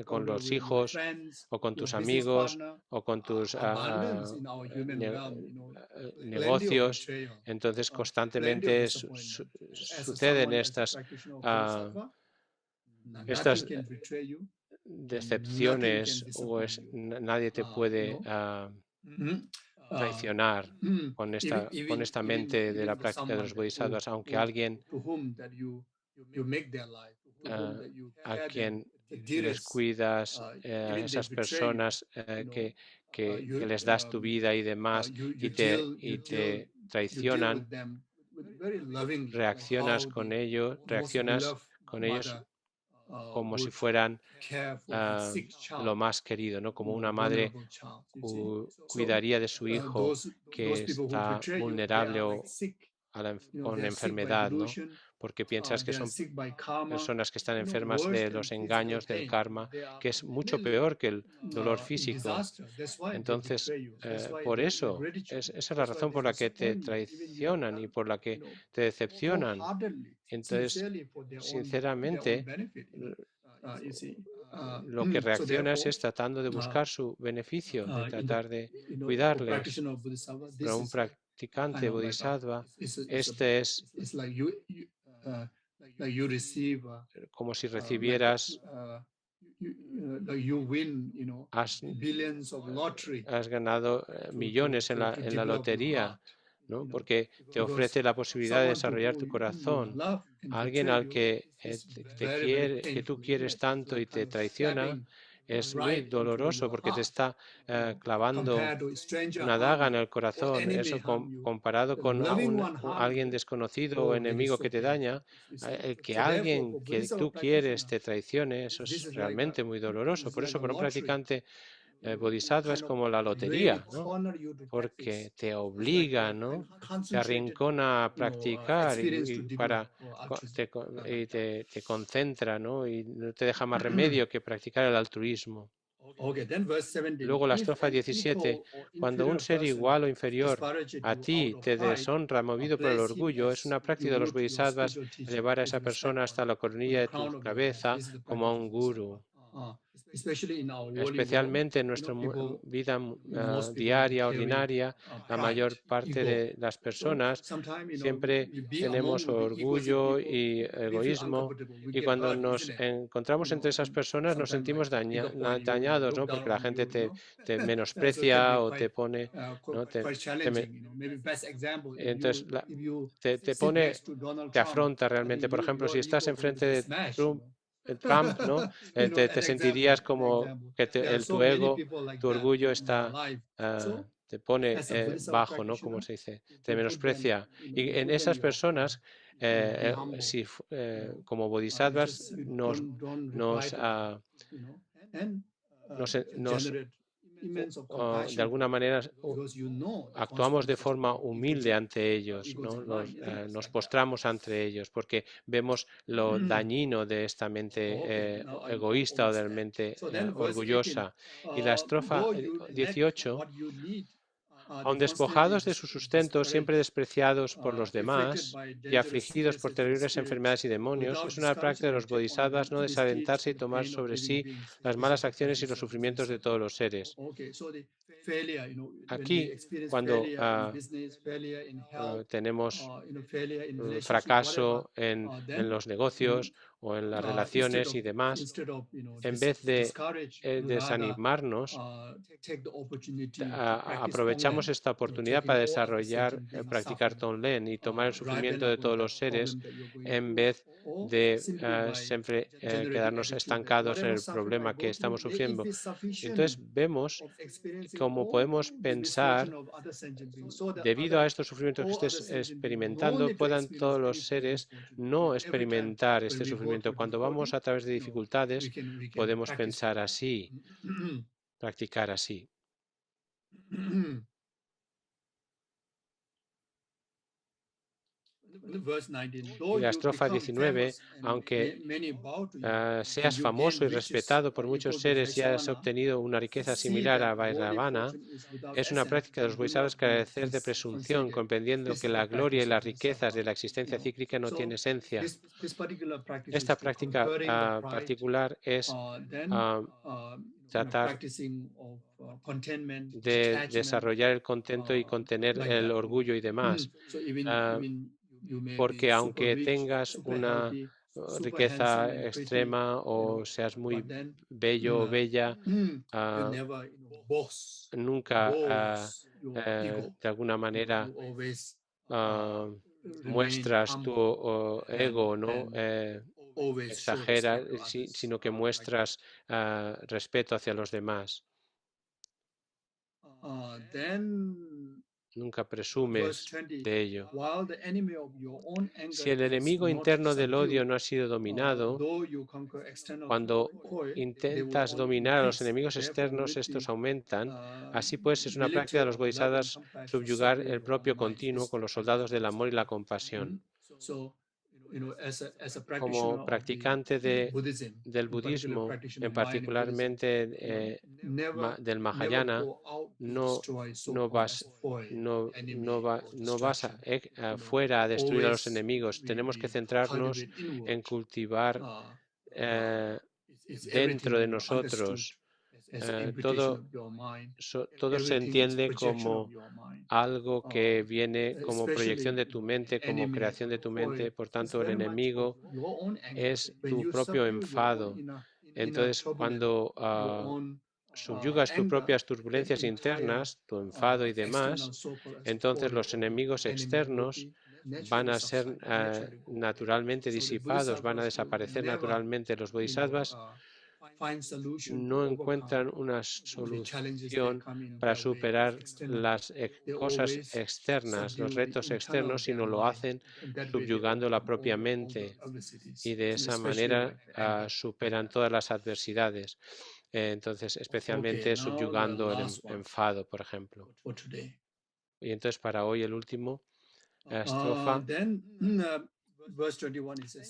con los hijos o con tus amigos o con tus negocios. Entonces constantemente suceden estas decepciones o nadie te puede traicionar con esta mente de la práctica de los bodhisattvas, aunque alguien a quien les cuidas, a esas personas que les das tu vida y demás y te traicionan, reaccionas con ellos como si fueran lo más querido, ¿no? Como una madre cuidaría de su hijo que está vulnerable o con enfermedad, ¿no? Porque piensas que son personas que están enfermas de los engaños del karma, que es mucho peor que el dolor físico. Entonces, por eso, esa es la razón por la que te traicionan y por la que te decepcionan. Entonces, sinceramente, lo que reaccionas es tratando de buscar su beneficio, de tratar de cuidarles. Pero un practicante bodhisattva, este es como si recibieras, has ganado millones en la lotería, ¿no? Porque te ofrece la posibilidad de desarrollar tu corazón. Alguien al que te quiere, que tú quieres tanto y te traiciona, es muy doloroso porque te está clavando una daga en el corazón. Eso comparado con alguien desconocido o enemigo que te daña, que alguien que tú quieres te traicione, eso es realmente muy doloroso. Por eso, para un practicante bodhisattva es como la lotería, ¿no? Porque te obliga, ¿no? Te arrincona a practicar te concentra, ¿no? Y no te deja más remedio que practicar el altruismo. Luego la estrofa 17, cuando un ser igual o inferior a ti te deshonra movido por el orgullo, es una práctica de los bodhisattvas elevar a esa persona hasta la coronilla de tu cabeza como a un guru. Especialmente en nuestra vida diaria, ordinaria, la mayor parte de las personas siempre tenemos orgullo y egoísmo, y cuando nos encontramos entre esas personas nos sentimos dañados, ¿no? Porque la gente te menosprecia o te pone, ¿no? Entonces te afronta realmente. Por ejemplo, si estás enfrente de Trump, ¿no? Te sentirías como que tu ego, tu orgullo te pone bajo, ¿no? Como se dice, te menosprecia. Y en esas personas, como bodhisattvas, nos de alguna manera actuamos de forma humilde ante ellos, ¿no? Nos postramos ante ellos porque vemos lo dañino de esta mente egoísta o de la mente orgullosa. Y la estrofa 18, aun despojados de su sustento, siempre despreciados por los demás y afligidos por terribles enfermedades y demonios, es una práctica de los bodhisattvas no desalentarse y tomar sobre sí las malas acciones y los sufrimientos de todos los seres. Aquí, cuando tenemos fracaso en los negocios o en las relaciones y demás, en vez de desanimarnos, aprovechamos esta oportunidad para desarrollar, practicar Tonglen y tomar el sufrimiento de todos los seres en vez de siempre quedarnos estancados en el problema que estamos sufriendo. Entonces vemos cómo podemos pensar, debido a estos sufrimientos que estés experimentando, puedan todos los seres no experimentar este sufrimiento. Cuando vamos a través de dificultades, podemos pensar así, practicar así. Y la estrofa 19, aunque seas famoso y respetado por muchos seres y has obtenido una riqueza similar a Vairavana, es una práctica de los bodhisattvas carecer de presunción, comprendiendo que la gloria y las riquezas de la existencia cíclica no tienen esencia. Esta práctica particular es tratar de desarrollar el contento y contener el orgullo y demás. Porque aunque tengas una riqueza extrema o seas muy bello o bella, nunca de alguna manera muestras tu ego, ¿no? Exageras, sino que muestras respeto hacia los demás. Nunca presumes de ello. Si el enemigo interno del odio no ha sido dominado, cuando intentas dominar a los enemigos externos, estos aumentan. Así pues, es una práctica de los bodhisattvas subyugar el propio continuo con los soldados del amor y la compasión. Como practicante del budismo, en particularmente del Mahayana, no vas fuera a destruir a los enemigos. Tenemos que centrarnos en cultivar dentro de nosotros. Todo se entiende como algo que viene como proyección de tu mente, como creación de tu mente. Por tanto, el enemigo es tu propio enfado. Entonces, cuando subyugas tus propias turbulencias internas, tu enfado y demás, entonces los enemigos externos van a ser naturalmente disipados, van a desaparecer naturalmente. Los bodhisattvas no encuentran una solución para superar las cosas externas, los retos externos, sino lo hacen subyugando la propia mente y de esa manera superan todas las adversidades. Entonces, especialmente subyugando el enfado, por ejemplo. Y entonces, para hoy, el último estrofa.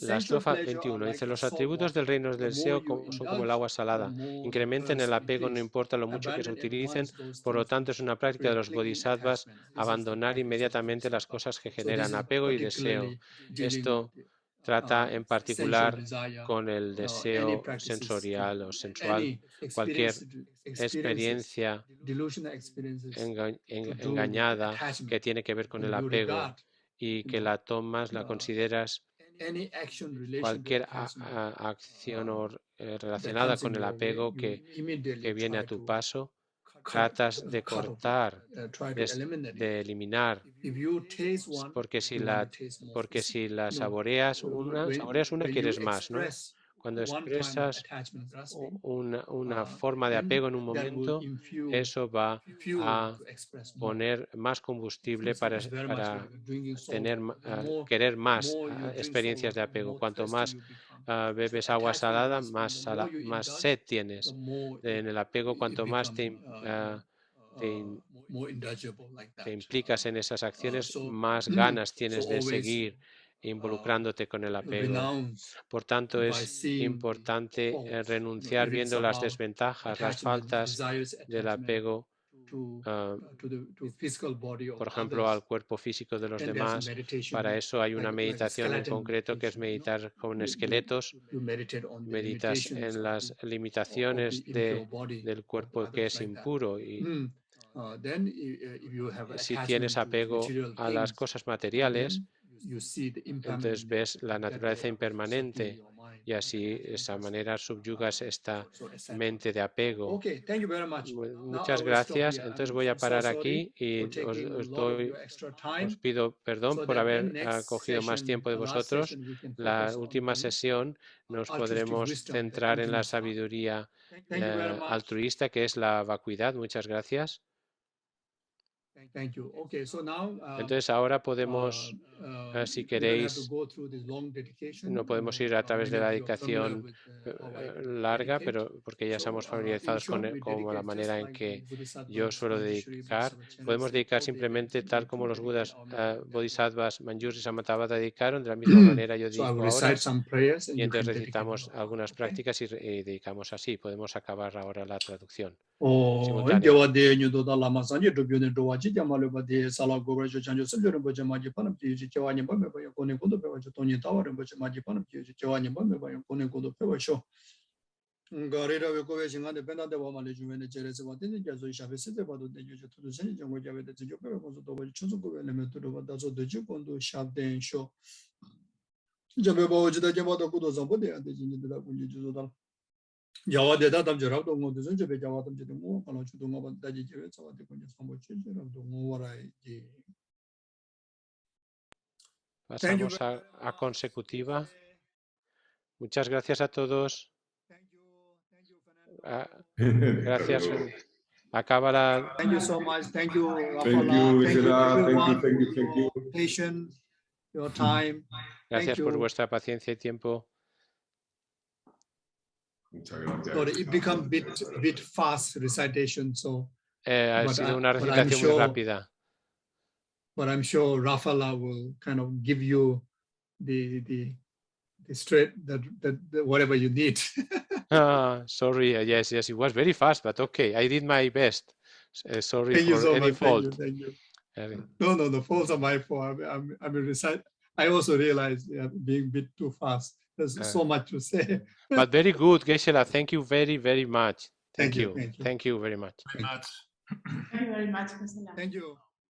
La estrofa 21 dice: los atributos del reino del deseo son como el agua salada, incrementen el apego no importa lo mucho que se utilicen, por lo tanto es una práctica de los bodhisattvas abandonar inmediatamente las cosas que generan apego y deseo. Esto trata en particular con el deseo sensorial o sensual. Cualquier experiencia engañada que tiene que ver con el apego y que la tomas, la consideras cualquier acción relacionada con el apego que viene a tu paso, tratas de cortar, de eliminar, porque si la saboreas una quieres más, ¿no? Cuando expresas una forma de apego en un momento, eso va a poner más combustible para querer más experiencias de apego. Cuanto más bebes agua salada, más sed tienes. En el apego, cuanto más te implicas en esas acciones, más ganas tienes de seguir involucrándote con el apego. Por tanto, es importante renunciar viendo las desventajas, las faltas del apego, por ejemplo, al cuerpo físico de los demás. Para eso hay una meditación en concreto que es meditar con esqueletos. Meditas en las limitaciones del cuerpo que es impuro, y si tienes apego a las cosas materiales, entonces ves la naturaleza impermanente, y así de esa manera subyugas esta mente de apego. Muchas gracias. Entonces voy a parar aquí y os pido perdón por haber cogido más tiempo de vosotros. La última sesión nos podremos centrar en la sabiduría altruista, que es la vacuidad. Muchas gracias. Entonces ahora podemos, si queréis, no podemos ir a través de la dedicación larga, pero porque ya estamos familiarizados con la manera en que yo suelo dedicar. Podemos dedicar simplemente tal como los Budas, Bodhisattvas, Manjushri y Samantabhata dedicaron, de la misma manera yo dedico ahora. Y entonces recitamos algunas prácticas y dedicamos así. Podemos acabar ahora la traducción simultánea. Pasamos a consecutiva. Muchas gracias a todos. Gracias. Acaba la... Thank you so much. Thank you, Thank you, Isela. Thank you. Patience, your time. Gracias por vuestra paciencia y tiempo. Muchas gracias. Sorry, it become bit fast recitation, so. Ha sido una recitación muy rápida. But I'm sure Rafala will kind of give you the straight that whatever you need. Sorry, yes, it was very fast, but okay, I did my best. Sorry Thank you for so any much. fault. Thank you. No, the faults are my fault. I mean, I also realized being a bit too fast. There's so much to say. But very good, Geshe-la. Thank you very, very much. Thank you. Thank you. Thank you very much. Thank you very much, Geshe-la. Thank you.